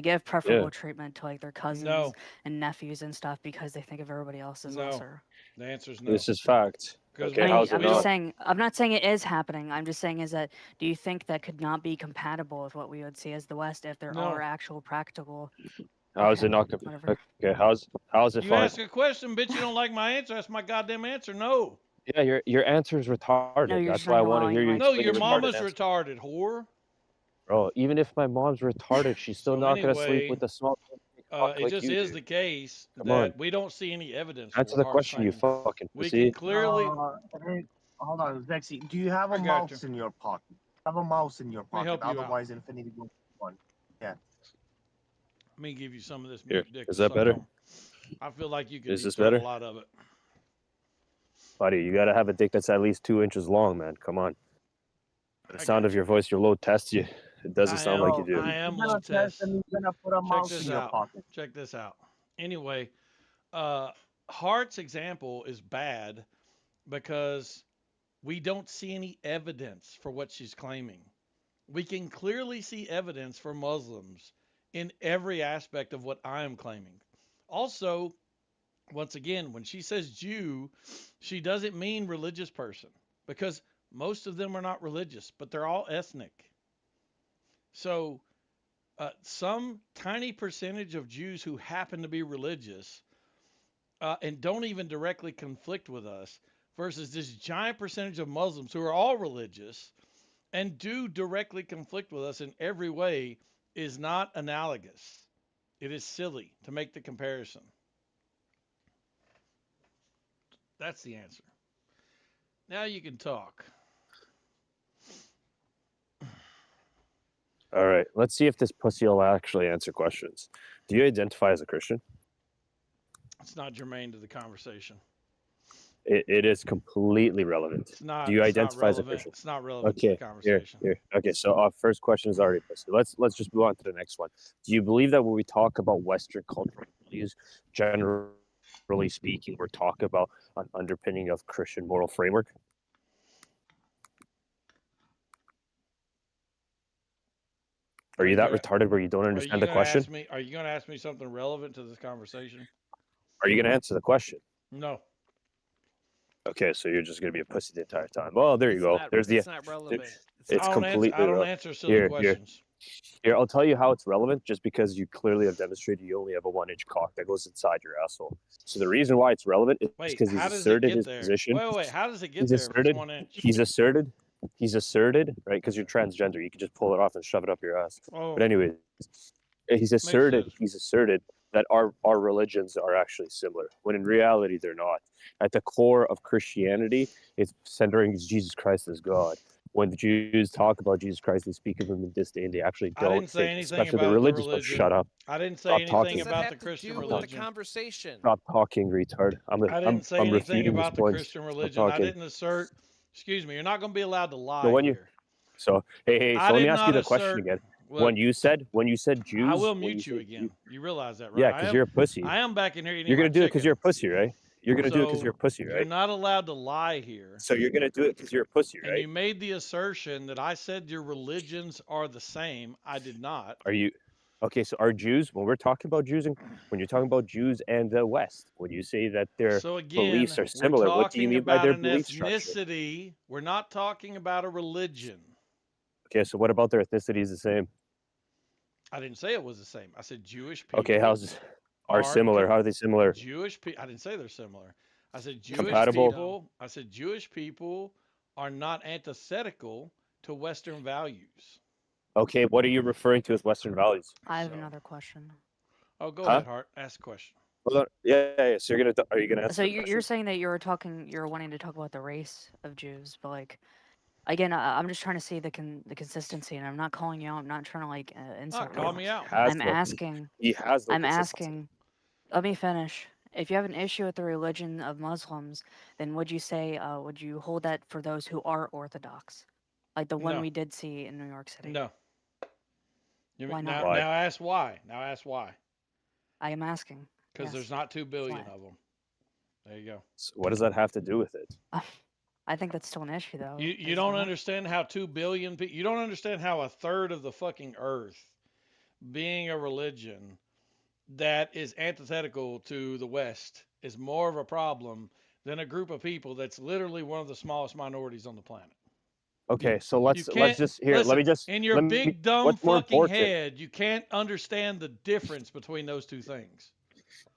give preferable Yeah. treatment to like their cousins No. and nephews and stuff because they think of everybody else as No. lesser. The answer is no. This is fact. 'Cause Okay, we- how's it I'm not? just saying. I'm not saying it is happening. I'm just saying is that do you think that could not be compatible with what we would see as the West if there No. are actual practical? How is it not? Whatever. Okay, how's it You fine? ask a question, bitch. You don't like my answer. That's my goddamn answer. No. Yeah, your answer is retarded. No, you're That's just why I not want to allowing hear you. my No, explain your retarded mama's answer. retarded, whore. Bro, even if my mom's retarded, she's still So not gonna sleep anyway- with a small. fuck it like just you is do. the case Come that on. we don't see any evidence Answer for the what Hart's question, you claiming. fucking We pussy. can clearly. Hey, hold on, Vexy. Do you have a I got mouse you. in your pocket? Have a mouse in your Let me pocket. help you out. Otherwise, Infinity will one. Yeah. Let me give you some of this Here, mute dick is to that suck better? on. I feel like you could Is this exert better? a lot of it. Buddy, you gotta have a dick that's at least 2 inches long, man. Come on. The sound of your voice, your low test, you it doesn't sound like you do. I am You're low gonna test test. and you're gonna put a Check mouse this in your out. pocket. Check this out. Anyway, Hart's example is bad because we don't see any evidence for what she's claiming. We can clearly see evidence for Muslims in every aspect of what I am claiming. Also, once again, when she says Jew, she doesn't mean religious person because most of them are not religious, but they're all ethnic. So, some tiny percentage of Jews who happen to be religious and don't even directly conflict with us versus this giant percentage of Muslims who are all religious and do directly conflict with us in every way is not analogous. It is silly to make the comparison. That's the answer. Now you can talk. All right, let's see if this pussy will actually answer questions. Do you identify as a Christian? It's not germane to the conversation. It is completely relevant. It's not. Do you It's not identify as a relevant. Christian? It's not relevant to Okay, the conversation. here. Okay, so our first question is already pussy. Let's just move on to the next one. Do you believe that when we talk about Western cultural values, generally speaking, we're talking about an underpinning of Christian moral framework? Are you that retarded where you don't understand the question? Are you going to ask me something relevant to this conversation? Are you going to answer the question? No. Okay, so you're just going to be a pussy the entire time. Well, there you go. There's the. It's not relevant. It's completely. I don't answer silly questions. Here, I'll tell you how it's relevant. Just because you clearly have demonstrated you only have a 1-inch cock that goes inside your asshole. So the reason why it's relevant is because he's asserted his position. Wait. How does it get there? If it's 1 inch? He's asserted, right? Because you're transgender, you can just pull it off and shove it up your ass. Oh. But anyways, he's asserted that our religions are actually similar, when in reality they're not. At the core of Christianity, it's centering Jesus Christ as God. When the Jews talk about Jesus Christ, they speak of him in disdain. They actually don't. I didn't say anything especially about the religious the ones. religion. Shut up. I didn't say Stop anything talking. about the Christian religion. The conversation. Stop talking, retard. I didn't say anything refuting about this the point. Christian Stop religion. I talking. didn't assert. Excuse me. You're not going to be allowed to lie here. So hey, I so let did me ask not you the question assert- again. Look, when you said Jews, I will when mute you said again. You realize that, right? Yeah, because you're a pussy. I am back in here eating You're gonna my do it because chicken. you're a pussy, right? You're gonna do it because So, you're a pussy, You're right? not allowed to lie here. So you're gonna do it because you're a pussy, And right? you made the assertion that I said your religions are the same. I did not. Are you? Okay, so are Jews, when we're talking about Jews, and when you're talking about Jews and the West, when you say that their So again, beliefs are we're similar, what do you talking mean by about their an belief structure? ethnicity. We're not talking about a religion. Okay, so what about their ethnicity is the same? I didn't say it was the same. I said Jewish people. Okay, are similar? How are they similar? Jewish people. I didn't say they're similar. I said Jewish Compatible? people. I said Jewish people are not antithetical to Western values. Okay, what are you referring to as Western values? I have another question. Oh, go Huh? ahead, Hart. Ask a question. Hold on. Yeah. So are you gonna answer? So the you're question? saying that you're wanting to talk about the race of Jews, but like, again, I'm just trying to see the consistency, and I'm not calling you out. I'm not trying to like insult call you. me out. I'm asking. He has no I'm consistency. asking. Let me finish. If you have an issue with the religion of Muslims, then would you say would you hold that for those who are Orthodox, like the one No. we did see in New York City? No. Why now, not? now ask why. Now ask why. I am asking. Because Yes. there's not 2 billion Why? of them. There you go. So what does that have to do with it? I think that's still an issue, though. You is don't it not? understand how 2 billion people. You don't understand how a third of the fucking earth being a religion that is antithetical to the West is more of a problem than a group of people that's literally one of the smallest minorities on the planet. Okay, so let's can't- just here. listen, Let me just in your let me- big dumb what's more fucking important? head, you can't understand the difference between those 2 things.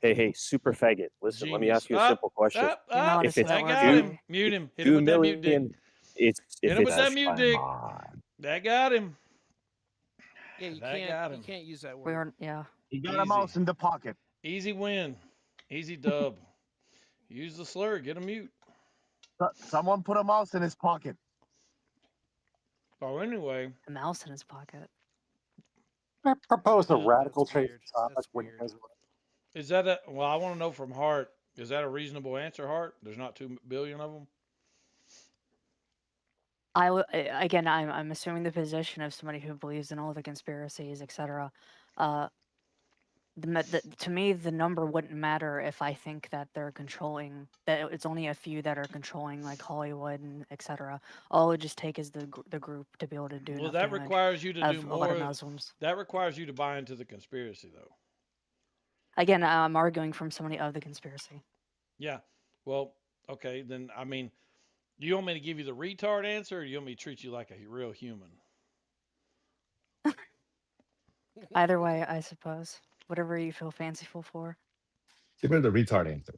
Hey, super faggot. Listen, let me Genius. ask you a simple question. If it's That got 2 him. Mute him. Hit him 2 with that mute dick. million, it's Hit if him with it's that mute dick. That got him. Yeah, you That got him. can't use that word. We are, yeah. He got a mouse in the pocket. Easy win. Easy dub. Use the slur. Get a mute. Someone put a mouse in his pocket. Oh, anyway. A mouse in his pocket. I propose a radical That's change weird. of topic That's when you weird. guys Is that a, well, I want to know from Hart, is that a reasonable answer, Hart? There's not 2 billion of them? Again, I'm assuming the position of somebody who believes in all the conspiracies, etc. To me, the number wouldn't matter if I think that they're controlling, that it's only a few that are controlling, like Hollywood and etc. All it would just take is the group to be able to do Well, enough that damage requires you to do of a lot of more. Muslims. That requires you to buy into the conspiracy, though. Again, I'm arguing from somebody of the conspiracy. Yeah. Well, okay, then, I mean, do you want me to give you the retard answer, or do you want me to treat you like a real human? Either way, I suppose. Whatever you feel fanciful for. Give her the retard answer.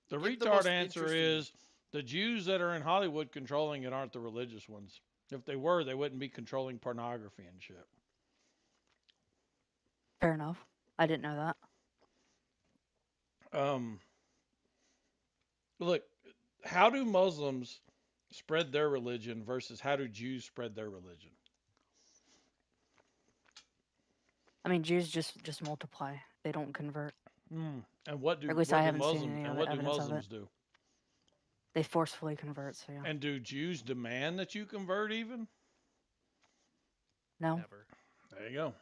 The Give the retard most answer interesting- is the Jews that are in Hollywood controlling it aren't the religious ones. If they were, they wouldn't be controlling pornography and shit. Fair enough. I didn't know that. Look, how do Muslims spread their religion versus how do Jews spread their religion? I mean, Jews just multiply. They don't convert. And what do Or at least what I do haven't seen Muslims any and what do evidence of Muslims it. do? They forcefully convert. So yeah. And do Jews demand that you convert even? No. Never. There you go.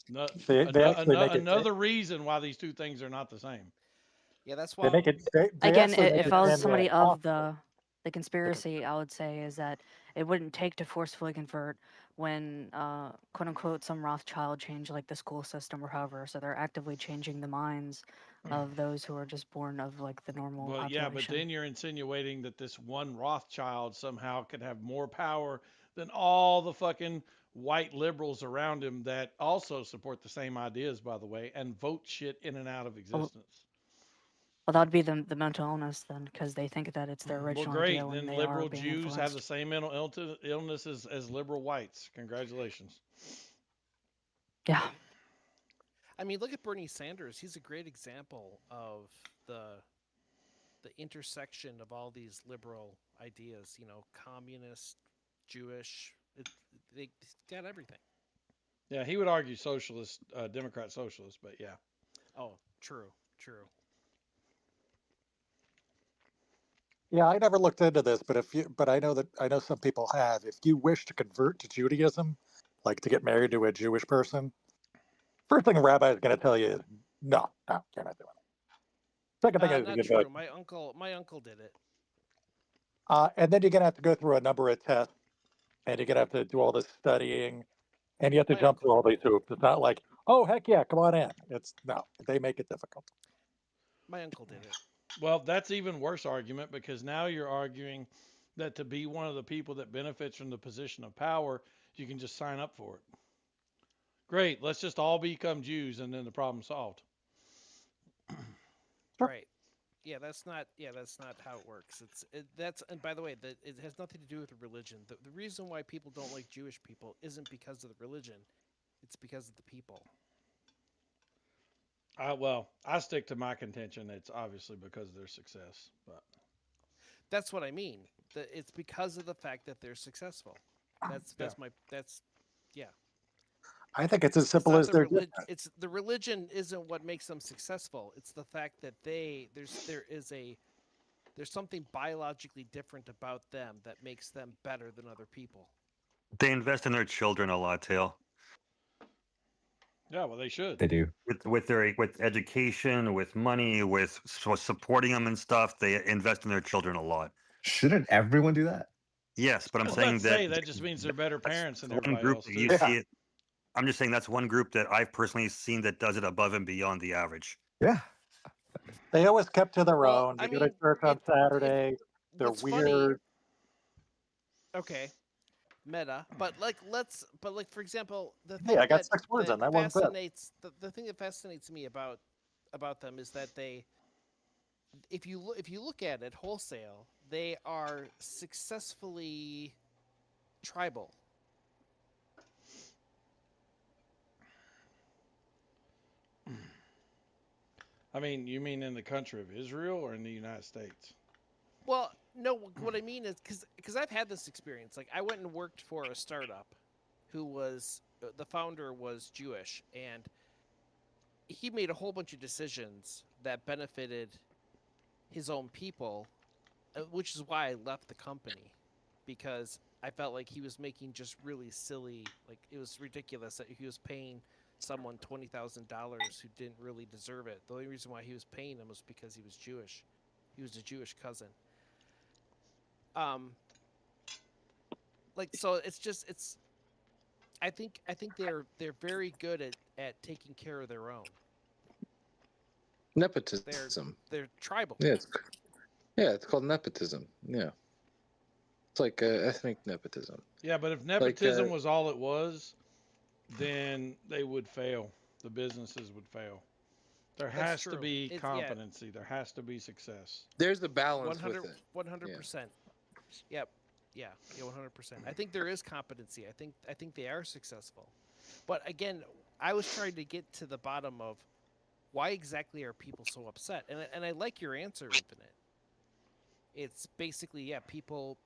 No, They actually make it. another reason why these two things are not the same. Yeah, that's They why. make it. They Again, actually make if it I was stand somebody out. of the conspiracy, I would say is that it wouldn't take to forcefully convert when quote unquote some Rothschild change like the school system or however. So they're actively changing the minds of those who are just born of like the normal Well, population. yeah, but then you're insinuating that this one Rothschild somehow could have more power than all the fucking white liberals around him that also support the same ideas, by the way, and vote shit in and out of existence. Well, that'd be the mental illness then, because they think that it's their Well, original great. idea when Then they liberal are being Jews have influenced. the same mental illness as liberal whites. Congratulations. Yeah. I mean, look at Bernie Sanders. He's a great example of the intersection of all these liberal ideas. You know, communist, Jewish. They got everything. Yeah, he would argue socialist, Democrat socialist, but yeah. Oh, true. Yeah, I never looked into this, but I know some people have. If you wish to convert to Judaism, like to get married to a Jewish person, first thing a rabbi is going to tell you is no, you're not doing it. Second thing is Not you're true. going My uncle did it. and then you're going to have to go through a number of tests, and you're going to have to do all this studying, and you have to jump through all these hoops. It's not like, oh heck yeah, come on in. They make it difficult. My uncle did it. Well, that's even worse argument because now you're arguing that to be one of the people that benefits from the position of power, you can just sign up for it. Great, let's just all become Jews and then the problem's solved. Right. Yeah, that's not how it works. And by the way, it has nothing to do with religion. The reason why people don't like Jewish people isn't because of the religion. It's because of the people. Well, I stick to my contention. It's obviously because of their success, but that's what I mean. It's because of the fact that they're successful. Yeah. I think it's as simple as they're different. It's the religion isn't what makes them successful. It's the fact that there's something biologically different about them that makes them better than other people. They invest in their children a lot, Tail. Yeah, well, they should. They do. With education, with money, with supporting them and stuff. They invest in their children a lot. Shouldn't everyone do that? Yes, but I'm Well, saying let's say that just means they're better parents than one everybody group else. that you too. see it. I'm just saying that's one group that I've personally seen that does it above and beyond the average. Yeah. They always kept to their own. They I go to mean, church on Saturday. They're what's funny- weird. Okay. Meta, but for example, the thing Hey, I got that, 6 words that on that one set. fascinates the thing that fascinates me about them is that if you look at it wholesale, they are successfully tribal. I mean, you mean in the country of Israel or in the United States? Well, no. What I mean is because I've had this experience. Like I went and worked for a startup, who was the founder was Jewish, and he made a whole bunch of decisions that benefited his own people, which is why I left the company, because I felt like he was making just really silly, like it was ridiculous that he was paying someone $20,000 who didn't really deserve it. The only reason why he was paying him was because he was Jewish. He was a Jewish cousin. Like so, it's. I think they're very good at taking care of their own. Nepotism. They're tribal. Yeah, it's called nepotism. Yeah, it's like ethnic nepotism. Yeah, but if nepotism was all it was, then they would fail. The businesses would fail. There has to be competency. There has to be success. There's a balance with it. 100%. Yep. Yeah, 100%. I think there is competency. I think they are successful. But again, I was trying to get to the bottom of why exactly are people so upset? And I like your answer, Infinite. It's basically, people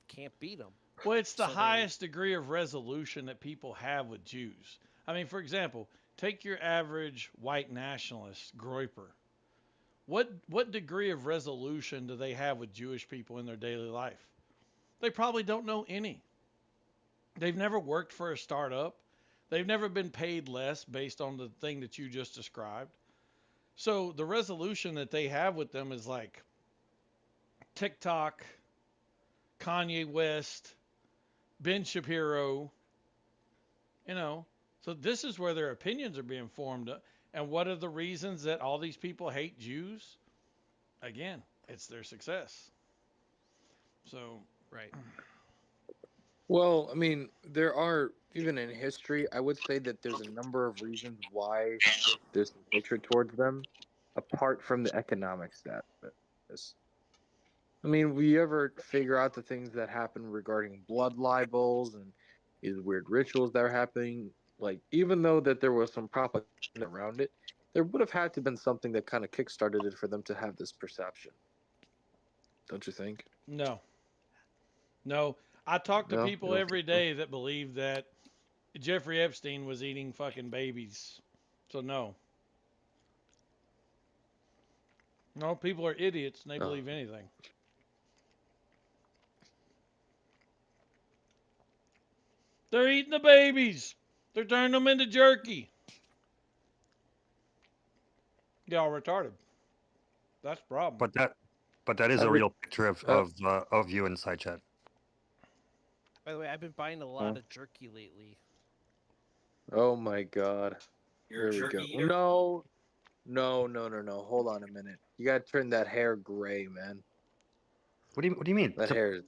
can't beat them. Well, it's the highest degree of resolution that people have with Jews. I mean, for example, take your average white nationalist, Groyper. What degree of resolution do they have with Jewish people in their daily life? They probably don't know any. They've never worked for a startup. They've never been paid less based on the thing that you just described. So the resolution that they have with them is like TikTok, Kanye West, Ben Shapiro, So this is where their opinions are being formed. And what are the reasons that all these people hate Jews? Again, it's their success. So, right. Well, I mean, there are, even in history, I would say that there's a number of reasons why there's hatred towards them, apart from the economic stat. I mean, will you ever figure out the things that happen regarding blood libels and these weird rituals that are happening? Like, even though that there was some propaganda around it, there would have had to have been something that kind of kickstarted it for them to have this perception. Don't you think? No. I talk to people every day that believe that Jeffrey Epstein was eating fucking babies. So no. No, people are idiots and they believe anything. They're eating the babies. They're turning them into jerky. Y'all retarded. That's the problem. But that is a real picture of you inside chat. By the way, I've been buying a lot of jerky lately. Oh my god. You're Here a jerky we go. No. Hold on a minute. You gotta turn that hair gray, man. What do you mean? That hair.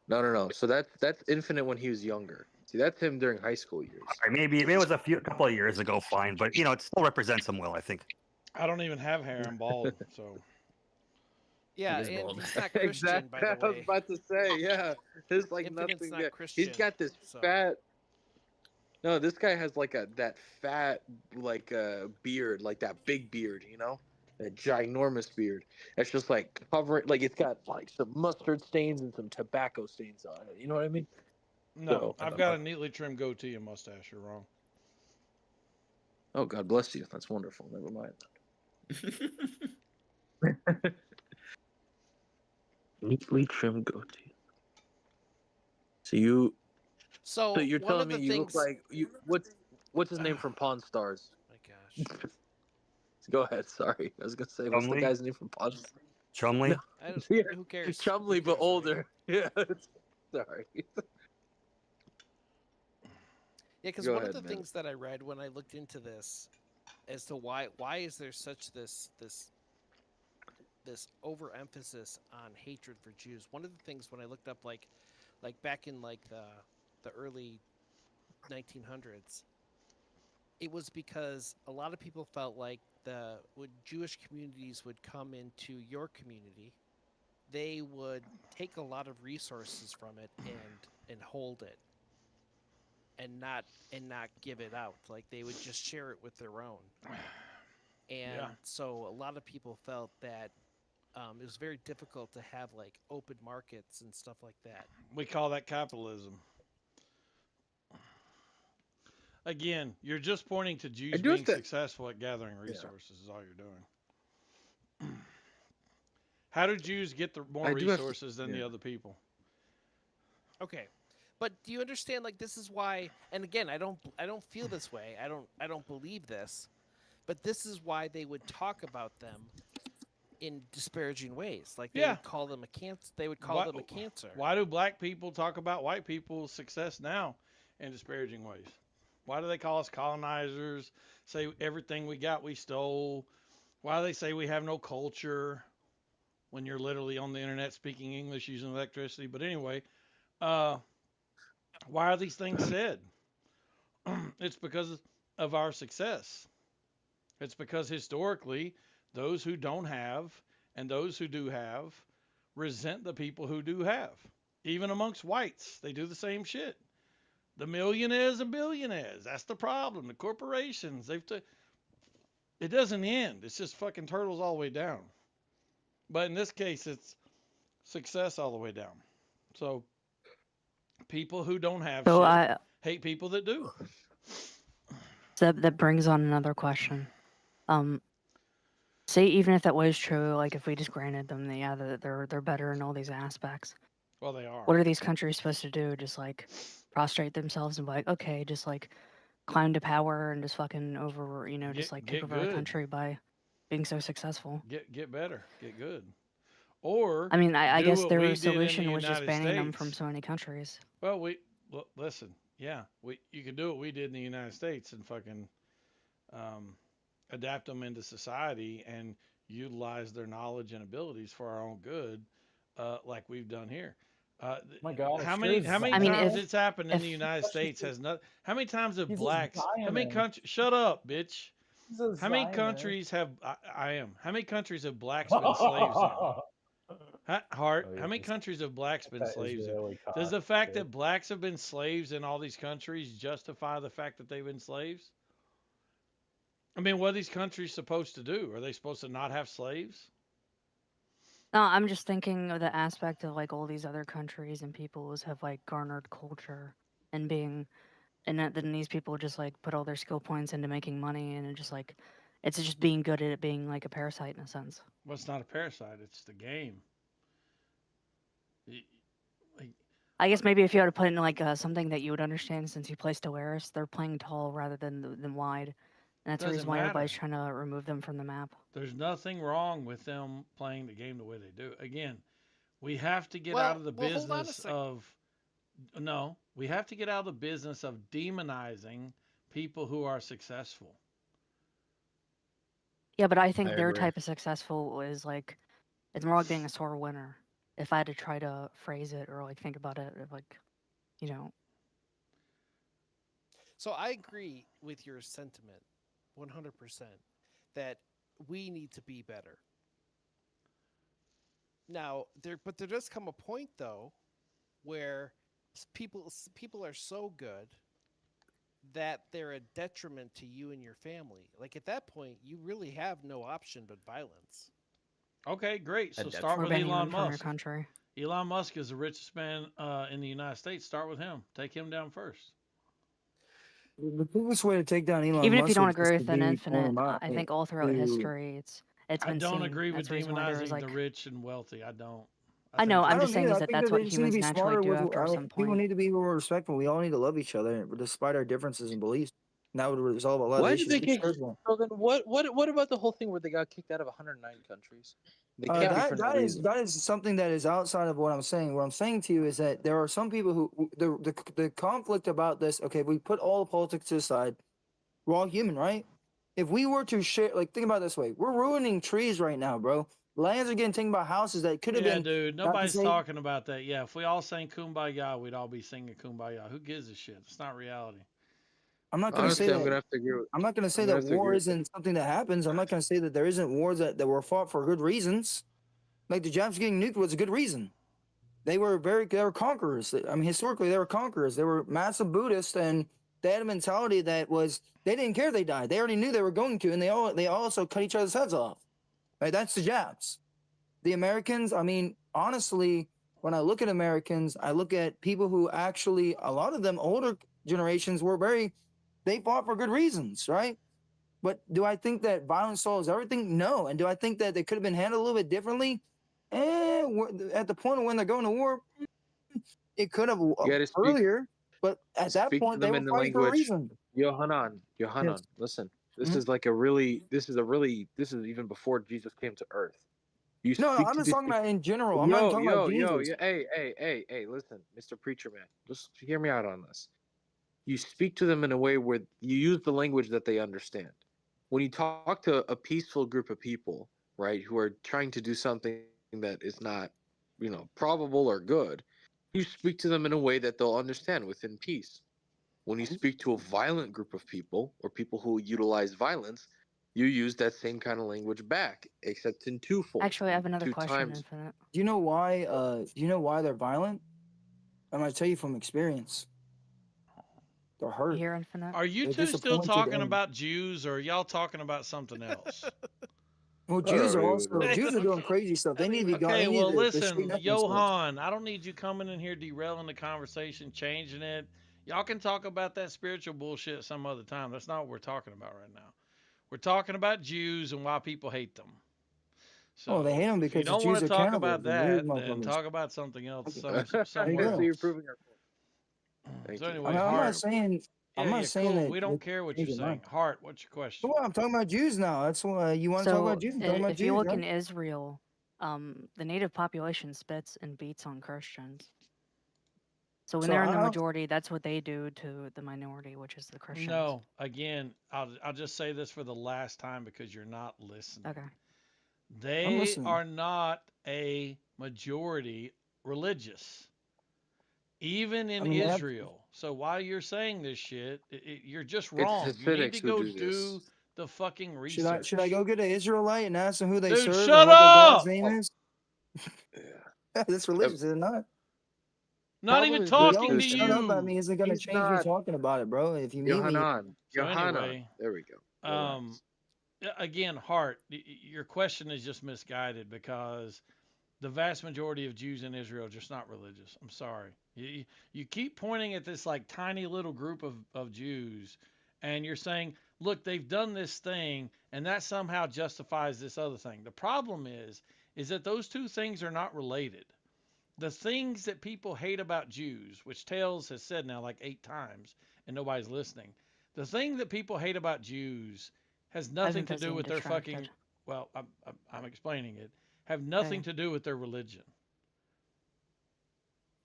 No. So that's Infinite when he was younger. See, that's him during high school years. Maybe it was a couple of years ago, fine, but it still represents him well, I think. I don't even have hair. I'm bald, so. Yeah, and he's not Christian, exactly. by the way. I was about to say, yeah. There's like Infinite's nothing not there. Christian, He's got this so. fat. No, this guy has like that fat beard, like that big beard, that ginormous beard. It's just like covering, like it's got like some mustard stains and some tobacco stains on it. You know what I mean? No, I've got a neatly trimmed goatee and mustache. You're wrong. Oh, God bless you. That's wonderful. Never mind. Neatly trimmed goatee. So you're telling me you look like you? What's his name from Pawn Stars? My gosh. Go ahead. Sorry, I was gonna say what's the guy's name from Pawn Stars? Chumley. Yeah, who cares? Chumley, but older. Yeah. Sorry. Yeah, because one of the things that I read when I looked into this, as to why is there such this overemphasis on hatred for Jews. One of the things when I looked up like back in like the early 1900s, it was because a lot of people felt like when Jewish communities would come into your community, they would take a lot of resources from it and hold it. And not give it out. Like they would just share it with their own. And so a lot of people felt that it was very difficult to have like open markets and stuff like that. We call that capitalism. Again, you're just pointing to Jews being successful at gathering resources is all you're doing. How do Jews get more resources than the other people? Okay. But do you understand, like, this is why, and again, I don't feel this way. I don't believe this, but this is why they would talk about them in disparaging ways. Like they would call them a cancer. They would call them a cancer. Why do black people talk about white people's success now in disparaging ways? Why do they call us colonizers? Say everything we got we stole? Why do they say we have no culture when you're literally on the internet speaking English using electricity? But anyway, why are these things said? It's because of our success. It's because historically, those who don't have and those who do have resent the people who do have. Even amongst whites, they do the same shit. The millionaires and billionaires, that's the problem. The corporations, it doesn't end. It's just fucking turtles all the way down. But in this case, it's success all the way down. So people who don't have shit hate people that do. So that brings on another question. Say even if that was true, like if we just granted them that they're better in all these aspects. Well, they are. What are these countries supposed to do? Just like prostrate themselves and be like, okay, just like climb to power and just fucking over, just like take over our country by being so successful. Get better, get good. Or I mean, I guess their solution was just banning them from so many countries. Well, listen, you can do what we did in the United States and fucking adapt them into society and utilize their knowledge and abilities for our own good, like we've done here. My God, how many times it's happened in the United States has not? How many times have blacks? How many countries? Shut up, bitch. How many countries have How many countries have blacks been slaves in? How many countries have blacks been slaves in? Does the fact that blacks have been slaves in all these countries justify the fact that they've been slaves? I mean, what are these countries supposed to do? Are they supposed to not have slaves? No, I'm just thinking of the aspect of like all these other countries and peoples have like garnered culture and then these people just like put all their skill points into making money and it's just being good at it being like a parasite in a sense. Well, it's not a parasite, it's the game. I guess maybe if you had to put in like something that you would understand since you play Stellaris, they're playing tall rather than wide. And that's the reason why everybody's trying to remove them from the map. There's nothing wrong with them playing the game the way they do. Again, we have to get out of the business of we have to get out of the business of demonizing people who are successful. Yeah, but I think their type of successful is like it's more like being a sore winner. If I had to try to phrase it or like think about it, like, So I agree with your sentiment, 100%, that we need to be better. Now, there does come a point though, where people are so good that they're a detriment to you and your family. Like at that point, you really have no option but violence. Okay, great. So start with Elon Musk. Elon Musk is the richest man in the United States. Start with him. Take him down first. The quickest way to take down Elon Musk. Even if you don't agree with an infinite, I think all throughout history, it's been. I don't agree with demonizing the rich and wealthy. I don't. I know. I'm just saying is that that's what humans naturally do after some point. People need to be more respectful. We all need to love each other, despite our differences in beliefs. And that would resolve a lot of issues. So then what about the whole thing where they got kicked out of 109 countries? That is something that is outside of what I'm saying. What I'm saying to you is that there are some people who the conflict about this. Okay, we put all the politics to the side. We're all human, right? If we were to share, like, think about it this way: we're ruining trees right now, bro. Lands are getting taken about houses that could have been. Yeah, dude. Nobody's talking about that. Yeah, if we all sang "Kumbaya," we'd all be singing "Kumbaya." Who gives a shit? It's not reality. I'm not going to say that. I'm not going to say that war isn't something that happens. I'm not going to say that there isn't wars that were fought for good reasons. Like the Japs getting nuked was a good reason. They were conquerors. I mean, historically, they were conquerors. They were massive Buddhists, and they had a mentality that was they didn't care if they died. They already knew they were going to, and they also cut each other's heads off. Right? That's the Japs. The Americans, I mean, honestly, when I look at Americans, I look at people who actually, a lot of them older generations they fought for good reasons, right? But do I think that violence solves everything? No. And do I think that they could have been handled a little bit differently? At the point of when they're going to war, it could have earlier. But at that point, they were fighting for a reason. Yohanan, Yes. listen. This Mhm. is this is even before Jesus came to earth. You No, speak I'm to just these talking about people- in general. I'm not talking about Jesus. Hey, listen, Mr. Preacher Man, just hear me out on this. You speak to them in a way where you use the language that they understand. When you talk to a peaceful group of people, right, who are trying to do something that is not, probable or good, you speak to them in a way that they'll understand within peace. When you speak to a violent group of people or people who utilize violence, you use that same kind of language back, except in twofold. Actually, I have another two question, times. Infinite. Do you know why? Do you know why they're violent? I'm gonna tell you from experience. They're hurt. Here, Infinite. Are you They're two still disappointed talking and- about Jews, or are y'all talking about something else? Well, Jews are also Okay. Jews are doing crazy stuff. They need to be gone. Okay, They need well, to listen, straighten up themselves. Johan, I don't need you coming in here derailing the conversation, changing it. Y'all can talk about that spiritual bullshit some other time. That's not what we're talking about right now. We're talking about Jews and why people hate them. So Oh, they hate them if you because the don't want Jews to are talk cannibals about and weird that, then motherfuckers. talk about something else. There you Somewhere go. else. You're proving our point. Thank So you. anyway, I mean, I'm Hart. not saying. I'm Yeah, not saying cool. that We don't care what change you're your mind. saying. Hart, what's your question? Well, I'm talking about Jews now. That's why you want to talk So, about Jews. I'm talking about if you Jews, look right? in Israel, the native population spits and beats on Christians. So when So they're in I the don't. majority, that's what they do to the minority, which is the Christians. No, again, I'll just say this for the last time because you're not listening. Okay. I'm They listening. are not a majority religious, even in I mean, they have- Israel. So while you're saying this shit, you're just It's wrong. You need Hasidics to who go do do this. the fucking Should I research. go get an Israelite and ask them who they Dude, serve shut and what their God's up! name is? That's religious, is it not? Not even But talking yelling to shut up at you. me isn't gonna He's change me not- talking about it, bro. If you meet me, Yohanan. So Yohanan. anyway, There we go. again, Hart, your question is just misguided because the vast majority of Jews in Israel are just not religious. I'm sorry. You keep pointing at this like tiny little group of Jews, and you're saying, look, they've done this thing, and that somehow justifies this other thing. The problem is that those two things are not related. The things that people hate about Jews, which Tails has said now like 8 times, and nobody's listening. The thing that people hate about Jews has nothing to busy do and with their fucking. distracted. Well, I'm explaining it. Have nothing to do with their religion.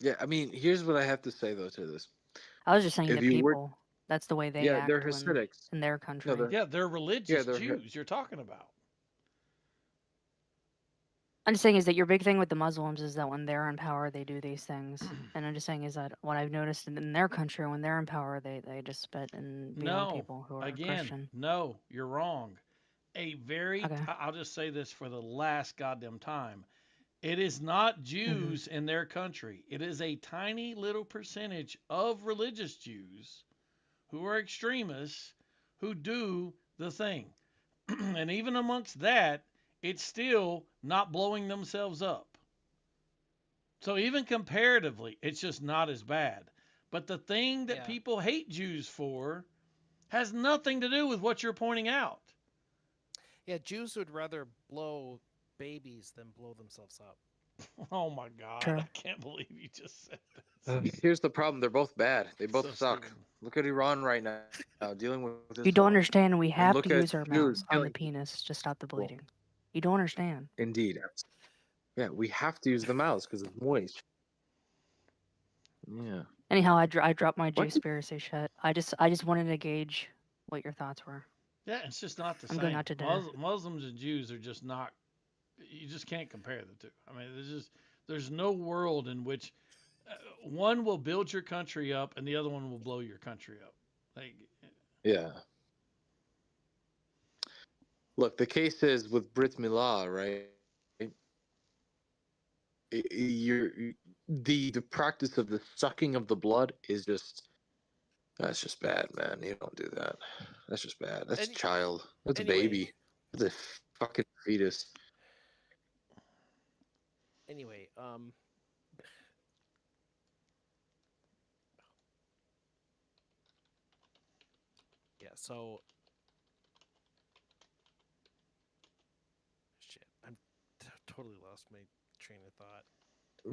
Yeah, I mean, here's what I have to say though to this. I was just saying If the you were- people. That's the way they Yeah, act they're when, Hasidics. in their country. Yeah, they're religious they're- Jews you're talking about. I'm just saying is that your big thing with the Muslims is that when they're in power, they do these things. And I'm just saying is that what I've noticed in their country, when they're in power, they just spit and beat on No, people who are again, Christian. no, you're wrong. Okay. I'll just say this for the last goddamn time. It is not Jews in their country. It is a tiny little percentage of religious Jews who are extremists who do the thing. And even amongst that, it's still not blowing themselves up. So even comparatively, it's just not as bad. But the thing that people hate Jews for has nothing to do with what you're pointing out. Yeah, Jews would rather blow babies than blow themselves up. Oh my God, True. I can't believe you just said that. Here's the problem. They're both bad. They both So suck. stupid. Look at Iran right now, dealing with You don't Islam. understand. We And have look to at use our Jews mouths on the killing penis to stop the bleeding. You don't understand. Indeed. Yeah, we have to use the mouths because it's moist. Yeah. Anyhow, I dropped my Jewspiracy shit. I just wanted to gauge what your thoughts were. Yeah, it's just not the I'm same. going out to dinner. Muslims and Jews are just not. You just can't compare the two. I mean, there's no world in which one will build your country up and the other one will blow your country up. Like, Yeah. Look, the case is with Brit Milah, right? The practice of the sucking of the blood is just That's just bad, man. You don't do that. That's just bad. That's a Any- child. That's anyway. a baby. That's a fucking fetus. Anyway, yeah, so shit, I'm totally lost my train of thought.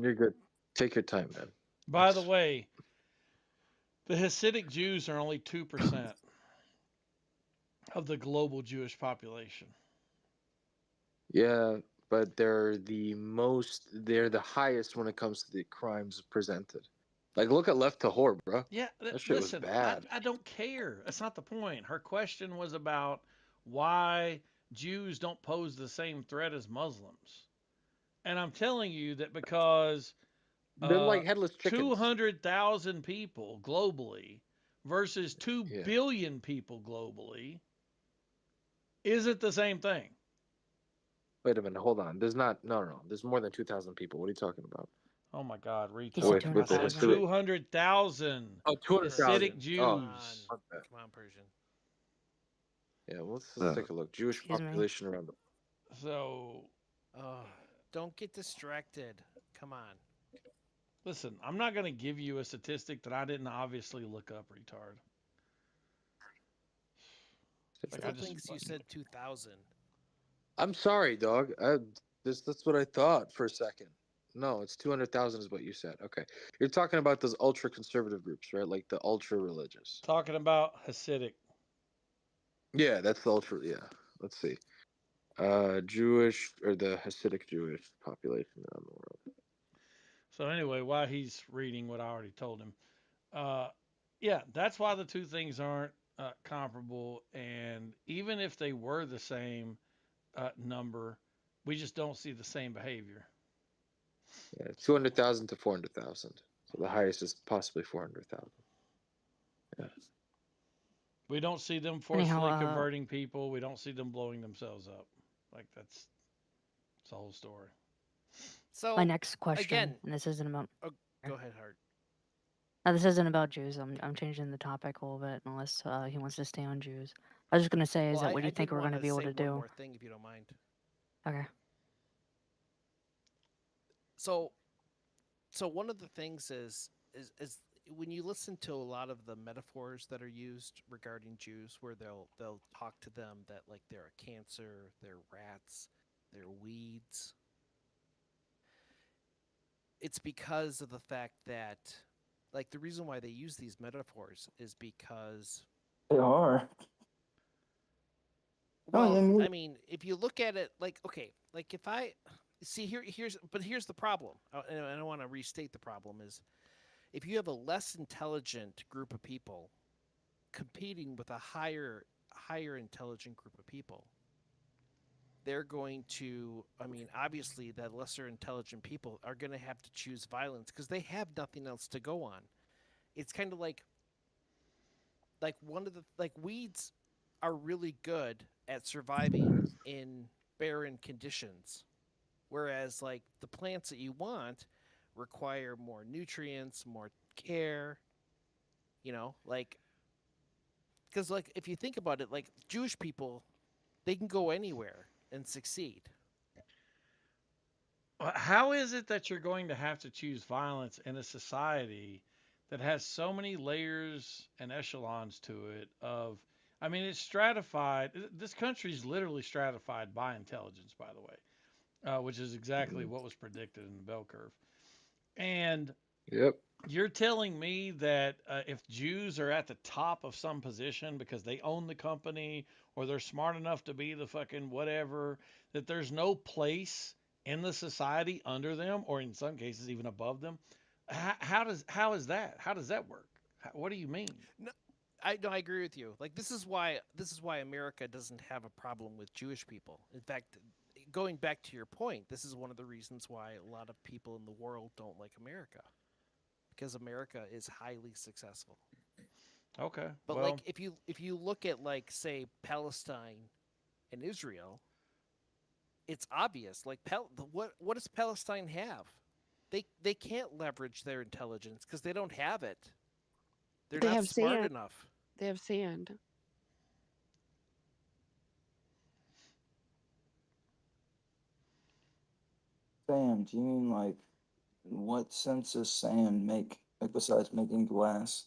You're good. Take your time, man. By the way, the Hasidic Jews are only 2% of the global Jewish population. Yeah, but they're the highest when it comes to the crimes presented. Like, look at Left Tahor, bro. Yeah, That shit was listen, bad. I don't care. That's not the point. Her question was about why Jews don't pose the same threat as Muslims. And I'm telling you that because They're like headless chickens. 200,000 people globally versus 2 billion people globally isn't the same thing. Wait a minute, hold on. There's not. No. There's more than 2,000 people. What are you talking about? Oh my God, He said retard. I said 200,000. 200,000 Oh, 200,000. Hasidic Jews. Oh, okay. Come on, Persian. Yeah, well, let's take a look. Jewish Excuse me. population around the. So, Don't get distracted. Come on. listen, I'm not going to give you a statistic that I didn't obviously look up, retard. Still thinks you said 2,000. I'm sorry, dog. That's what I thought for a second. No, it's 200,000 is what you said. Okay, you're talking about those ultra conservative groups, right? Like the ultra religious. Talking about Hasidic. Yeah, that's the ultra. Yeah, let's see. Jewish or the Hasidic Jewish population around the world. So anyway, while he's reading what I already told him, yeah, that's why the two things aren't comparable. And even if they were the same number, we just don't see the same behavior. Yeah, 200,000 to 400,000. So the highest is possibly 400,000. Yeah. We don't see them forcefully Anyhow, converting people. We don't see them blowing themselves up. Like that's the whole story. So My next question, again, and this isn't about. go ahead, Hart. No, this isn't about Jews. I'm changing the topic a little bit, unless he wants to stay on Jews. I was just gonna say, is Well, that what do I you think did we're gonna wanna be able say to one do? more thing, if you don't mind. Okay. So one of the things is when you listen to a lot of the metaphors that are used regarding Jews, where they'll talk to them that like they're a cancer, they're rats, they're weeds. It's because of the fact that, like, the reason why they use these metaphors is because They are. well, Oh, yeah, I mean, if you look at it, like, okay, like if I see here's the problem, and I want to restate the problem is, if you have a less intelligent group of people competing with a higher intelligent group of people, they're going to, I mean, obviously that lesser intelligent people are going to have to choose violence because they have nothing else to go on. It's kind of like one of the, like, weeds are really good at surviving in barren conditions, whereas like the plants that you want require more nutrients, more care, like, because like if you think about it, like Jewish people, they can go anywhere and succeed. How is it that you're going to have to choose violence in a society that has so many layers and echelons to it I mean, it's stratified. This country is literally stratified by intelligence, by the way, which is exactly what was predicted in the bell curve. And yep, you're telling me that if Jews are at the top of some position because they own the company or they're smart enough to be the fucking whatever, that there's no place in the society under them, or in some cases even above them? How is that? How does that work? What do you mean? No, I agree with you. Like, this is why America doesn't have a problem with Jewish people. In fact, going back to your point, this is one of the reasons why a lot of people in the world don't like America, because America is highly successful. Okay, but well, like if you look at, like, say Palestine and Israel, it's obvious. Like, what does Palestine have? They can't leverage their intelligence because they don't have it. They're They not have smart sand. enough. They have sand. Sand? Do you mean like, in what sense does sand make? Like besides making glass?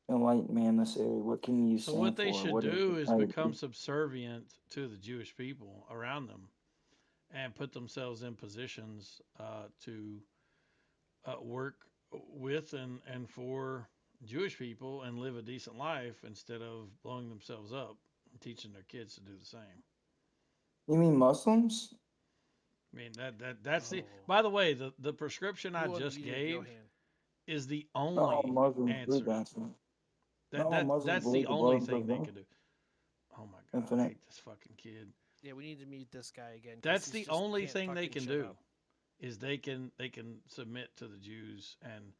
Enlighten me in this area. What can you use So sand what they for? should What is do it? is How become subservient to the Jewish people around them, and put themselves in positions to work with and for Jewish people and live a decent life instead of blowing themselves up and teaching their kids to do the same. You mean Muslims? I mean that's the. By the way, the prescription I You just unmuted gave Johan. is the Not all only Muslims do answer. that. Not all Muslims That's believe the the only blood thing of they God. could do. Oh my god, I Infinite. hate this fucking kid. Yeah, we need to mute this guy again. 'cause That's he's the just only can't thing they fucking can shut do up. is they can submit to the Jews and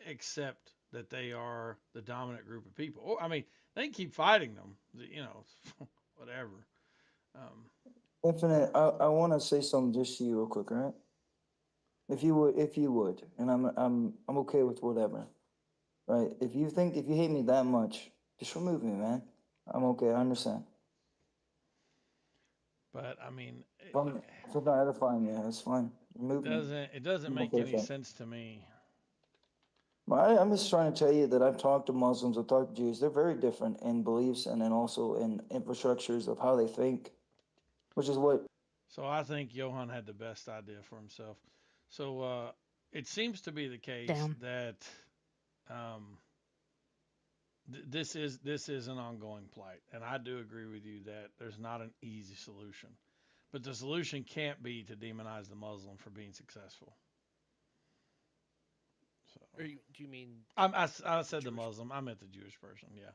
accept that they are the dominant group of people. Or I mean, they can keep fighting them, whatever. Infinite. I want to say something just to you real quick, right? If you would, and I'm okay with whatever, right? If you hate me that much, just remove me, man. I'm okay. I understand. But I mean, If it's not edifying you, it's fine. Remove me. it doesn't I'm make okay with any that. sense to me. Well, I'm just trying to tell you that I've talked to Muslims, I've talked to Jews. They're very different in beliefs and then also in infrastructures of how they think, which is what. So I think Johan had the best idea for himself. So it seems to be the case Damn. that this is an ongoing plight, and I do agree with you that there's not an easy solution, but the solution can't be to demonize the Muslim for being successful. So Or do you mean? I said the Muslim. I meant the Jewish person. Yeah.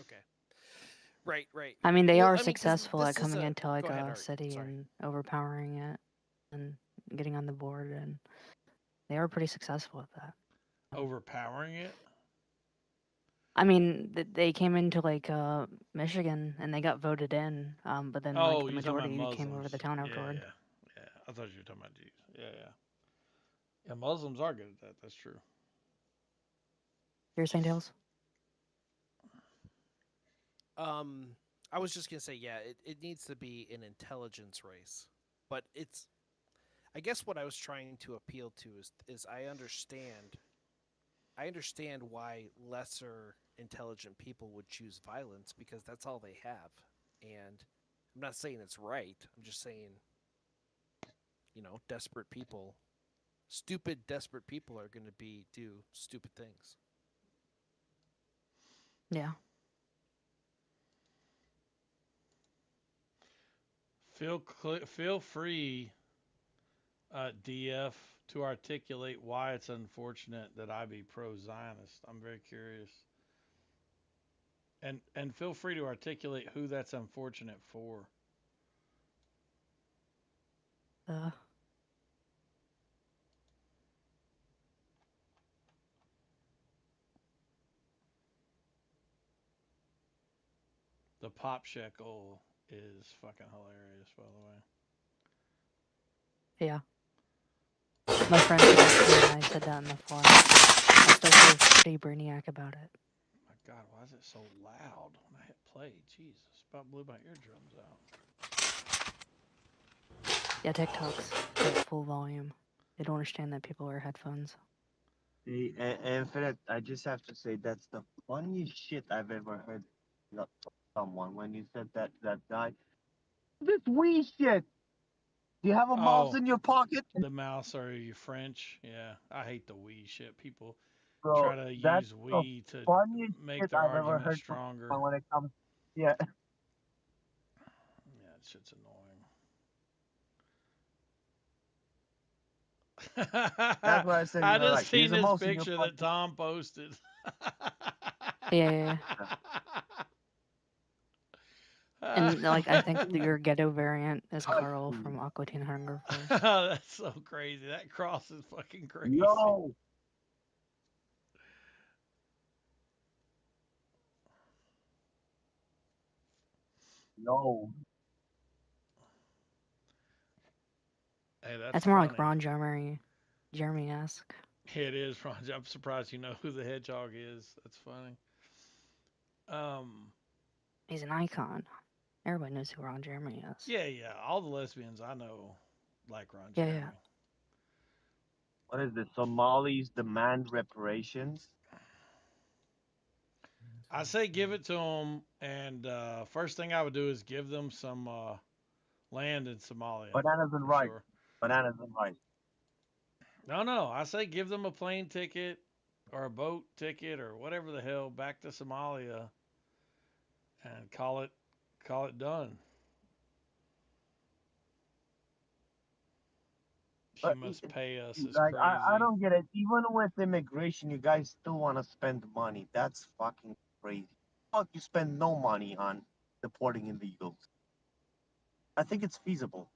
Okay. Right. I mean, they Well, are I mean, 'cause successful at this is coming into like Go ahead, a Art. city Sorry. and overpowering it and getting on the board, and they are pretty successful at that. Overpowering it. I mean, they came into like Michigan and they got voted in, but then like Oh, the you're talking about majority came over Muslims. the town Yeah, afterward. yeah. I thought you were talking about Jews. Yeah. Yeah, Muslims are good at that. That's true. You're saying, Tails? I was just gonna say, yeah, it needs to be an intelligence race, but it's. I guess what I was trying to appeal to is I understand why lesser intelligent people would choose violence because that's all they have, and I'm not saying it's right. I'm just saying, desperate people, stupid, desperate people are going to do stupid things. Yeah. Feel free, DF, to articulate why it's unfortunate that I be pro-Zionist. I'm very curious. And feel free to articulate who that's unfortunate for. The pop shekel is fucking hilarious, by the way. Yeah. My friend and I said that in the forum. I still feel pretty brainiac about it. My God, why is it so loud when I hit play? Jesus, about blew my eardrums out. Yeah, TikTok's at full volume. They don't understand that people wear headphones. Hey, Infinite, I just have to say that's the funniest shit I've ever heard from someone when you said that guy. This wee shit. Do you have a mouse in your pocket? The mouse, are you French? Yeah, I hate the we shit. People Bro, try to that's use the we to funniest make shit their I've ever argument heard from stronger. someone when it comes. Yeah. Yeah, that shit's annoying. That's why I said, I just like, seen there's a this mouse in your picture pocket. that Tom posted. Yeah. And like I think your ghetto variant is Carl from Aqua Teen Hunger Force. That's so crazy. That cross is fucking crazy. Yo. No. Hey, that's That's more funny. like Ron Jeremy-esque. It is, Ron. I'm surprised you know who the hedgehog is. That's funny. He's an icon. Everybody knows who Ron Jeremy is. Yeah. All the lesbians I know like Ron Yeah, Jeremy. yeah. What is it? Somalis demand reparations. I say give it to them, and first thing I would do is give them some land in Somalia. Bananas and for rice. sure. Bananas and rice. No. I say give them a plane ticket or a boat ticket or whatever the hell back to Somalia, and call it done. She But must pay us as like, I crazy. don't get it. Even with immigration, you guys still want to spend money. That's fucking crazy. Fuck, you spend no money on deporting illegals. I think it's feasible.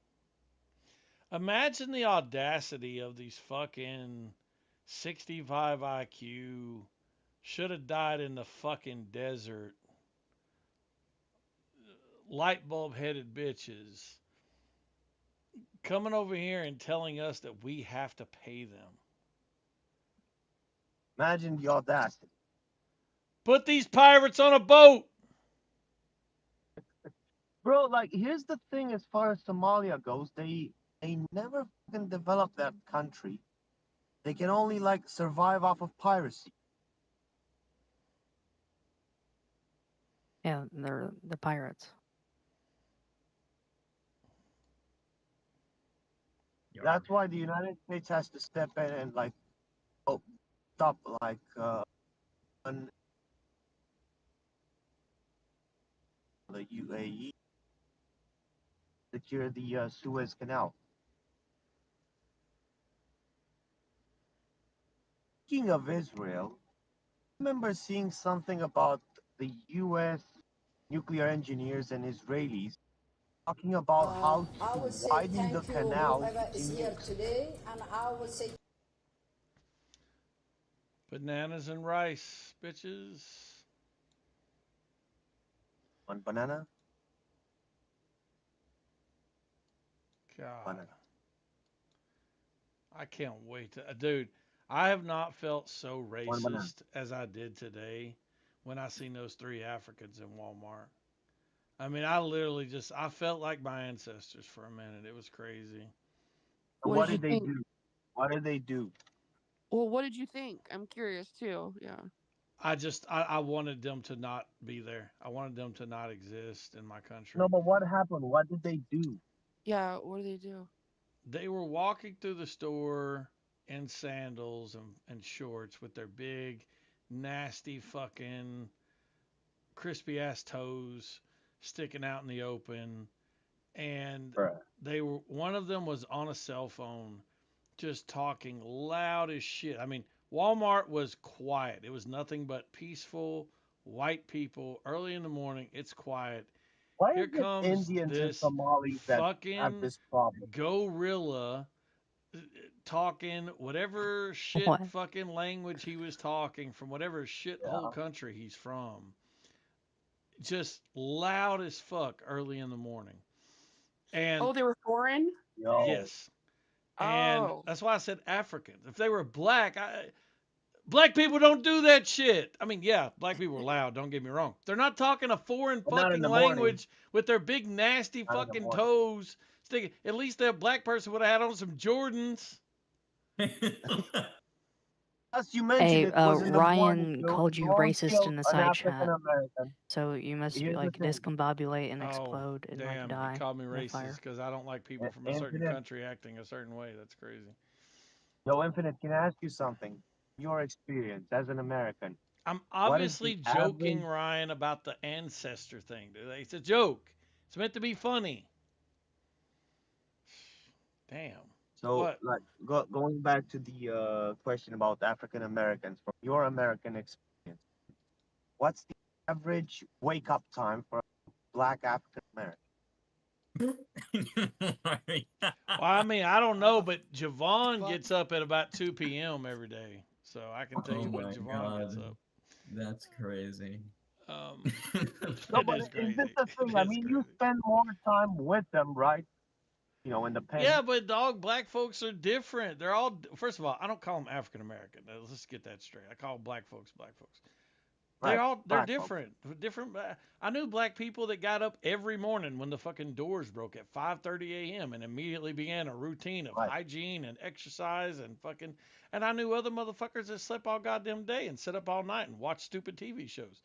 Imagine the audacity of these fucking 65 IQ, should have died in the fucking desert, light bulb headed bitches coming over here and telling us that we have to pay them. Imagine the audacity. Put these pirates on a boat. Bro, like, here's the thing as far as Somalia goes, they never fucking developed that country. They can only, like, survive off of piracy. Yeah, they're the pirates. That's why the United States has to step in and, like, stop, like, the UAE, secure the Suez Canal. Speaking of Israel, I remember seeing something about the U.S. nuclear engineers and Israelis talking about how I to would say widen the thank you canal. whoever is here today, and I would say Bananas and rice, bitches. One banana. God. Banana. I can't wait to, dude. I have not felt so One banana. racist as I did today when I seen those 3 Africans in Walmart. I mean, I felt like my ancestors for a minute. It was crazy. What did they do? What did they do? Well, what did you think? I'm curious too. Yeah. I wanted them to not be there. I wanted them to not exist in my country. No, but what happened? What did they do? Yeah, what do they do? They were walking through the store in sandals and shorts with their big, nasty fucking crispy ass toes sticking out in the open. And one of them was on a cell phone just talking loud as shit. I mean, Walmart was quiet. It was nothing but peaceful white people early in the morning. It's quiet. Why Here is it comes Indians and this Somalis that have fucking this problem? gorilla talking whatever shit What? fucking language he was talking from whatever shithole country he's from. Just loud as fuck early in the morning. And Oh, they were foreign? yes. And Oh. that's why I said African. If they were black, black people don't do that shit. I mean, yeah, black people are loud, don't get me wrong. They're not talking a foreign But not in fucking the morning. language with their big nasty Not in the fucking morning. toes sticking. At least that black person would have had on some Jordans. As you mentioned, Hey, it was in the morning. Ryan so called you don't racist kill in the an side African chat. American. So you must Here's the like thing. discombobulate and Oh, explode and like damn, die he called me in the fire. racist because I don't like people from a certain Infinite. country acting a certain way. That's crazy. Yo, Infinite, can I ask you something? Your experience as an American. I'm What is obviously the joking, average- Ryan, about the ancestor thing. It's a joke. It's meant to be funny. Damn. So, What? like, going back to the question about African Americans, from your American experience, what's the average wake up time for a black African American? Well, I mean, I don't know, but Javon gets up at about 2 p.m. every day. So I can tell you what Javon gets up. That's crazy. No, That but is is crazy. this the thing? It I is mean, crazy. you spend more time with them, right? you know, in the pen. Yeah, but dog, black folks are different. They're all, first of all, I don't call them African American. Let's get that straight. I call black folks black folks. Right, They're black folks. different. I knew black people that got up every morning when the fucking doors broke at 5:30 a.m. and immediately began a routine of Right. hygiene and exercise and fucking. And I knew other motherfuckers that slept all goddamn day and sit up all night and watch stupid TV shows.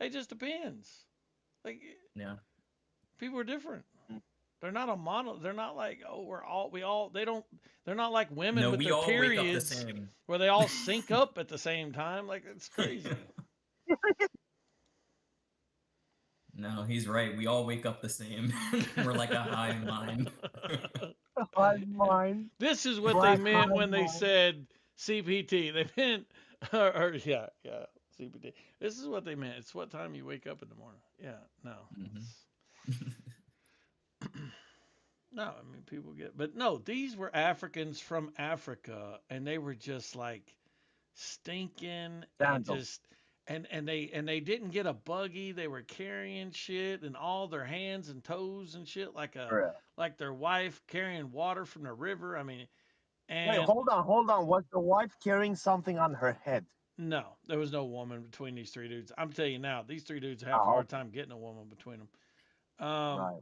It just depends. Like Yeah. people are different. They're not a mono. They're not like, oh, we all. They don't. They're not like women No, with we their all wake up the periods same. where they all sync up at the same time. Like it's crazy. No, he's right. We all wake up the same. We're like a hive mind. Hive mind. This is what Black they meant hive when they mind. said CPT. They meant, or yeah, CPT. This is what they meant. It's what time you wake up in the morning. Yeah, no. No, I mean people get, but no, these were Africans from Africa, and they were just like stinking and Sandals. just, and they didn't get a buggy. They were carrying shit and all their hands and toes and shit Yeah. like their wife carrying water from the river. I mean, Wait, and hold on. Was the wife carrying something on her head? no, there was no woman between these three dudes. I'm telling you now, these three dudes have a Oh, hard okay. time getting a woman between them. Right.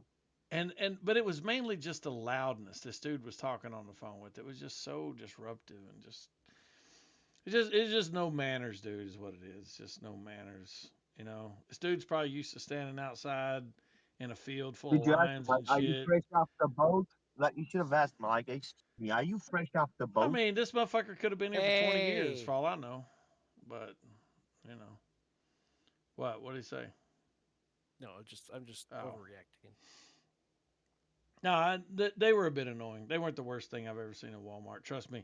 But it was mainly just the loudness this dude was talking on the phone with. It was just so disruptive and it's just no manners, dude, is what it is. Just no manners. You know, this dude's probably used to standing outside in a field full Did of you ask lions him, and are you shit. fresh off the boat? Like you should have asked him, like, excuse me, are you fresh off the I boat? mean, this motherfucker could have been here for 20 years Hey. for all I know. But, you know. What did he say? No, I'm just Oh. overreacting. No, they were a bit annoying. They weren't the worst thing I've ever seen at Walmart. Trust me.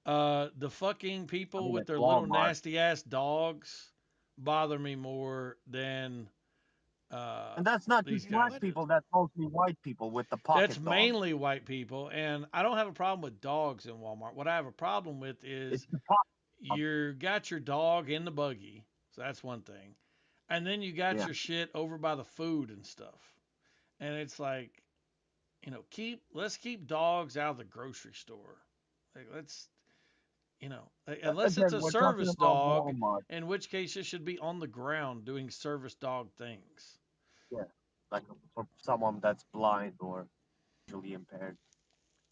The fucking people I mean, with at their little Walmart. nasty ass dogs bother me more than And that's not these just guys black do. people, that's mostly white people with the pocket That's dog. mainly white people, and I don't have a problem with dogs in Walmart. What I have a problem with is It's the pocket dog. you got your dog in the buggy, so that's one thing, and then you got Yeah. your shit over by the food and stuff, and it's like, you know, let's keep dogs out of the grocery store. Like, unless it's Again, a we're talking service about dog, Walmart. in which case it should be on the ground doing service dog things. Yeah. Like for someone that's blind or visually impaired.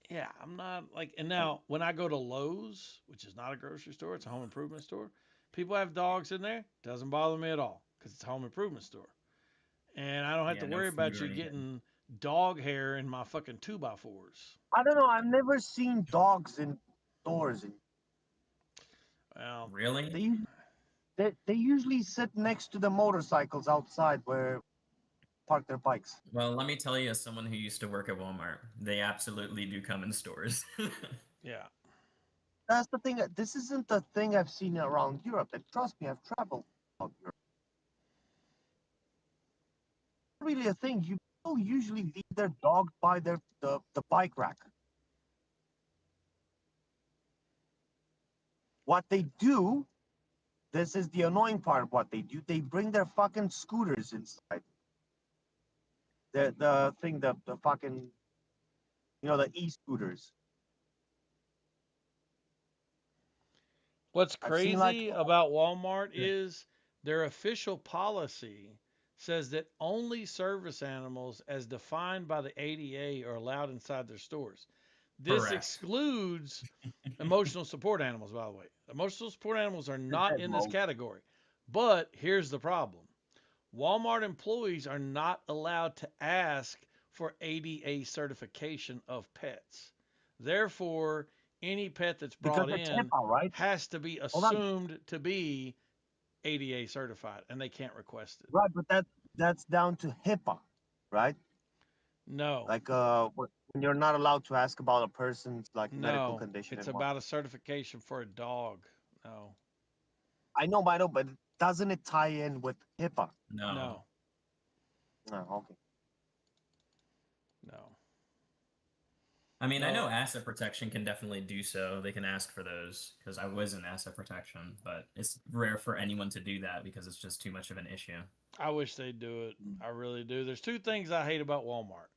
Yeah, I'm not like, and now when I go to Lowe's, which is not a grocery store, it's a home improvement store, people have dogs in there, doesn't bother me at all because it's a home improvement store. And I don't have Yeah, to no worry food about or you anything. getting dog hair in my fucking 2x4s. I don't know, I've never seen dogs in stores. Well, Really? They usually sit next to the motorcycles outside where park their bikes. Well, let me tell you, as someone who used to work at Walmart, they absolutely do come in stores. yeah. That's the thing. This isn't the thing I've seen around Europe. And trust me, I've traveled around Europe. Really a thing. You people usually leave their dog by the bike rack. What they do, this is the annoying part of what they do, they bring their fucking scooters inside. The thing, the fucking, you know, the e-scooters. What's I've seen, like, crazy about Walmart is their official policy says that only service animals as defined by the ADA are allowed inside their stores. This Correct. excludes emotional support animals, by the way. Emotional support animals are not in this category. But here's the problem. Walmart employees are not allowed to ask for ADA certification of pets. Therefore, any pet that's brought Because it's in HIPAA, right? has to be Hold on. assumed to be ADA certified, and they can't request it. Right, but that's down to HIPAA, right? No. Like when you're not allowed to ask about a person's like medical No, condition. it's and about a certification for a dog. No. I know, but doesn't it tie in with HIPAA? No. No. No, okay. No. I mean, I No. know asset protection can definitely do so. They can ask for those because I was in asset protection, but it's rare for anyone to do that because it's just too much of an issue. I wish they'd do it. I really do. There's two things I hate about Walmart.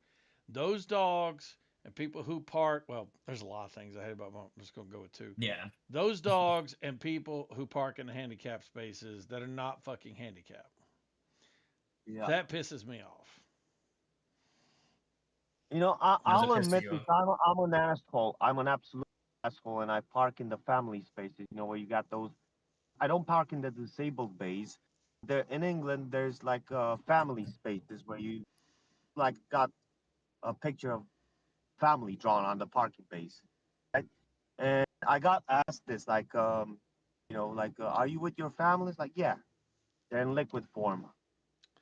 Those dogs and people who park. Well, there's a lot of things I hate about. I'm just gonna go with two. Yeah. Those dogs and people who park in the handicapped spaces that are not fucking handicapped. Yeah. That pisses me off. You know, Does it I'll piss admit you this. off? I'm an asshole. I'm an absolute asshole, and I park in the family spaces. You know, where you got those. I don't park in the disabled bays. There in England, there's like family spaces where you like got a picture of family drawn on the parking base, right? And I got asked this, like, you know, like, are you with your family? It's like, yeah, they're in liquid form.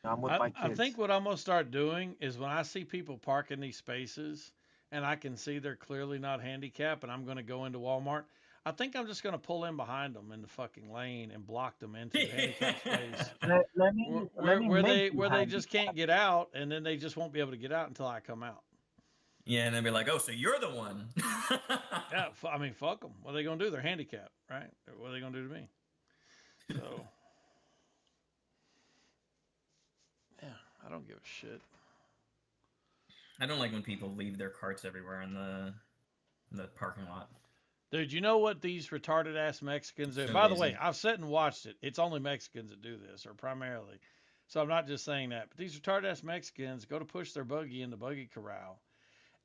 I'm with my I kids. think what I'm gonna start doing is when I see people park in these spaces and I can see they're clearly not handicapped, and I'm gonna go into Walmart. I think I'm just gonna pull in behind them in the fucking lane and block them into the handicapped space Let me make you where they just handicapped. can't get out, and then they just won't be able to get out until I come out. Yeah, and they'll be like, "Oh, so you're the one." Yeah, I mean, fuck them. What are they gonna do? They're handicapped, right? What are they gonna do to me? So, yeah, I don't give a shit. I don't like when people leave their carts everywhere in the parking lot. Dude, you know what these retarded ass Mexicans do? So By the lazy. way, I've sat and watched it. It's only Mexicans that do this, or primarily. So I'm not just saying that. But these retarded ass Mexicans go to push their buggy in the buggy corral,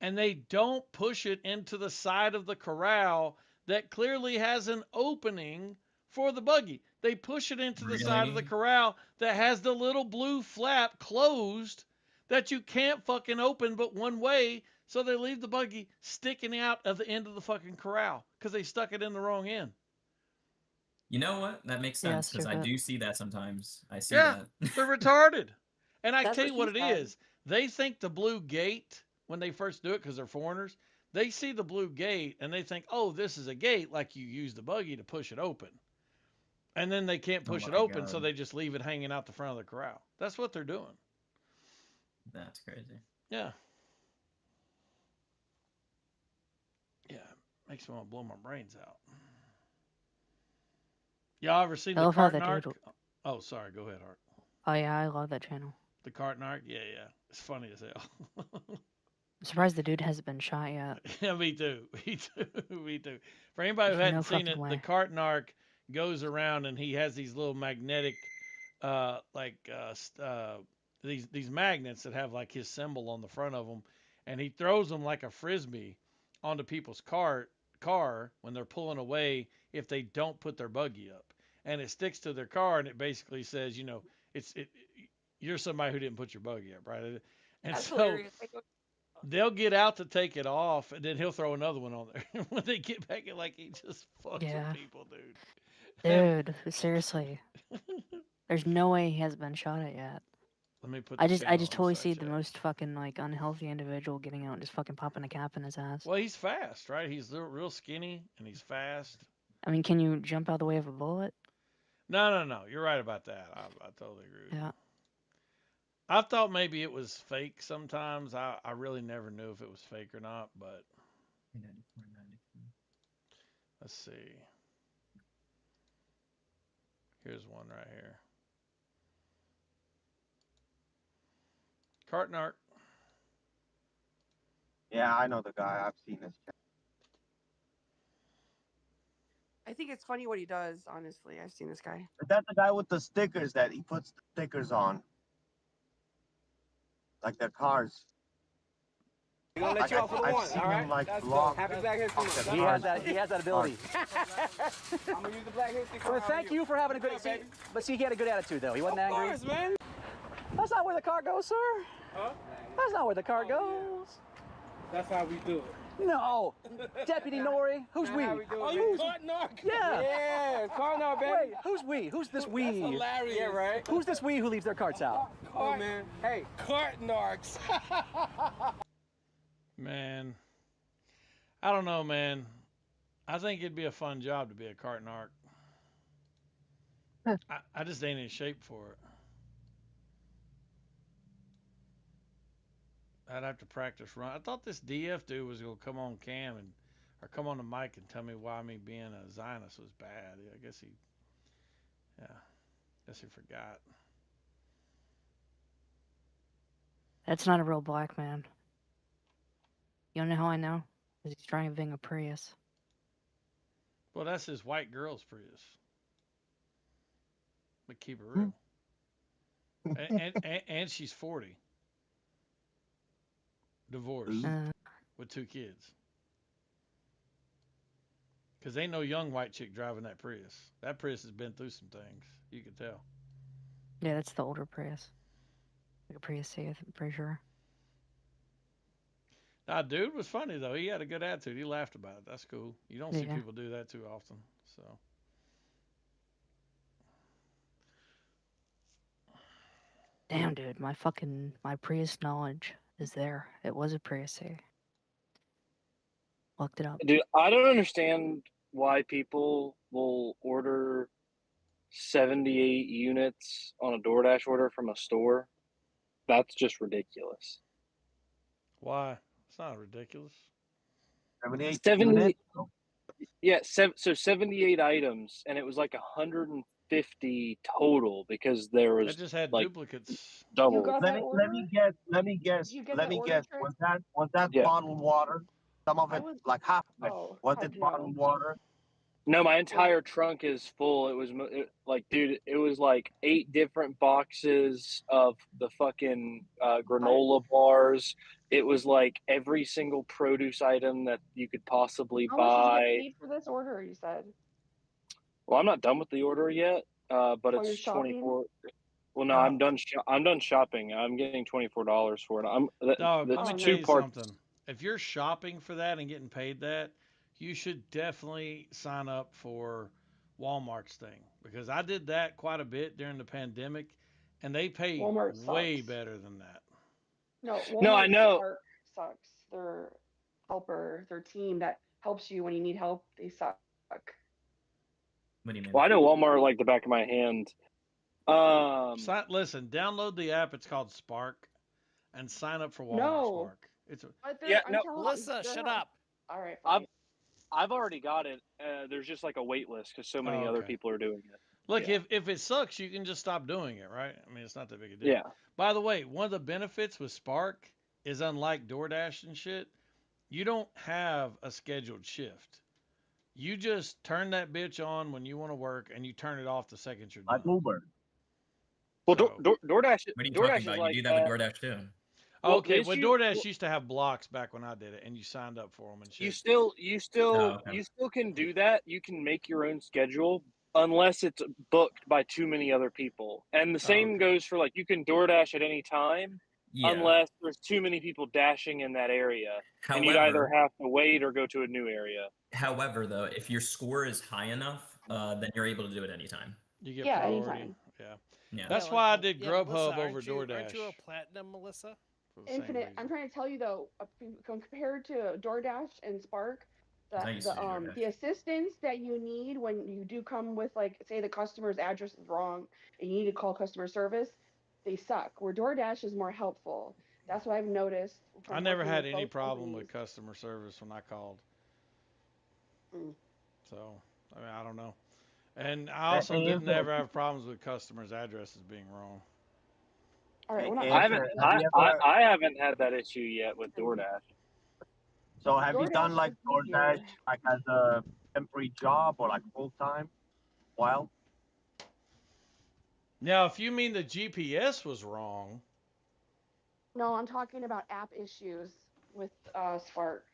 and they don't push it into the side of the corral that clearly has an opening for the buggy. They push it into the side of the Really? corral that has the little blue flap closed that you can't fucking open but one way. So they leave the buggy sticking out of the end of the fucking corral because they stuck it in the wrong end. You know what? That makes Yeah, sense because I stupid. do see that sometimes. I see Yeah, that. they're retarded. And I That's tell what you what she it said. is. They think the blue gate, when they first do it because they're foreigners, they see the blue gate and they think, oh, this is a gate, like you use the buggy to push it open. And then they can't Oh push it my open, so God. they just leave it hanging out the front of the corral. That's what they're doing. That's crazy. Yeah. Yeah. Makes me want to blow my brains out. Y'all ever seen I the love how Carton the Arc? dude. Oh, sorry. Go ahead, Art. Oh yeah, I love that channel. The Carton Arc? Yeah, yeah. It's funny as hell. I'm surprised the dude hasn't been shot yet. Yeah, me too. Me too. Me too. For anybody who There's hadn't no seen fucking it, the way. Carton Arc goes around and he has these little magnetic, these magnets that have like his symbol on the front of them, and he throws them like a frisbee onto people's car when they're pulling away if they don't put their buggy up, and it sticks to their car, and it basically says, you know, you're somebody who didn't put your buggy up, right? And That's so hilarious. they'll get out to take it off, and then he'll throw another one on there. When they get back, it like he just fucks Yeah. with people, dude. And Dude, seriously. There's no way he hasn't been shot at yet. let me put I the just channel in totally the side see the chat. most fucking like unhealthy individual getting out and just fucking popping a cap in his ass. Well, he's fast, right? He's real skinny and he's fast. I mean, can you jump out of the way of a bullet? No. You're right about that. I totally agree with you. Yeah. I thought maybe it was fake sometimes. I really never knew if it was fake or not, but let's see. Here's one right here. Carton Arc. Yeah, I know the guy. I've seen this. I think it's funny what he does. Honestly, I've seen this guy. Is that the guy with the stickers that he puts the stickers on? Like their cars. We're gonna let you off with I've one, seen all right? him like Let's go. block. Happy Black History Month. He has that ability. I'm gonna use the Black History Well, thank you for having a good. But see, he had a good attitude though. He wasn't angry. Of course, man. That's not where the car goes, sir. Huh? That's not where the car goes. That's how we do it. No, Deputy Nori. Who's we? Oh, you Cartnark? Yeah. Yeah, Cartnark, baby. Wait, who's we? Who's this we? That's hilarious. Yeah, right. Who's this we who leaves their carts out? Oh, man. Hey, Cartnarks. Man, I don't know, man. I think it'd be a fun job to be a Carton Arc. I just ain't in shape for it. I'd have to practice run. I thought this DF dude was gonna come on cam or come on the mic and tell me why me being a Zionist was bad. I guess he forgot. That's not a real black man. You wanna know how I know? Because he's driving a Prius. Well, that's his white girl's Prius. But keep it real. And she's 40. Divorced. With 2 kids. Because ain't no young white chick driving that Prius. That Prius has been through some things. You can tell. Yeah, that's the older Prius. Like a Prius C, I'm pretty sure. Nah, dude was funny, though. He had a good attitude. He laughed about it. That's cool. You don't see Yeah. people do that too often. So. Damn, dude, my Prius knowledge is there. It was a Prius C. Looked it up. Dude, I don't understand why people will order 78 units on a DoorDash order from a store. That's just ridiculous. Why? It's not ridiculous. 70, yeah, so 78 items, and it was like 150 total because there was I just had like duplicates. double. Let me guess. Let me guess. Was that bottled water? Some of it, like half of it. Was it bottled water? No, my entire trunk is full. It was like, dude, it was like 8 different boxes of the fucking granola bars. It was like every single produce item that you could possibly How much did you buy. get paid for this order? You said. Well, I'm not done with the order yet, but Oh, you're it's shopping? 24. Well, no, I'm done. I'm done shopping. I'm getting $24 for it. Dog, the let me tell two you parts. something. If you're shopping for that and getting paid that, you should definitely sign up for Walmart's thing because I did that quite a bit during the pandemic, and they pay Walmart way sucks. better than that. No, No, I Walmart know. Spark sucks. Their helper, their team that helps you when you need help, they suck. What do you mean? Well, I know Walmart like the back of my hand. Listen, download the app. It's called Spark, and sign up for Walmart No. Spark. It's a, But Yeah, I'm no. telling Melissa, they're shut not- up. All right, fine. I've already got it. There's just like a wait list because so many other okay. people are doing it. Look, Yeah. if it sucks, you can just stop doing it, right? I mean, it's not that big a deal. Yeah. By the way, one of the benefits with Spark is unlike DoorDash and shit, you don't have a scheduled shift. You just turn that bitch on when you want to work, and you turn it off the second you're done. Like Uber. Well, So- DoorDash. What are you DoorDash talking is about? like You do that with DoorDash too. Well, Okay, the well, issue- DoorDash used to have blocks back when I did it, and you signed up for them and shit. You still Oh, okay. you still can do that. You can make your own schedule unless it's booked by too many other people. And the same goes for like you can DoorDash at any time Yeah. unless there's too many people dashing in that area. And you'd either However- have to wait or go to a new area. However, though, if your score is high enough, then you're able to do it anytime. You get Yeah, priority. anytime. Yeah. Yeah. That's Yeah, why I like, did yeah, Grubhub Melissa, over Aren't DoorDash. you a platinum, Melissa? for the same Infinite. reason. I'm trying to tell you though, compared to DoorDash and Spark, I used to do DoorDash. the assistance that you need when you do come with like say the customer's address is wrong and you need to call customer service, they suck. Where DoorDash is more helpful. That's what I've noticed. I from never working had with any both problem companies. with customer service when I called. Mm. So, I mean, I don't know. And I also Hey, didn't Anthony. ever have problems with customers' addresses being wrong. All right, we're not. Hey, I Anthony, haven't have you ever- I haven't had that issue yet with DoorDash. So have you DoorDash done like is easier. DoorDash like as a temporary job or like full time? While Now, if you mean the GPS was wrong, No, I'm talking about app issues with Spark.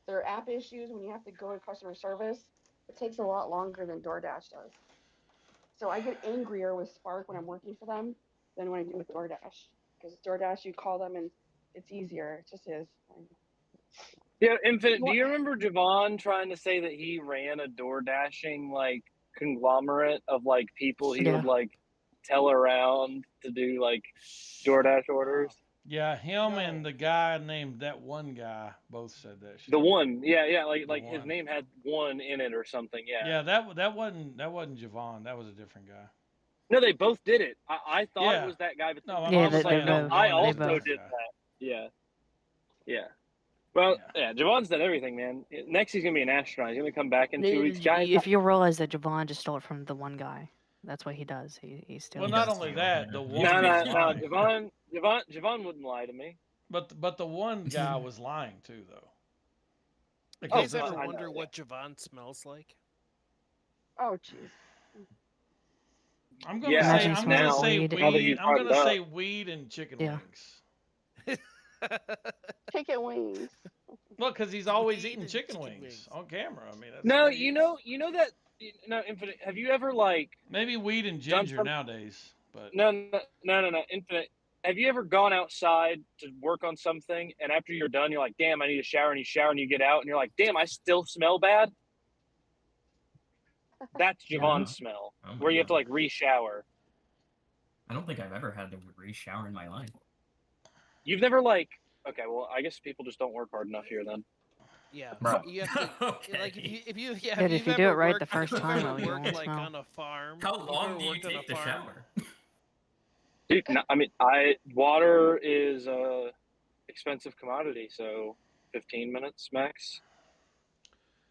There are app issues when you have to go to customer service. It takes a lot longer than DoorDash does. So I get angrier with Spark when I'm working for them than when I do with DoorDash. Because DoorDash, you call them and it's easier. It just is. Yeah, Infinite, do you remember Javon trying to say that he ran a door dashing like conglomerate of like people he Yeah. would like tell around to do like DoorDash orders? yeah, him and the guy named that one guy both said that shit. The one, yeah, like The his one. name had one in it or something. Yeah. Yeah, that wasn't Javon. That was a different guy. No, they both did it. I thought Yeah. it was that guy, but No, my Yeah, mom was they saying both- I they also both. did that. Yeah. Yeah. Well, yeah, Javon's done everything, man. Next, he's gonna be an astronaut. He's gonna come back in 2 weeks, guys. If you realize that Javon just stole it from the one guy, that's what he does. He steals. Well, not only that, the one. No, was lying. Javon wouldn't lie to me. But the one guy was lying too, though. You Because guys ever it's- wonder what Javon smells like? Oh, jeez. I'm gonna Yeah, say imagine I'm gonna now, say now that weed. you've I'm brought gonna it up. say weed and chicken Yeah. wings. Chicken wings. Well, because he's always eating chicken wings on camera. I mean, that's No, what he is. you know that. No, Infinite. Have you ever like Maybe weed and done ginger some- nowadays, but No, Infinite. Have you ever gone outside to work on something, and after you're done, you're like, "Damn, I need a shower," and you shower, and you get out, and you're like, "Damn, I still smell bad." That's Javon's smell, Oh my where you have to God. like re-shower. I don't think I've ever had to re-shower in my life. You've never like. Okay, well, I guess people just don't work hard enough here then. Yeah, Bro. you have to like if you yeah. But if you do it ever right the worked- first if you've time, ever though, you worked won't like smell. on a farm. How if you've long ever do you worked on a take to farm, shower? Dude, no, I mean, water is a expensive commodity, so 15 minutes max.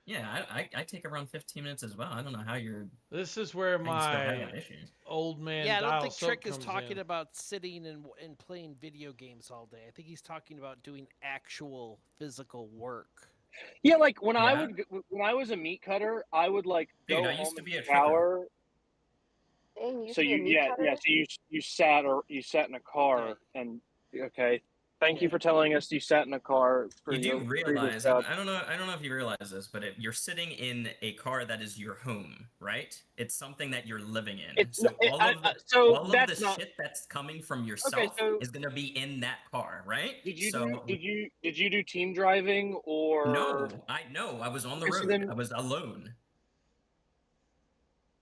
Yeah, I take around 15 minutes as well. I don't know how you're. this is where how you still have my that issue. old man Yeah, I don't dial think soap Trick is comes talking in. about sitting and playing video games all day. I think he's talking about doing actual physical work. Yeah, like when Yeah. when I was a meat cutter, I would like Dude, go I used home to and be a shower. Dang, you used So to be a you meat cutter? so you sat in a car and okay. Thank you for telling us you sat in a car. For You do your previous realize, job. I don't know if you realize this, but you're sitting in a car that is your home, right? It's something that you're living in. It's- So it- all I- of the, so all of that's the not- shit that's coming from yourself so- is gonna be in that car, right? Did you so did you do team driving or no, I was on the Okay, so road. then- I was alone.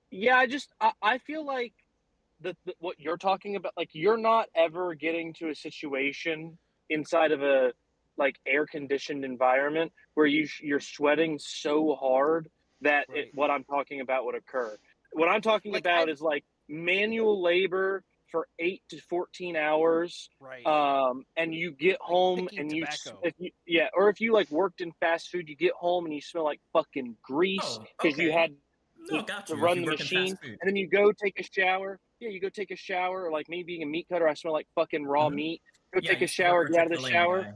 Yeah, I feel like the what you're talking about, like you're not ever getting to a situation inside of a like air conditioned environment where you're sweating so hard that what I'm talking about would occur. What I'm talking about is like manual labor for 8 to 14 hours. Right. And you get home picking and tobacco. if you like worked in fast food, you get home and you smell like fucking grease Oh, because you okay. had No, got to you. If run you the work in fast machine, food. and then you go take a shower. Yeah, you go take a shower. Or like me being a meat cutter, I smell like fucking raw meat. Go Yeah, take you a still work shower, for get out of the Chick-fil-A, shower. guy.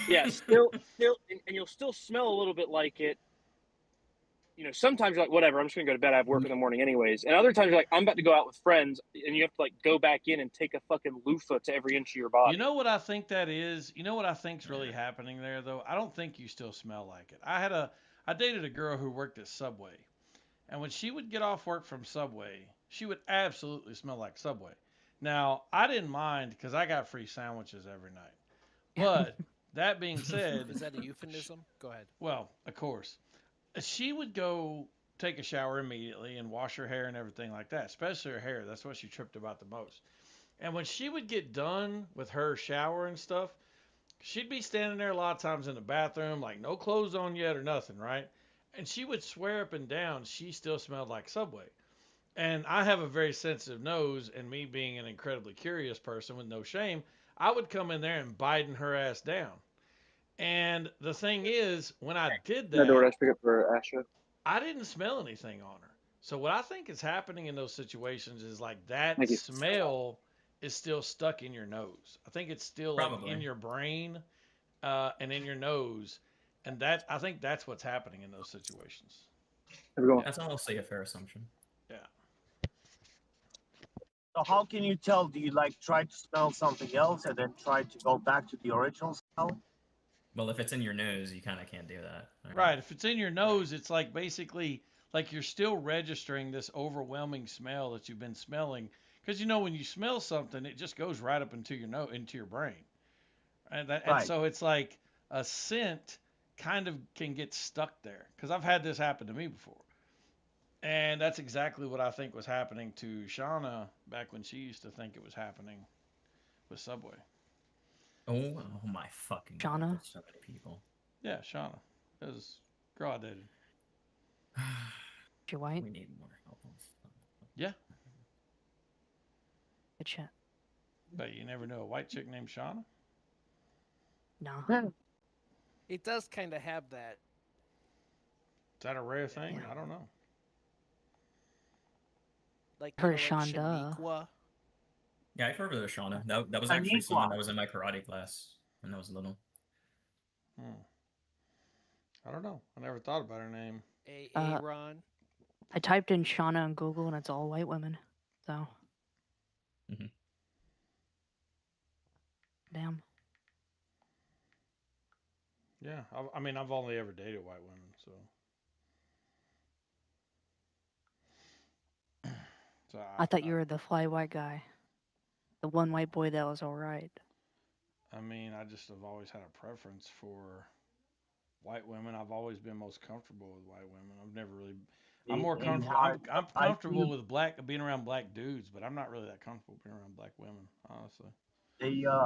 Yeah, still, and you'll still smell a little bit like it. You know, sometimes you're like, whatever, I'm just gonna go to bed. I have work in the morning anyways. And other times you're like, I'm about to go out with friends, and you have to like go back in and take a fucking loofah to every inch of your body. You know what I think that is? You know what I think's really happening there though? I don't think you still smell like it. I dated a girl who worked at Subway. And when she would get off work from Subway, she would absolutely smell like Subway. Now, I didn't mind because I got free sandwiches every night. But that being said, Is that a euphemism? Go ahead. well, of course, she would go take a shower immediately and wash her hair and everything like that, especially her hair. That's what she tripped about the most. And when she would get done with her shower and stuff, she'd be standing there a lot of times in the bathroom, like no clothes on yet or nothing, right? And she would swear up and down she still smelled like Subway. And I have a very sensitive nose, and me being an incredibly curious person with no shame, I would come in there and biden her ass down. And the thing is, when I did No, DoorDash that, pick up for Asha. I didn't smell anything on her. So what I think is happening in those situations is like that Thank you. smell is still stuck in your nose. I think it's still like Probably. in your brain and in your nose. And that I think that's what's happening in those situations. That's honestly a fair assumption. Yeah. So how can you tell? Do you like try to smell something else and then try to go back to the original smell? Well, if it's in your nose, you kind of can't do that. Right. If it's in your nose, it's like basically like you're still registering this overwhelming smell that you've been smelling. Because you know when you smell something, it just goes right up into your into your brain. And and Right. so it's like a scent kind of can get stuck there. Because I've had this happen to me before. And that's exactly what I think was happening to Shauna back when she used to think it was happening with Subway. Oh my fucking God, Shauna? there's so many people. Yeah, Shauna. It was a girl I dated. You're white? We need more help. Yeah. Good shit. But you never knew a white chick named Shauna? No. It does kind of have that. Is that a rare thing? I don't know. Like, Her kinda like Shonda. Shaniqua. Yeah, I've heard of the Shauna. That was actually someone that was in my karate class. when I was little. I don't know. I never thought about her name. Aaron. I typed in Shauna on Google and it's all white women. So. Mm-hmm. Damn. Yeah, I mean, I've only ever dated white women, so. So I thought you were the fly white guy. The one white boy that was alright. I mean, I just have always had a preference for white women. I've always been most comfortable with white women. I've never really. I'm more comfortable. I'm comfortable with being around black dudes, but I'm not really that comfortable being around black women, honestly.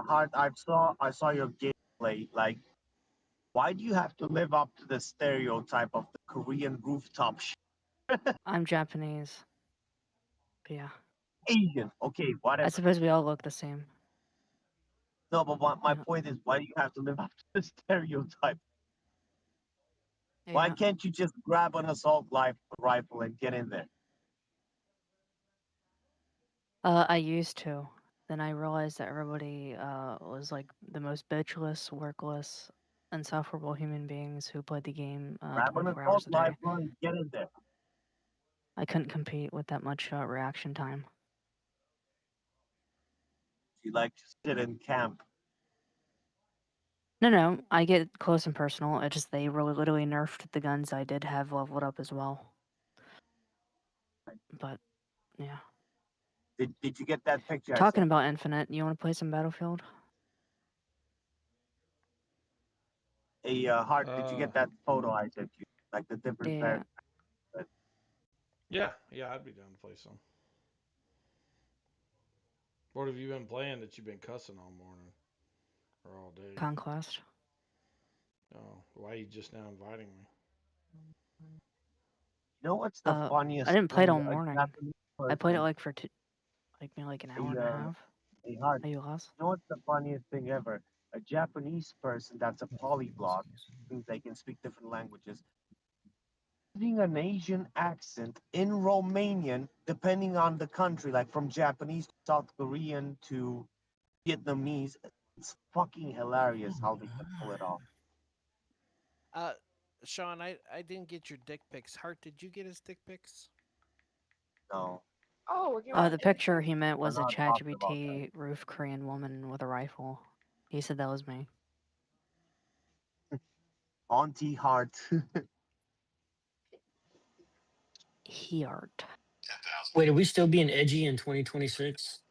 Hart, I saw your gameplay. Like, why do you have to live up to the stereotype of the Korean rooftop I'm Japanese. But yeah. Asian? Okay, whatever. I suppose we all look the same. No, but my point is, why do you have to live up to the stereotype? Why can't you just grab an assault rifle and get in there? I used to. Then I realized that everybody was like the most bitchless, workless, insufferable human beings who played the game Grab an 24 assault hours a day. rifle and get in there. I couldn't compete with that much reaction time. You like to sit in camp. No, I get close and personal. It's just they really literally nerfed the guns I did have leveled up as well. But, yeah. Did you get that picture? Talking about Infinite, you want to play some Battlefield? Hey, Hart, did you get that photo I sent you? Like the different Yeah. Yeah, I'd be down to play some. What have you been playing that you've been cussing all morning or all day? Conquest. Oh, why are you just now inviting me? You know what's the funniest? I didn't play it all thing? morning. I played it like for maybe like an hour and a half. Hey, Hart, Are you you lost? know what's the funniest thing ever? A Japanese person that's a polyglot, means they can speak different languages, using an Asian accent in Romanian, depending on the country, like from Japanese to South Korean to Vietnamese. It's fucking hilarious how they can pull it off. Sean, I didn't get your dick pics. Hart, did you get his dick pics? No. Oh, The picture he meant was a not talking about ChatGPT roof Korean woman with a rifle. He said that was me. Auntie Hart. Heart. Wait, are we still being edgy in 2026?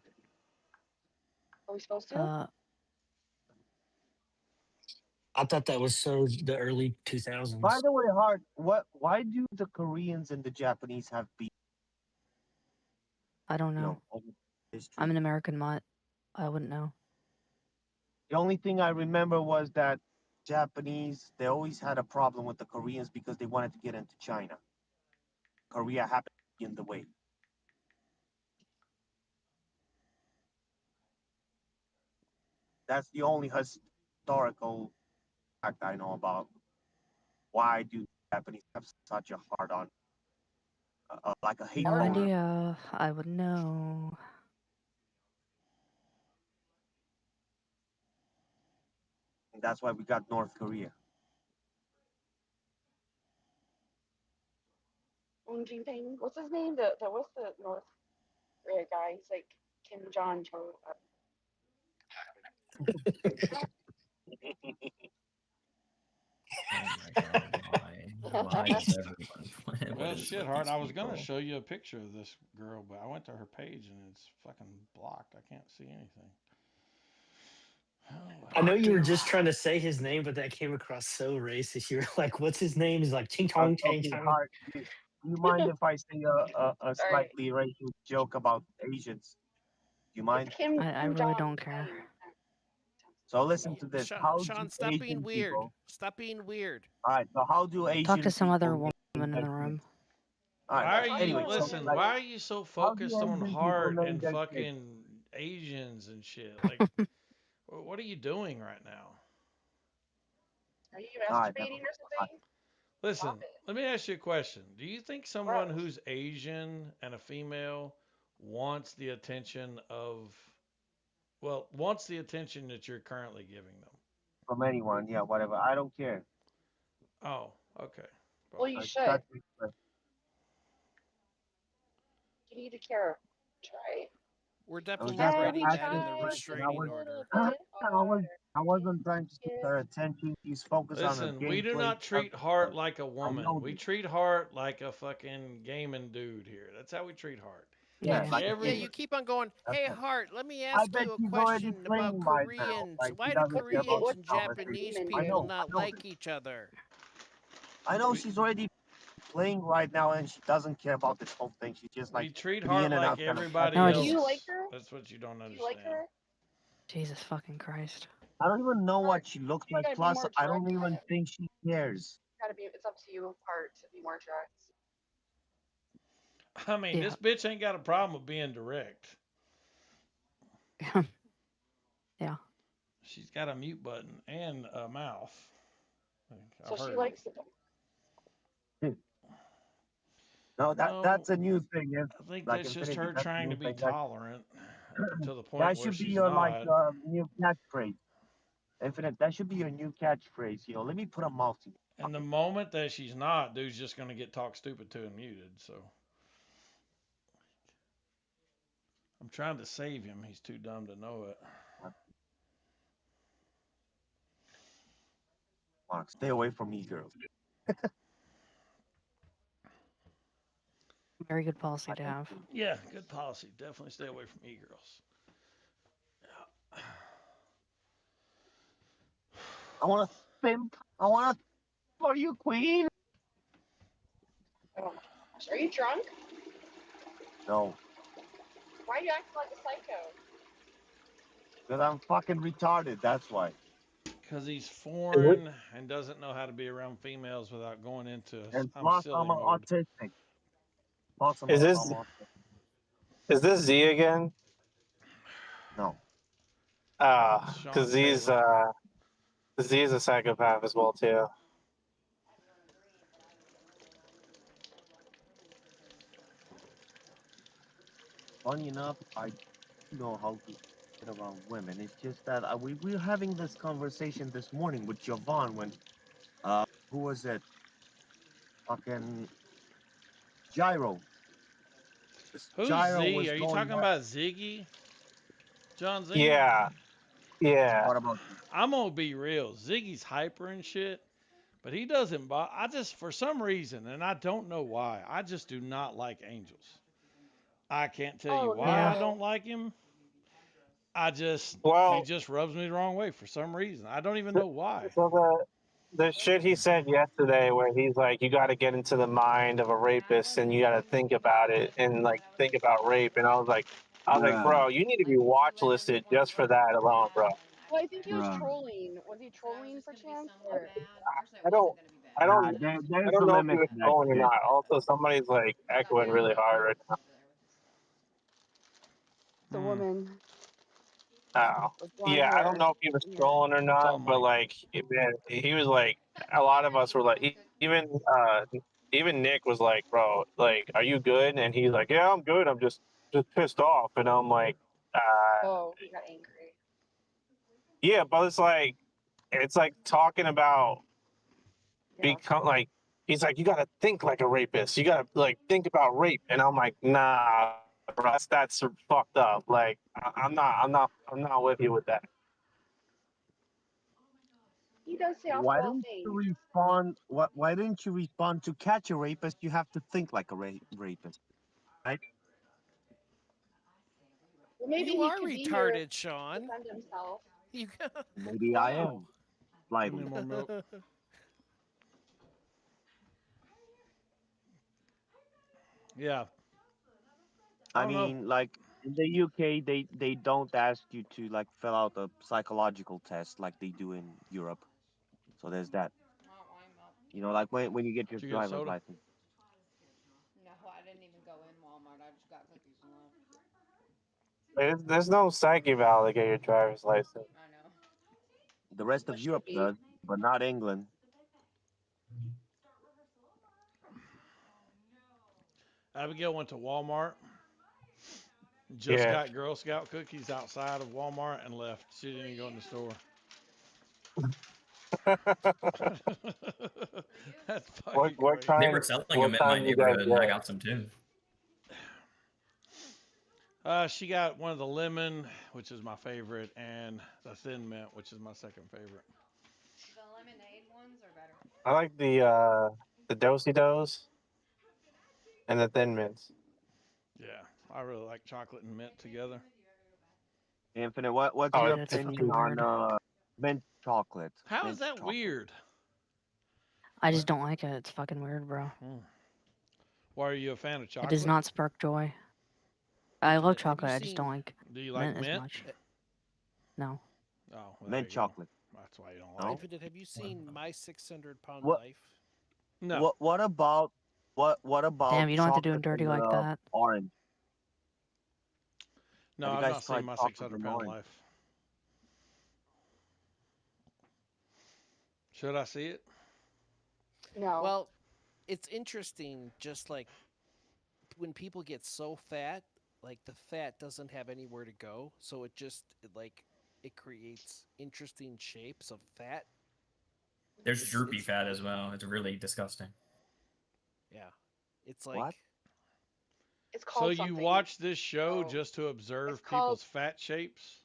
Are we supposed to? I thought that was so the early 2000s. By the way, Hart, why do the Koreans and the Japanese have beef? I don't know. Over history? I'm an American mutt. I wouldn't know. The only thing I remember was that Japanese, they always had a problem with the Koreans because they wanted to get into China. Korea happened to be in the way. That's the only historical fact I know about. Why do Japanese have such a hard on, like a hate No motive? idea. I would know. And that's why we got North Korea. Jinping. What's his name? What's the North Korea guy? He's like Kim Jong Cho. Why is everyone playing? Well, shit, Hart. I was gonna show you a picture of this girl, but I went to her page and it's fucking blocked. I can't see anything. I know you were just trying to say his name, but that came across so racist. You were like, "What's his name?" He's like, "Ching Chong Chang Okay, Chong." Hart, do you mind if I say a slightly racist joke about Asians? Do you mind? I really don't care. So listen to this. How Sean, do stop being Asian weird. people? Stop being weird. All right. So how do Asian Talk to some other people woman name in the their room. kids? All right. Why are you Anyway, listen? like, Why are you so how do focused on Asian people Hart name and their kids? fucking Asians and shit? Like, what are you doing right now? Are you All right, masturbating or something? Listen, let me ask you a question. Do you think someone who's Asian and a female wants the attention that you're currently giving them? from anyone. Yeah, whatever. I don't care. Oh, okay. Well, you I should. got to express. You need to care. Try. We're I was definitely just writing that asking in the a question. restraining order. I wasn't trying to seek her attention. She's focused on her Listen, we do gameplay. not treat Hart like a I woman. know We this. treat Hart like a fucking gaming dude here. That's how we treat Hart. Yeah, like a Yeah, gamer. you keep on going, That's hey, it. Hart, let me I ask bet you a she's already question playing about right now. Koreans. Like she Why do doesn't care about Koreans this and conversation. Japanese I people know. not I know like this. each other? I know she's already playing right now, and she doesn't care about this whole thing. She's just We like treat the Hart in and like out kind of everybody No, I else. Do just you like her? That's what you don't Do you like understand. her? Jesus fucking Christ. I don't even know Hart, what she looks you like. gotta be Plus, more I direct don't with even it. think she cares. Gotta be. It's up to you, Hart, to be more direct. I mean, Yeah. this bitch ain't got a problem with being direct. Yeah. She's got a mute button and a mouth. I So she heard likes it. it. No, that's No, a new thing. If I think like that's just Infinity, her that's a trying to new be thing. That tolerant to the point that where should be she's your like not. new catchphrase. Infinite, that should be your new catchphrase. You know, let me put a mouth in. And the moment that she's not, dude's just gonna get talked stupid to and muted. So I'm trying to save him. He's too dumb to know it. Mark, stay away from me, girls. Very good policy to have. Yeah, good policy. Definitely stay away from e-girls. I want to simp. I want to for you, queen. Oh my gosh. Are you drunk? No, Why are you acting like a psycho? because I'm fucking retarded. That's why. Because he's foreign and doesn't know how to be around females without going into And I'm plus, silly I'm mode. autistic. Plus, I'm Is this autistic. is this Z again? No. Sean Because Z's Taylor. Z is a psychopath as well too. Funny enough, I know how to get around women. It's just that we were having this conversation this morning with Javon when, who was it? Fucking Gyro. Who's Gyro Z? was Are you going talking back. about Ziggy? John Z? Yeah, yeah. What about I'm gonna be real. Ziggy's hyper and shit, but he doesn't. I just, for some reason, and I don't know why, I just do not like angels. I can't tell you Oh why Yeah. I no. don't like him. He Well, just rubs me the wrong way for some reason. I don't even know why. so the shit he said yesterday, where he's like, you got to get into the mind of a rapist, and you got to think about it, and like think about rape. And I was like, Bruh. bro, you need to be watch listed just for that alone, bro. Well, I think he was Bruh. trolling. Was he trolling for chance? Or I don't, I Nah, don't, I there's a don't know if he limit was to that trolling or shit. not. Also, somebody's like echoing really hard right now. the woman Oh, with blonde yeah, I don't hair? know if he was Yeah. trolling or It's all not, but Michael. like, man, he was like, a lot of us were like, even Nick was like, bro, like, are you good? And he's like, yeah, I'm good. I'm just pissed off. And I'm like, Oh, he got angry. yeah, but it's like talking about Yeah. become like, he's like, you gotta think like a rapist. You gotta like think about rape. And I'm like, nah, bro, that's fucked up. Like, I'm not with you with that. He does say Why off-the-wall didn't you things. respond? Why didn't you respond to catch a rapist? You have to think like a rapist, right? Well, maybe You he are could be here retarded, to Sean. defend himself. You Maybe I wow. am Give me slightly. more milk. Yeah. I I don't know. mean, like in the UK, they don't ask you to like fill out a psychological test like they do in Europe. So there's that. You know, like when you get your Did you get a driver's soda? license. No, I didn't even go in Walmart. I just got cookies and left. There's no psych eval to get your driver's license. I know. The rest There of should Europe be. does, but not England. Abigail went to Walmart, just Yeah. got Girl Scout cookies outside of Walmart and left. She didn't even go in the store. That's What fucking what great. They kind were selling what them in my kind you guys neighborhood, and I get? got some too. She got one of the lemon, which is my favorite, and the thin mint, which is my second favorite. The lemonade ones are better. I like the dosey dos and the thin mints. Yeah, I really like chocolate and mint together. Infinite, what's Oh, your Dude, it's it's opinion fucking on weird. mint chocolate? How Mint is that chocolate. weird? I just don't like it. It's fucking weird, bro. Why are you a fan of It chocolate? does not spark joy. I love Infinite, have you chocolate. I just don't seen like Do you like mint as mint? much. No. Oh, well, there Mint you go. chocolate. That's why you don't No? like it. Infinite, have you seen My 600 Pound What Life? No. what about what about Damn, you don't have to do it chocolate dirty and like that. orange? No, Have you I've guys not seen tried my chocolate 600 and pound orange? life. Should I see it? No. Well, it's interesting, just like when people get so fat, like the fat doesn't have anywhere to go, so it creates interesting shapes of fat. There's It's droopy it's fat as well. It's really disgusting. yeah. It's like What? It's So called you something. watch this show Oh. just to observe It's called- people's fat shapes?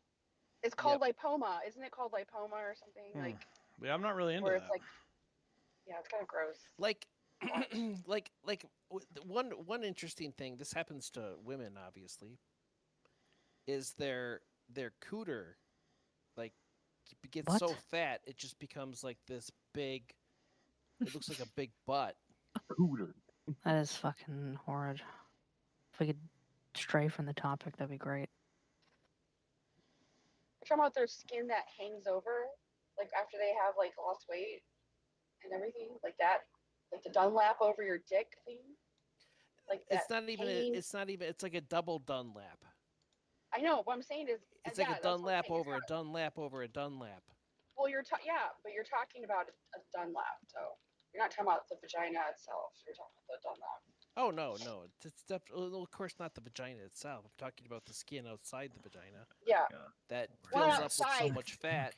It's called lipoma. Isn't it called lipoma or something? Hmm. Like Yeah, I'm not really into where that. it's like, yeah, it's kind of gross. like one interesting thing. This happens to women, obviously. Is their cooter like gets so What? fat it just becomes like this big. It looks like a big butt. Cooter. That is fucking horrid. If we could stray from the topic, that'd be great. You're talking about their skin that hangs over, like after they have like lost weight and everything, like that, like the Dunlap over your dick thing, like that. It's not even. hanging- It's not even. It's like a double Dunlap. I know. What I'm saying is, It's yeah, like a that's what I'm Dunlap saying. It's over a Dunlap over a Dunlap. Well, but you're talking about a Dunlap, so you're not talking about the vagina itself. You're talking about the Dunlap. Oh no! It's well, of course not the vagina itself. I'm talking about the skin outside the vagina. Yeah. That Well, fills up with so outside. much fat.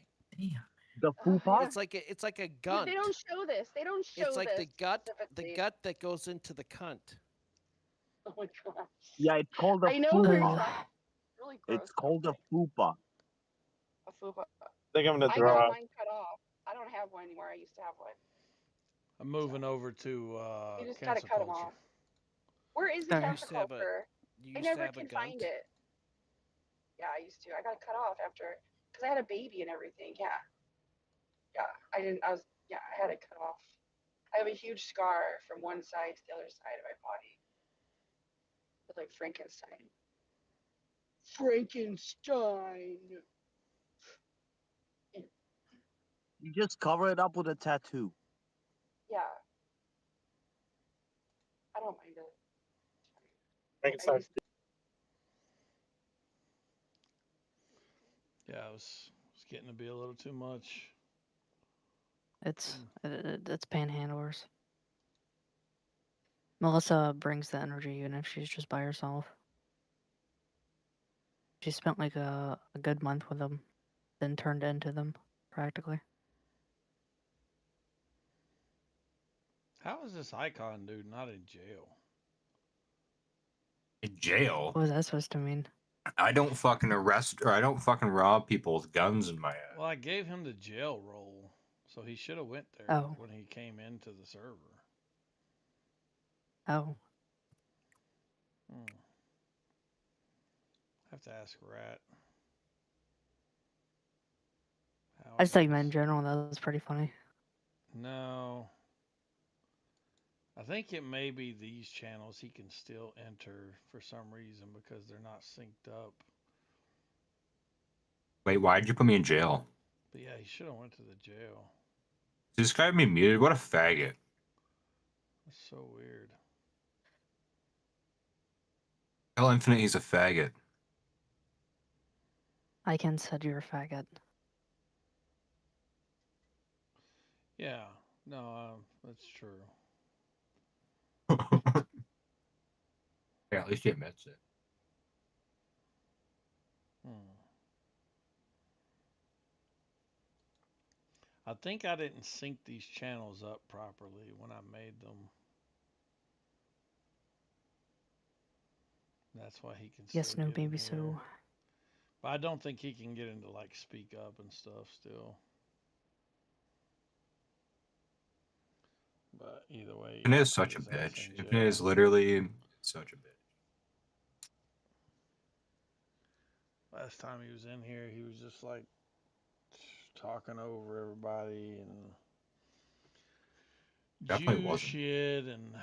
The fupa? It's like a But gunt. they don't show this. They don't show It's like this the gut specifically. that goes into the cunt. Oh my god. Yeah, it's called a I know what you're fupa. talking. Really gross. It's called a fupa. A fupa. I think I'm gonna I throw got up. mine cut off. I don't have one anymore. I used to have one. I'm moving over to You just gotta cancel cut them culture. off. Where is the Alright. cancel culture? You I used to never have a can gunt? find it. Yeah, I used to. I got it cut off after, because I had a baby and everything. Yeah. Yeah, I didn't. I had it cut off. I have a huge scar from one side to the other side of my body. With like Frankenstein. Frankenstein. You just cover it up with a tattoo. Yeah. I don't mind it. Frankenstein. Yeah, it was getting to be a little too much. It's panhandlers. Melissa brings the energy even if she's just by herself. She spent like a good month with them, then turned into them practically. How is this icon dude not in jail? In jail? What was that supposed to mean? I don't fucking arrest or I don't fucking rob people with guns in my ass. Well, I gave him the jail roll, so he should have went there Oh. when he came into the server. Oh. Have to ask Rat. How I just it thought you is. meant in general. That was pretty funny. No. I think it may be these channels he can still enter for some reason because they're not synced up. Wait, why'd you put me in jail? But yeah, he should have went to the jail. This guy had me muted. What a faggot. That's so weird. Tell Infinite he's a faggot. I can said you're a faggot. Yeah, no, that's true. Yeah, at least he admits it. I think I didn't sync these channels up properly when I made them. That's why he can Yes, still no, get in maybe here. so. But I don't think he can get into like speak up and stuff still. But either way, Infinite yeah, is put such a his ass bitch. in Infinite jail. is literally such a bitch. Last time he was in here, he was just like talking over everybody and Definitely Jew wasn't. shit and